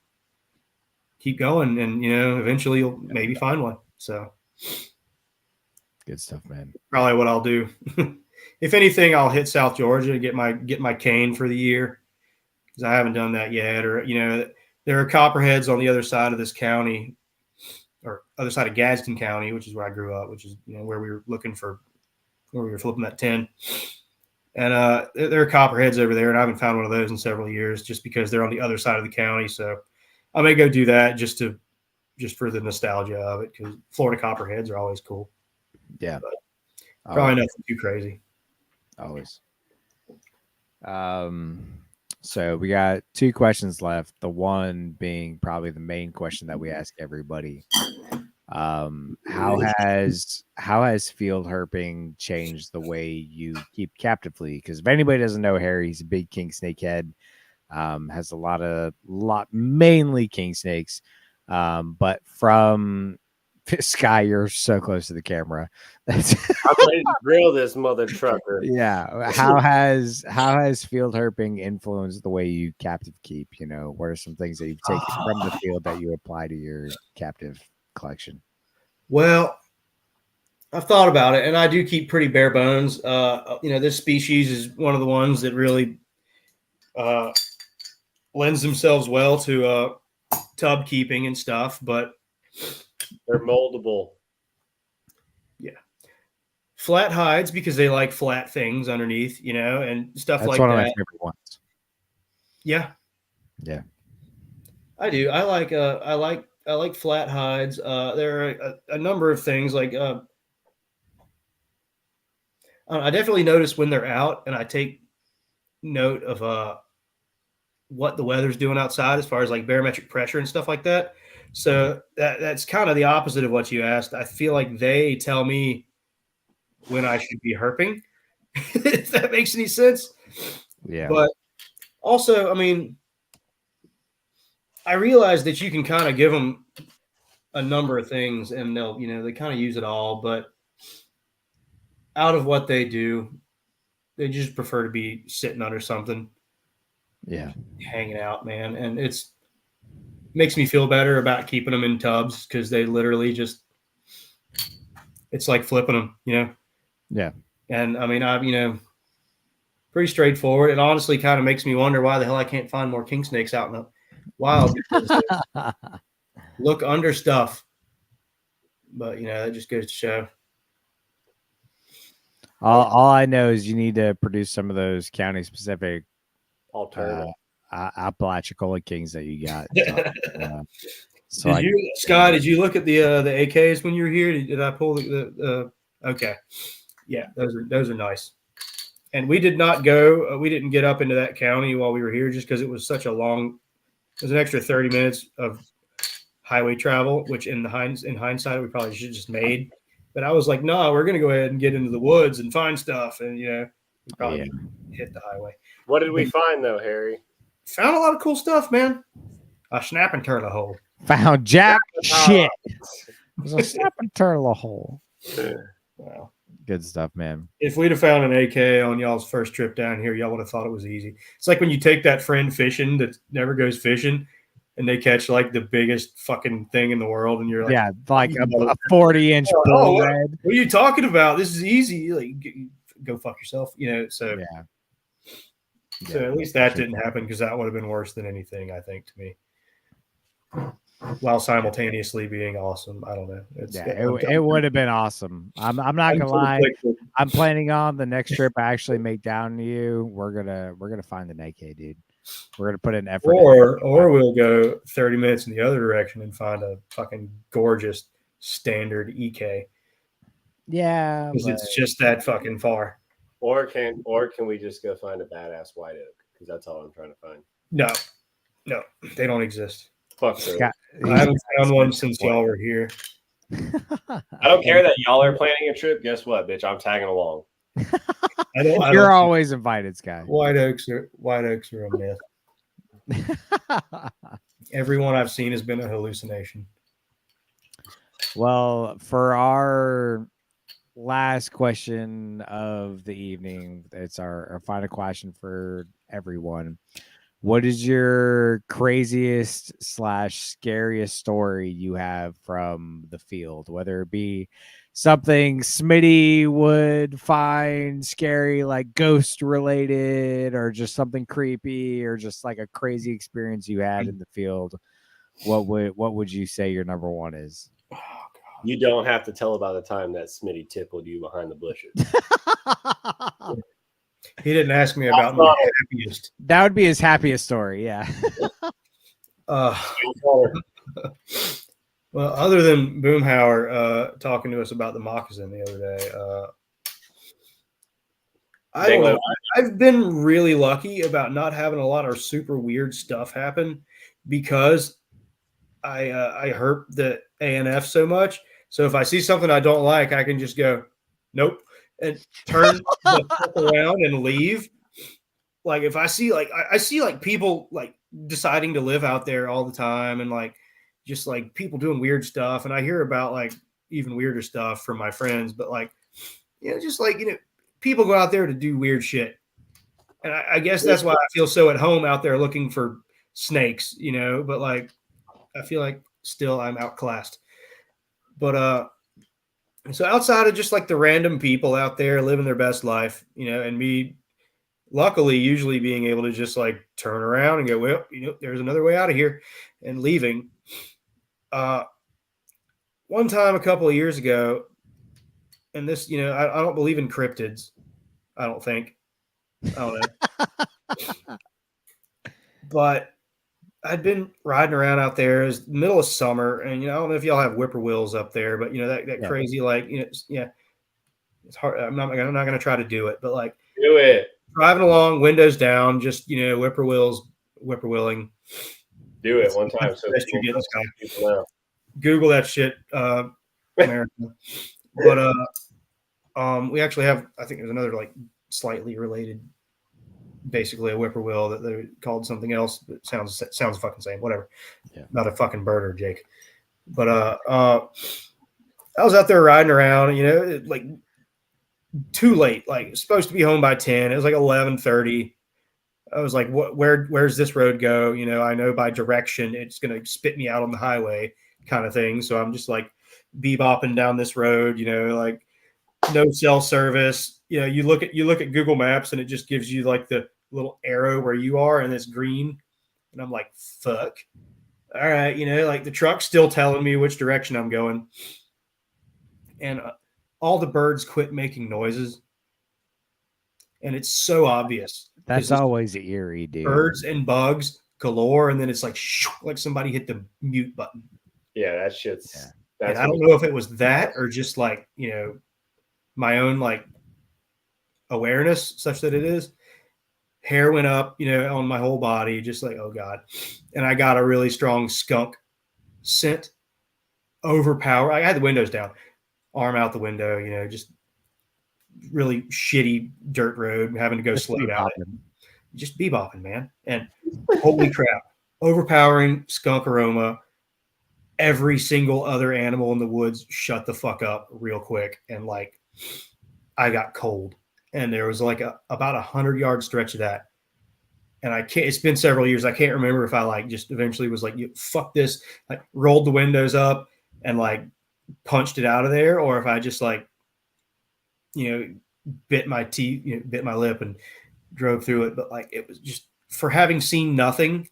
going, and eventually you'll maybe find one. So good stuff, man. Probably what I'll do. If anything, I'll hit South Georgia, get my cane for the year, because I haven't done that yet. Or there are copperheads on the other side of this county, or other side of Gadsden County, which is where I grew up, which is where we were flipping that tin. And there are copperheads over there, and I haven't found one of those in several years, just because they're on the other side of the county. So I may go do that just for the nostalgia of it, because Florida copperheads are always cool. Yeah, but probably nothing too crazy. Always. So we got 2 questions left. The one being probably the main question that we ask everybody. How has field herping changed the way you keep captively? Because if anybody doesn't know Harry, he's a big king snake head. Has a lot mainly king snakes. But from Sky, you're so close to the camera. I'm ready to grill this mother trucker. Yeah. How has field herping influenced the way you captive keep? What are some things that you've taken from the field that you apply to your captive collection? Well, I've thought about it, and I do keep pretty bare bones. This species is one of the ones that really lends themselves well to tub keeping and stuff, but they're moldable. Yeah. Flat hides because they like flat things underneath, and stuff That's like one of my that. favorite ones. Yeah. Yeah. I do. I like flat hides. There are a number of things like I definitely notice when they're out, and I take note of what the weather's doing outside as far as like barometric pressure and stuff like that. So that's kind of the opposite of what you asked. I feel like they tell me when I should be herping, if that makes any sense. Yeah. But also, I mean, I realize that you can kind of give them a number of things and they'll, they kind of use it all, but out of what they do, they just prefer to be sitting under something, Yeah. hanging out, man. And it's makes me feel better about keeping them in tubs because they literally just, it's like flipping them. Yeah. And I mean, pretty straightforward. It honestly kind of makes me wonder why the hell I can't find more king snakes out in the wild because they look under stuff. But, that just goes to show. All I know is you need to produce some of those county specific Alternative. Apalachicola kings that you got. So Did you, Scott? Did you look at the AKs when you were here? Did I pull the Okay, yeah, those are nice. And we did not go. We didn't get up into that county while we were here, just because it was such a long. It was an extra 30 minutes of highway travel, which in hindsight we probably should have just made. But I was like, no, we're gonna go ahead and get into the woods and find stuff, and we probably hit the highway. What did we find though, Harry? Found a lot of cool stuff, man. A snapping turtle hole. Found jack shit. There's a snapping turtle hole. Wow. Good stuff, man. If we'd have found an AK on y'all's first trip down here, y'all would have thought it was easy. It's like when you take that friend fishing that never goes fishing and they catch like the biggest fucking thing in the world. And you're like, yeah, like a 40-inch bull red. What are you talking about? This is easy. Like, go fuck yourself, So, So at least that didn't happen because that would have been worse than anything, I think, to me. While simultaneously being awesome. I don't know. It would have been awesome. I'm not gonna lie. I'm planning on the next trip I actually make down to you. We're gonna find an AK, dude. We're gonna put in effort. Or we'll go 30 minutes in the other direction and find a fucking gorgeous standard EK. Yeah, because it's just that fucking far. Or can we just go find a badass white oak? Because that's all I'm trying to find. No, they don't exist. Fuck so. I haven't found one since y'all were here. I don't care that y'all are planning a trip. Guess what, bitch? I'm tagging along. You're always invited, Scott. White oaks are a myth. Everyone I've seen has been a hallucination. Well, for our last question of the evening, it's our final question for everyone. What is your craziest / scariest story you have from the field? Whether it be something Smitty would find scary, like ghost related, or just something creepy, or just like a crazy experience you had in the field. What would you say your number one is? You don't have to tell about the time that Smitty tickled you behind the bushes. He didn't ask me about my happiest. That would be his happiest story, yeah. Well, other than Boomhauer talking to us about the moccasin the other day, I don't know. I've been really lucky about not having a lot of super weird stuff happen because I herp the ANF so much. So if I see something I don't like, I can just go, nope, and turn the fuck around and leave. Like if I see I see people like deciding to live out there all the time and like just like people doing weird stuff, and I hear about like even weirder stuff from my friends, but like just like people go out there to do weird shit, and I guess that's why I feel so at home out there looking for snakes, but like I feel like still I'm outclassed. But so outside of just like the random people out there living their best life, and me luckily, usually being able to just like turn around and go, well, there's another way out of here, and leaving. One time a couple of years ago, and this, I don't believe in cryptids. I don't think. I don't know. But I'd been riding around out there. It was the middle of summer, and I don't know if y'all have whippoorwills up there, but that Yeah. crazy yeah, it's hard. I'm not going to try to do it, but like Do it. driving along, windows down, just whippoorwilling. Do it one time. That's So the best you get in people Sky. know. Google that shit, America. But we actually have. I think there's another like slightly related, basically a whippoorwill that they're called something else. But sounds fucking same. Whatever. Yeah. Not a fucking birder, Jake. But I was out there riding around. Like too late. Like supposed to be home by 10. It was like 11:30. I was like, where's this road go? I know by direction it's going to spit me out on the highway kind of thing. So I'm just like bebopping down this road, like no cell service. You look at Google Maps and it just gives you like the little arrow where you are and it's green. And I'm like, fuck. All right. Like the truck's still telling me which direction I'm going. And all the birds quit making noises. And it's so obvious. That's always eerie, dude. Birds and bugs galore, and then it's like somebody hit the mute button. Yeah, that shit's. Yeah. And I don't know if it was that or just like my own like awareness, such that it is. Hair went up, on my whole body, just like, oh god. And I got a really strong skunk scent, overpower. I had the windows down, arm out the window, just really shitty dirt road, having to go slow down it. Just bebopping, man. And holy crap, overpowering skunk aroma. Every single other animal in the woods shut the fuck up real quick. And like, I got cold. And there was like about 100-yard stretch of that. And it's been several years. I can't remember if I like just eventually was like, fuck this, like rolled the windows up and like punched it out of there. Or if I just like, bit my teeth, bit my lip and drove through it. But like, it was just for having seen nothing,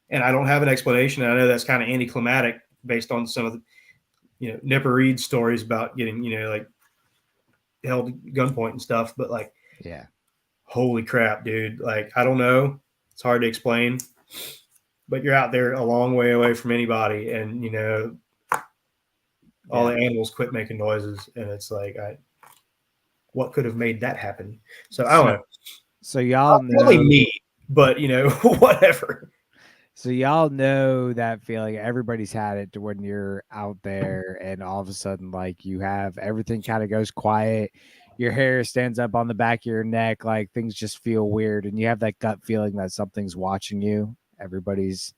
and I don't have an explanation. And I know that's kind of anticlimactic based on some of the, Nipper Reed stories about getting, like held at gunpoint and stuff. But like, yeah, holy crap, dude. Like, I don't know. It's hard to explain, but you're out there a long way away from anybody. And, all the animals quit making noises. And it's like, what could have made that happen? So I don't know. So y'all know, probably me, but whatever. So y'all know that feeling. Everybody's had it to when you're out there and all of a sudden, like you have everything kind of goes quiet. Your hair stands up on the back of your neck. Like things just feel weird. And you have that gut feeling that something's watching you. Everybody's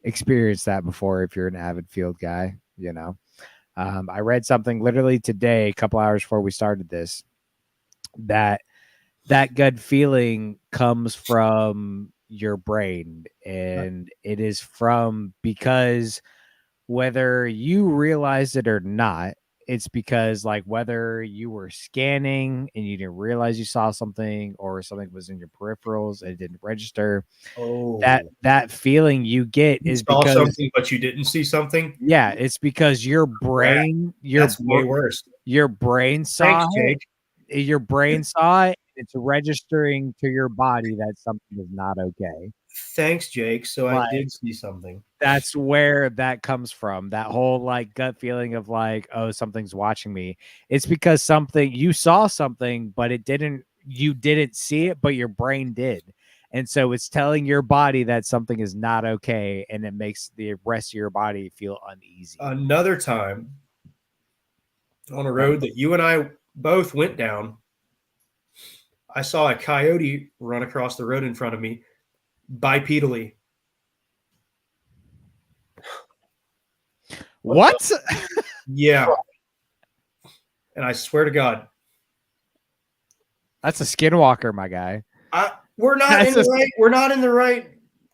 experienced that before. If you're an avid field guy, I read something literally today, a couple hours before we started this, that gut feeling comes from your brain, and it is because whether you realize it or not, it's because like whether you were scanning and you didn't realize you saw something, or something was in your peripherals and it didn't register. That feeling you get is because something, but you didn't see something. Yeah, it's because your brain, that's way worse. Your brain saw it. Your brain saw it. It's registering to your body that something is not okay. Thanks, Jake. So I did see something. That's where that comes from. That whole like gut feeling of like, oh, something's watching me. It's because you saw something, but you didn't see it, but your brain did. And so it's telling your body that something is not okay, and it makes the rest of your body feel uneasy. Another time on a road that you and I both went down, I saw a coyote run across the road in front of me bipedally. What? Yeah. And I swear to God, that's a skinwalker, my guy. We're not in the right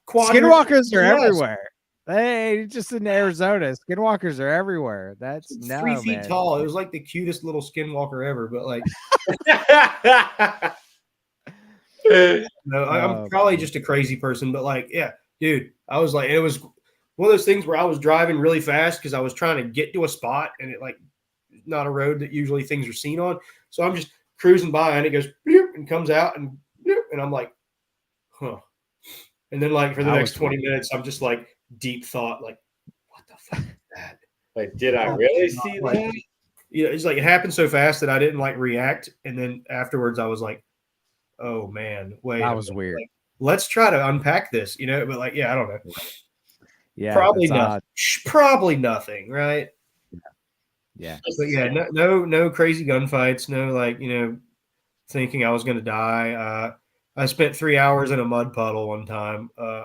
quadrant. Skinwalkers are everywhere. Hey, just in Arizona, skinwalkers are everywhere. That's 3 feet tall. It was like the cutest little skinwalker ever, but like No, I'm Oh, probably just a crazy person, but like, yeah, dude, I was like, it was one of those things where I was driving really fast because I was trying to get to a spot and it like not a road that usually things are seen on. So I'm just cruising by and it goes and comes out and I'm like, huh. And then like for the that next was 20 weird. minutes, I'm just like deep thought, like, what the fuck is that? Like, did I Oh, really not see like that? yeah, it's like it happened so fast that I didn't like react. And then afterwards I was like, oh man, wait That a was minute. weird. Like, let's try to unpack this, but like, yeah, I don't know. Yeah, Probably that's nothing. odd. Probably nothing, right? Yeah. But yeah, no crazy gunfights. No like thinking I was going to die. I spent 3 hours in a mud puddle one time, I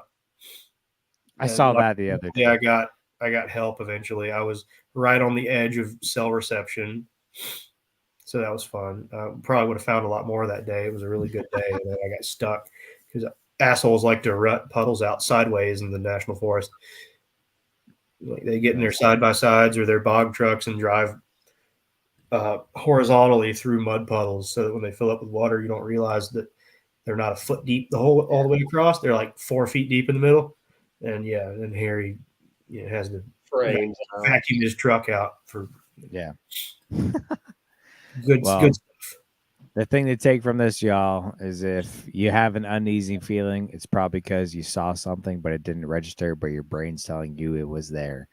and saw that the other luckily day. I got help eventually. I was right on the edge of cell reception, so that was fun. Probably would have found a lot more that day. It was a really good day, and then I got stuck because assholes like to rut puddles out sideways in the national forest. Like they get in their That's side by sides or their bog trucks and drive horizontally through mud puddles, so that when they fill up with water, you don't realize that they're not a foot deep all the way across. They're like 4 feet deep in the middle, and yeah, and Harry has to Frames out. vacuum his truck out for yeah. good Well, stuff. the thing to take from this, y'all, is if you have an uneasy feeling, it's probably because you saw something, but it didn't register, but your brain's telling you it was there.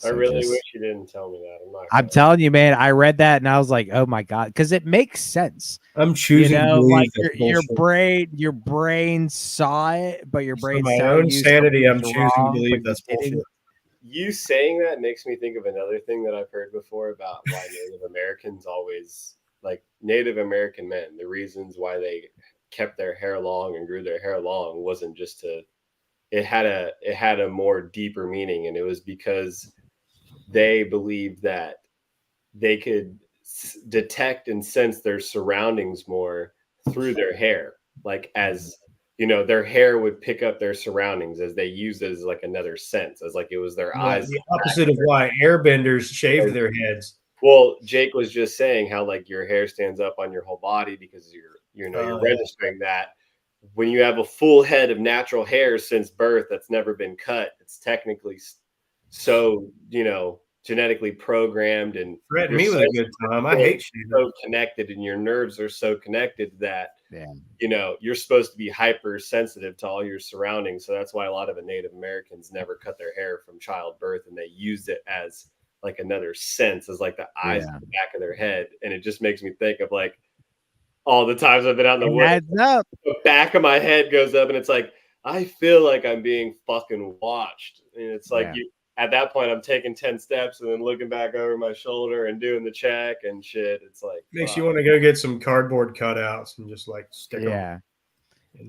I So really wish just, you didn't tell me that. I'm not I'm gonna. telling you, man, I read that and I was like, oh my God, because it makes sense. I'm choosing to believe Like that's bullshit. your brain saw it, but your For brain's my telling own you sanity, something's I'm choosing to wrong, believe but you that's bullshit. didn't. You saying that makes me think of another thing that I've heard before about why Native Americans always like Native American men. The reasons why they kept their hair long and grew their hair long wasn't just to. It had a more deeper meaning, and it was because they believed that they could detect and sense their surroundings more through their hair, like as their hair would pick up their surroundings as they used it as like another sense, as like it was their Yeah, eyes. the opposite of why airbenders shaved their heads. Well, Jake was just saying how like your hair stands up on your whole body because you're Yeah. registering that when you have a full head of natural hair since birth that's never been cut. It's technically so genetically programmed, and Threaten your me with a senses good time. I are hate shaving. so connected, and your nerves are so connected that Yeah. you're supposed to be hypersensitive to all your surroundings. So that's why a lot of the Native Americans never cut their hair from childbirth, and they used it as like another sense, as like the eyes Yeah. at the back of their head. And it just makes me think of like all the times I've been out in the It woods, adds up. the back of my head goes up, and it's like I feel like I'm being fucking watched. And it's like Yeah. you at that point I'm taking 10 steps and then looking back over my shoulder and doing the check and shit. It's like Makes you fuck. want to go get some cardboard cutouts and just like stick them. Yeah.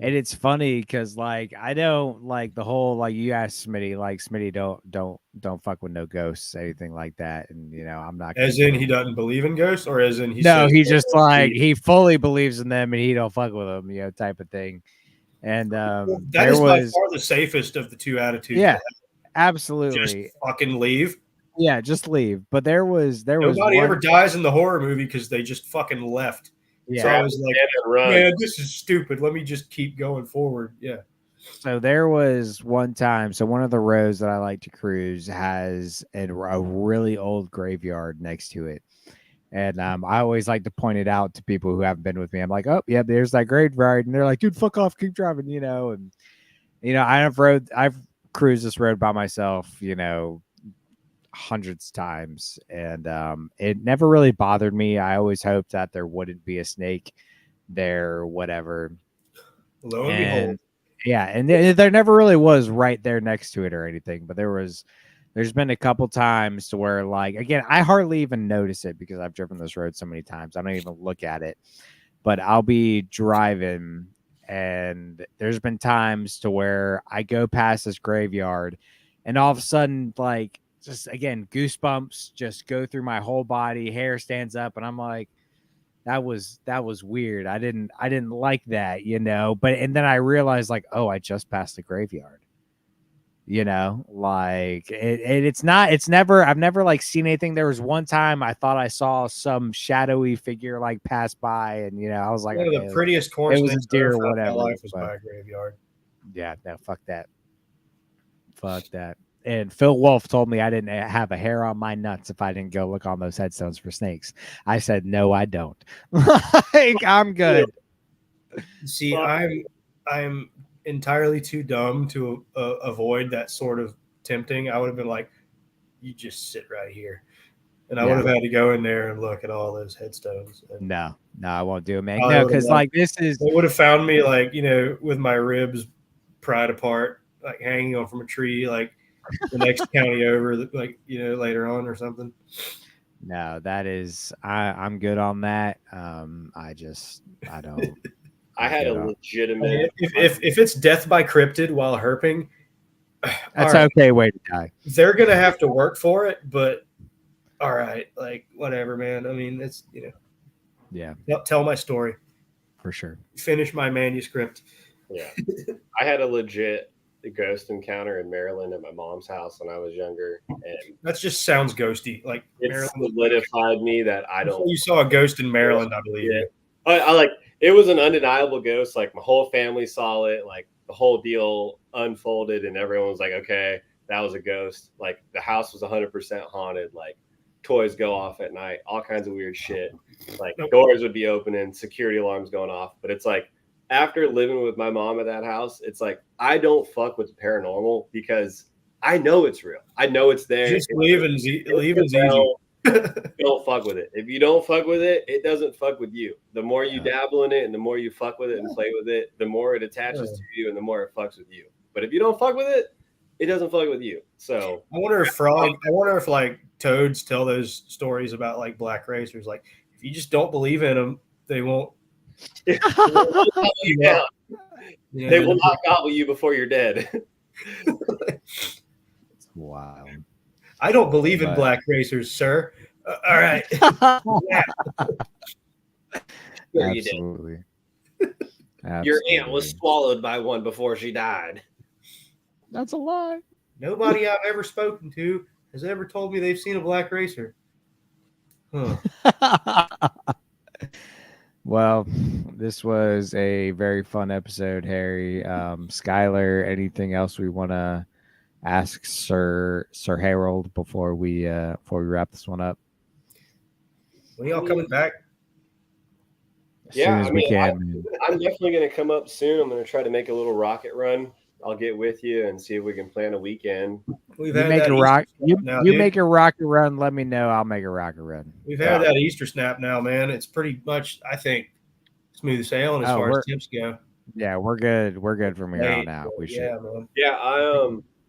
And it's funny because like I don't like the whole like you asked Smitty, like Smitty don't fuck with no ghosts, anything like that. And I'm not gonna As in, do he it. doesn't believe in ghosts, or as in he No, says he's just like he- he fully believes in them and he don't fuck with them, type of thing. And well, that there is by was far the safest of the two attitudes. To yeah, have. Just absolutely. fucking leave. Yeah, just leave. But there was Nobody ever one dies in the horror movie because they just fucking left. So I yeah. Grab was the like, can and run. man, this is stupid. Let me just keep going forward. Yeah. So there was one time. So one of the roads that I like to cruise has a really old graveyard next to it, and I always like to point it out to people who haven't been with me. I'm like, oh yeah, there's that graveyard, and they're like, dude, fuck off, keep driving, and I've cruised this road by myself, hundreds of times, and it never really bothered me. I always hoped that there wouldn't be a snake there, or whatever, Lo and behold, and yeah, and there never really was right there next to it or anything, but there's been a couple times to where like again I hardly even notice it because I've driven this road so many times I don't even look at it, but I'll be driving and there's been times to where I go past this graveyard and all of a sudden like just again goosebumps just go through my whole body, hair stands up, and I'm like that was weird. I didn't like that, but and then I realized like, oh, I just passed the graveyard. Like it's never, I've never like seen anything. There was one time I thought I saw some shadowy figure like pass by, and I was like, One of okay, the prettiest corn it was a snakes I ever deer or found in my whatever. life was But by a graveyard. yeah, no, fuck that. Fuck that. And Phil Wolf told me I didn't have a hair on my nuts if I didn't go look on those headstones for snakes. I said, no, I don't. Like, I'm good. See, I'm entirely too dumb to avoid that sort of tempting. I would have been like, "You just sit right here," and I would have had to go in there and look at all those headstones. And No, I won't do it, man. probably No, would have because like this is they would have found me like with my ribs pried apart, like hanging on from a tree, like the next county over, like later on or something. no, that is I'm good on that. I don't. I had a legitimate. If it's death by cryptid while herping, That's all right, okay way to die. they're gonna have to work for it, but all right, like whatever, man. I mean, it's Yeah, tell my story, for sure. finish my manuscript. Yeah, I had a legit ghost encounter in Maryland at my mom's house when I was younger, and That just sounds ghosty. Like it Maryland. solidified me that I don't. You saw a ghost in Maryland, I believe you. I like it was an undeniable ghost. Like my whole family saw it. Like the whole deal unfolded, and everyone was like, "Okay, that was a ghost." Like the house was 100% haunted. Like toys go off at night, all kinds of weird shit. Like doors would be opening, security alarms going off. But it's like after living with my mom at that house, it's like I don't fuck with the paranormal because I know it's real. I know it's there. Just leaving's easy. Don't fuck with it. If you don't fuck with it, it doesn't fuck with you. The more you dabble in it and the more you fuck with it and play with it, the more it attaches to you and the more it fucks with you. But if you don't fuck with it, it doesn't fuck with you. So I wonder if like toads tell those stories about like black racers. Like if you just don't believe in them, they won't. They will not gobble you before you're dead. It's wild. I don't believe in black racers, sir. All right. Sure Absolutely. Your aunt was swallowed by one before she died. That's a lie. Nobody I've ever spoken to has ever told me they've seen a black racer. Huh. Well, this was a very fun episode, Harry. Skylar, anything else we want to ask Sir Harold before we wrap this one up? When y'all coming back? As soon as we can. I'm definitely going to come up soon. I'm going to try to make a little rocket run. I'll get with you and see if we can plan a weekend. You make a rocket run. Let me know. I'll make a rocket run. We've had that Easter snap now, man. It's pretty much, I think, smooth sailing as far as tips go. Yeah, we're good. We're good from here on out. We should. Man. Yeah,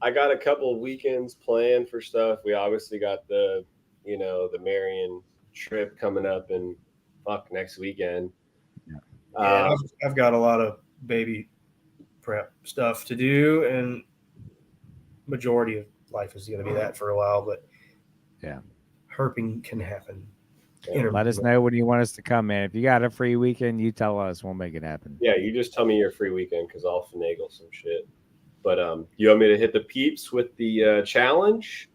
I got a couple of weekends planned for stuff. We obviously got the Marion trip coming up and next weekend. Yeah, I've got a lot of baby prep stuff to do, and majority of life is going to be that for a while. But yeah, herping can happen. Let us know when you want us to come, man. If you got a free weekend, you tell us. We'll make it happen. Yeah, you just tell me your free weekend because I'll finagle some shit. But you want me to hit the peeps with the challenge?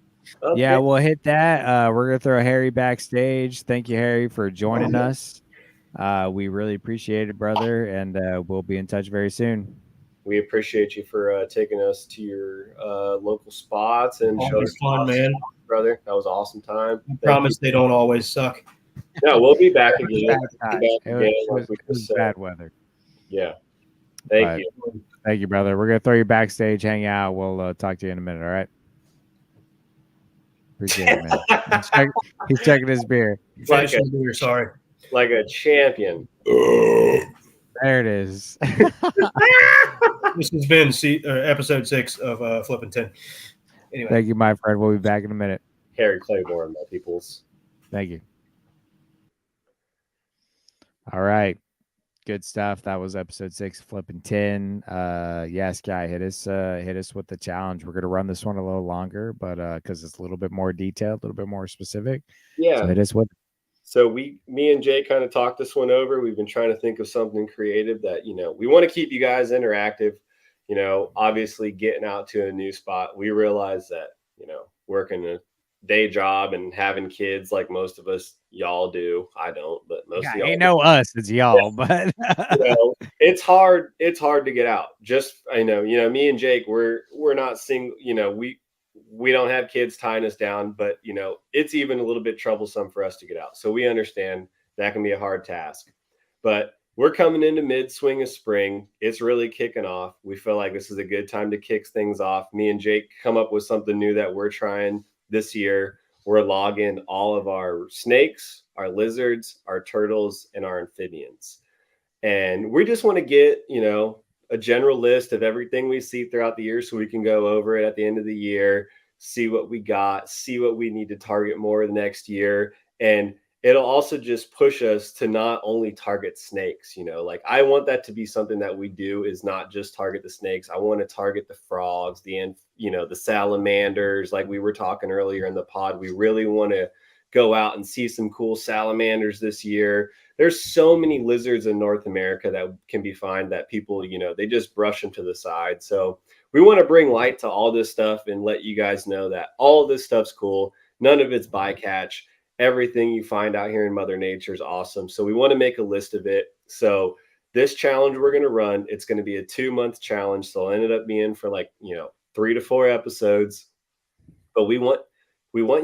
Yeah, we'll hit that. We're gonna throw Harry backstage. Thank you, Harry, for joining us. We really appreciate it, brother, and we'll be in touch very soon. We appreciate you for taking us to your local spots and showing us fun, man, brother. That was an awesome time. I promise they don't always suck. No, we'll be back again. It was bad weather. Yeah. Thank you. Thank you, brother. We're gonna throw you backstage, hang out. We'll talk to you in a minute. All right. Appreciate it, man. He's checking his beer. Sorry. Like a champion. There it is. This has been episode 6 of Flippin Tin. Anyway. Thank you, my friend. We'll be back in a minute. Harry Claiborne, my peoples. Thank you. All right. Good stuff. That was episode 6, Flippin Tin. Yeah, Sky, hit us with the challenge. We're gonna run this one a little longer, but because it's a little bit more detailed, a little bit more specific. Yeah. So hit us with it. So me and Jay kind of talked this one over. We've been trying to think of something creative that, we want to keep you guys interactive. obviously getting out to a new spot, we realized that, working a day job and having kids like most of us, y'all do. I don't, but most Yeah, of y'all ain't no us, it's y'all, but it's hard to get out. Just I know, me and Jake, we're not single. We don't have kids tying us down, but it's even a little bit troublesome for us to get out. So we understand that can be a hard task. But we're coming into mid swing of spring. It's really kicking off. We feel like this is a good time to kick things off. Me and Jake come up with something new that we're trying this year. We're logging all of our snakes, our lizards, our turtles, and our amphibians. And we just want to get, a general list of everything we see throughout the year so we can go over it at the end of the year, see what we got, see what we need to target more the next year. And it'll also just push us to not only target snakes, like I want that to be something that we do is not just target the snakes. I want to target the frogs, the salamanders, like we were talking earlier in the pod. We really want to go out and see some cool salamanders this year. There's so many lizards in North America that can be found that people, they just brush them to the side. So we want to bring light to all this stuff and let you guys know that all of this stuff's cool. None of it's bycatch. Everything you find out here in Mother Nature is awesome. So we want to make a list of it. So this challenge we're going to run, it's going to be a 2-month challenge. So it'll end up being for 3 to 4 episodes. But we want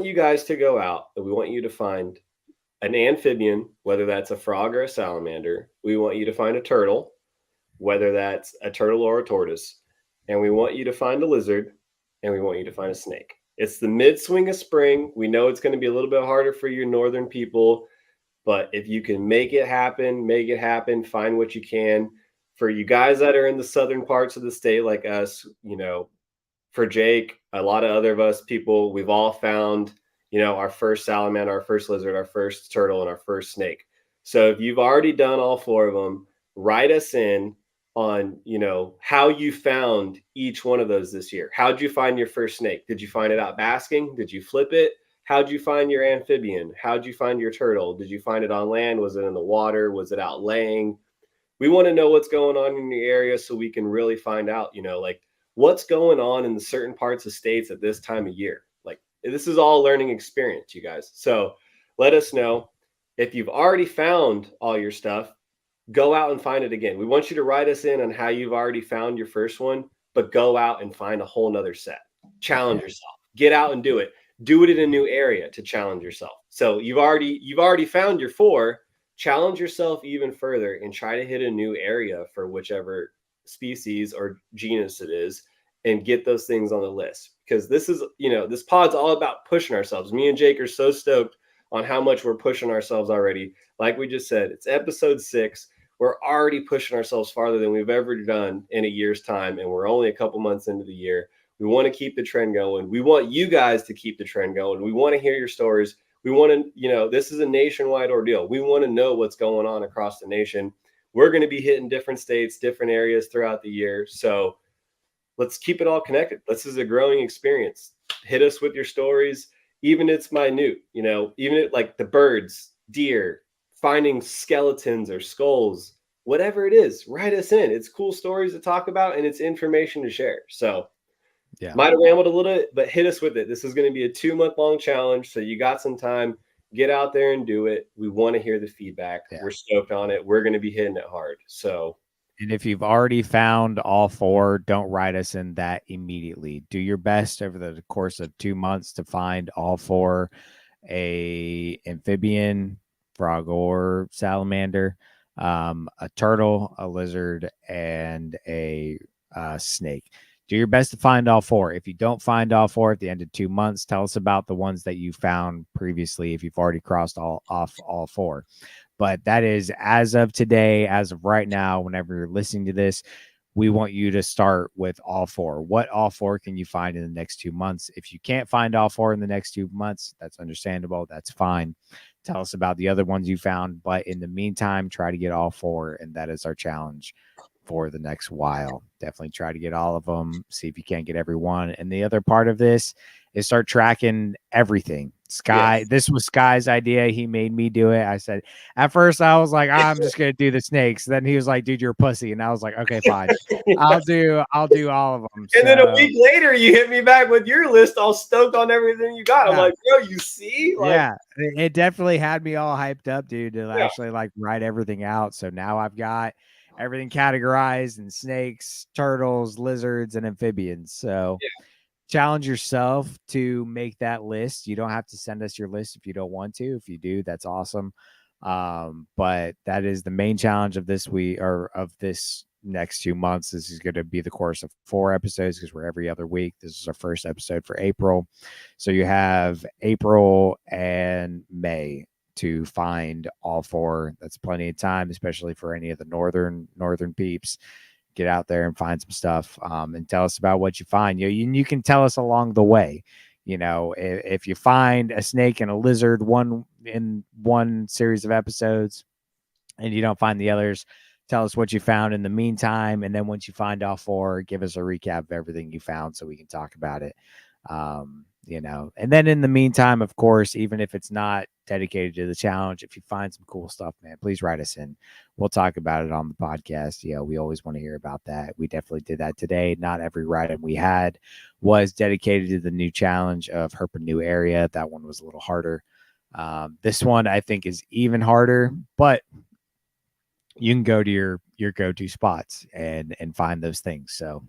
you guys to go out and we want you to find an amphibian, whether that's a frog or a salamander. We want you to find a turtle, whether that's a turtle or a tortoise. And we want you to find a lizard, and we want you to find a snake. It's the mid swing of spring. We know it's going to be a little bit harder for you northern people, but if you can make it happen, make it happen. Find what you can. For you guys that are in the southern parts of the state like us, for Jake, a lot of other of us people, we've all found, our first salamander, our first lizard, our first turtle, and our first snake. So if you've already done all 4 of them, write us in on, how you found each one of those this year. How'd you find your first snake? Did you find it out basking? Did you flip it? How'd you find your amphibian? How'd you find your turtle? Did you find it on land? Was it in the water? Was it out laying? We want to know what's going on in the area so we can really find out, like what's going on in the certain parts of states at this time of year. Like this is all learning experience, you guys. So let us know if you've already found all your stuff, go out and find it again. We want you to write us in on how you've already found your first one, but go out and find a whole nother set. Challenge yourself, get out and do it. Do it in a new area to challenge yourself. So you've already found your 4. Challenge yourself even further and try to hit a new area for whichever species or genus it is and get those things on the list. Because this is, this pod's all about pushing ourselves. Me and Jake are so stoked on how much we're pushing ourselves already. Like we just said, it's episode 6. We're already pushing ourselves farther than we've ever done in a year's time. And we're only a couple months into the year. We want to keep the trend going. We want you guys to keep the trend going. We want to hear your stories. We want to, this is a nationwide ordeal. We want to know what's going on across the nation. We're going to be hitting different states, different areas throughout the year. So let's keep it all connected. This is a growing experience. Hit us with your stories. Even it's minute, even like the birds, deer, finding skeletons or skulls, whatever it is, write us in. It's cool stories to talk about and it's information to share. So yeah. Might have rambled a little bit, but hit us with it. This is going to be a 2-month-long challenge. So you got some time. Get out there and do it. We want to hear the feedback. Yeah. We're stoked on it. We're going to be hitting it hard. So, And if you've already found all 4, don't write us in that immediately. Do your best over the course of 2 months to find all 4, a amphibian, frog or salamander, a turtle, a lizard, and a snake. Do your best to find all 4. If you don't find all 4 at the end of 2 months, tell us about the ones that you found previously if you've already crossed off all 4. But that is as of today, as of right now, whenever you're listening to this, we want you to start with all 4. What all 4 can you find in the next 2 months? If you can't find all 4 in the next 2 months, that's understandable. That's fine. Tell us about the other ones you found. But in the meantime, try to get all 4. And that is our challenge for the next while. Definitely try to get all of them. See if you can't get every one. And the other part of this is start tracking everything. Sky, Yes. this was Sky's idea. He made me do it. I said, at first I was like, I'm just gonna do the snakes. Then he was like, dude, you're a pussy. And I was like, okay, fine. I'll do all of them. And then a So week later, you hit me back with your list, all stoked on everything you got. I'm yeah. like, yo, you see, like, Yeah, it definitely had me all hyped up, dude, to yeah, actually like write everything out. So now I've got everything categorized in snakes, turtles, lizards, and amphibians. So yeah, challenge yourself to make that list. You don't have to send us your list if you don't want to. If you do, that's awesome. But that is the main challenge of this week or of this next 2 months. This is going to be the course of 4 episodes because we're every other week. This is our first episode for April. So you have April and May to find all 4. That's plenty of time, especially for any of the northern peeps. Get out there and find some stuff, and tell us about what you find. You can tell us along the way. If you find a snake and a lizard in one series of episodes, and you don't find the others, tell us what you found in the meantime. And then once you find all 4, give us a recap of everything you found so we can talk about it. And then in the meantime, of course, even if it's not dedicated to the challenge, if you find some cool stuff, man, please write us in. We'll talk about it on the podcast. We always want to hear about that. We definitely did that today. Not every write-in we had was dedicated to the new challenge of Herping New Area. That one was a little harder. This one I think is even harder, but you can go to your go-to spots and find those things. So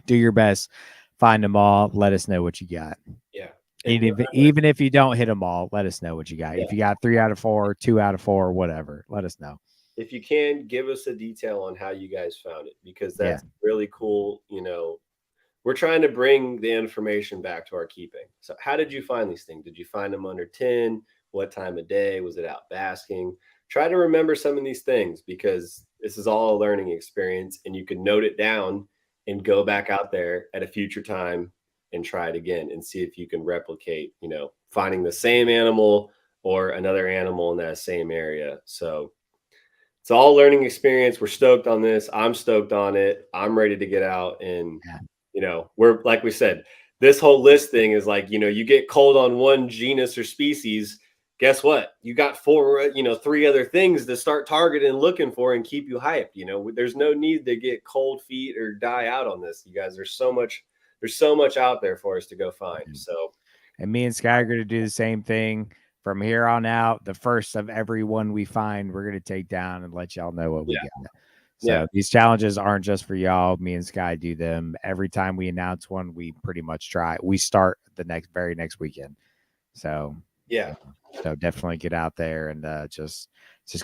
do your best, find them all, let us know what you got. yeah. And Even if you don't hit them all, let us know what you got. yeah, If you got 3 out of 4, 2 out of 4, whatever, let us know. if you can, give us a detail on how you guys found it, because Yeah. that's really cool. We're trying to bring the information back to our keeping. So how did you find these things? Did you find them under tin? What time of day? Was it out basking? Try to remember some of these things, because this is all a learning experience, and you can note it down and go back out there at a future time and try it again and see if you can replicate, finding the same animal or another animal in that same area. So it's all learning experience. We're stoked on this. I'm stoked on it. I'm ready to get out. And, Yeah. we're, like we said, this whole list thing is like, you get cold on one genus or species. Guess what? You got 3 other things to start targeting and looking for and keep you hyped. There's no need to get cold feet or die out on this. You guys, there's so much out there for us to go find. So, And me and Sky are going to do the same thing from here on out. The first of every one we find, we're going to take down and let y'all know what we got. So these challenges aren't just for y'all. Me and Sky do them every time we announce one. We pretty much try. We start the very next weekend. So so definitely get out there and just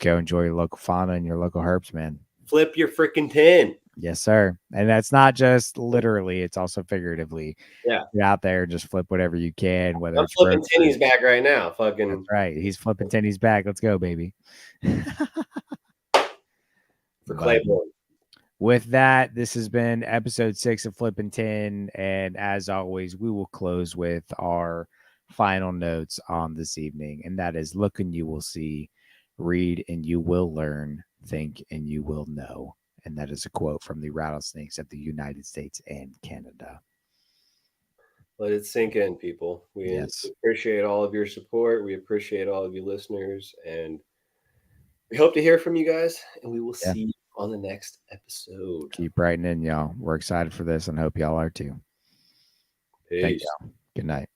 go enjoy your local fauna and your local herbs, man. flip your freaking tin. Yes, sir. And that's not just literally; it's also figuratively. Yeah. Get out there and just flip whatever you can. Whether I'm it's flipping tinnies back right now. That's Fucking right. He's flipping Tinny's back. Let's go, baby. for But Claiborne. with that, this has been episode 6 of Flippin' Tin. And as always, we will close with our final notes on this evening. And that is: look and you will see, read and you will learn, think and you will know. And that is a quote from the rattlesnakes of the United States and Canada. Let it sink in, people. We Yes. appreciate all of your support. We appreciate all of you listeners. And we hope to hear from you guys. And we will Yeah. see you on the next episode. Keep writing in, y'all. We're excited for this and hope y'all are too. Thank Peace. y'all. Good night.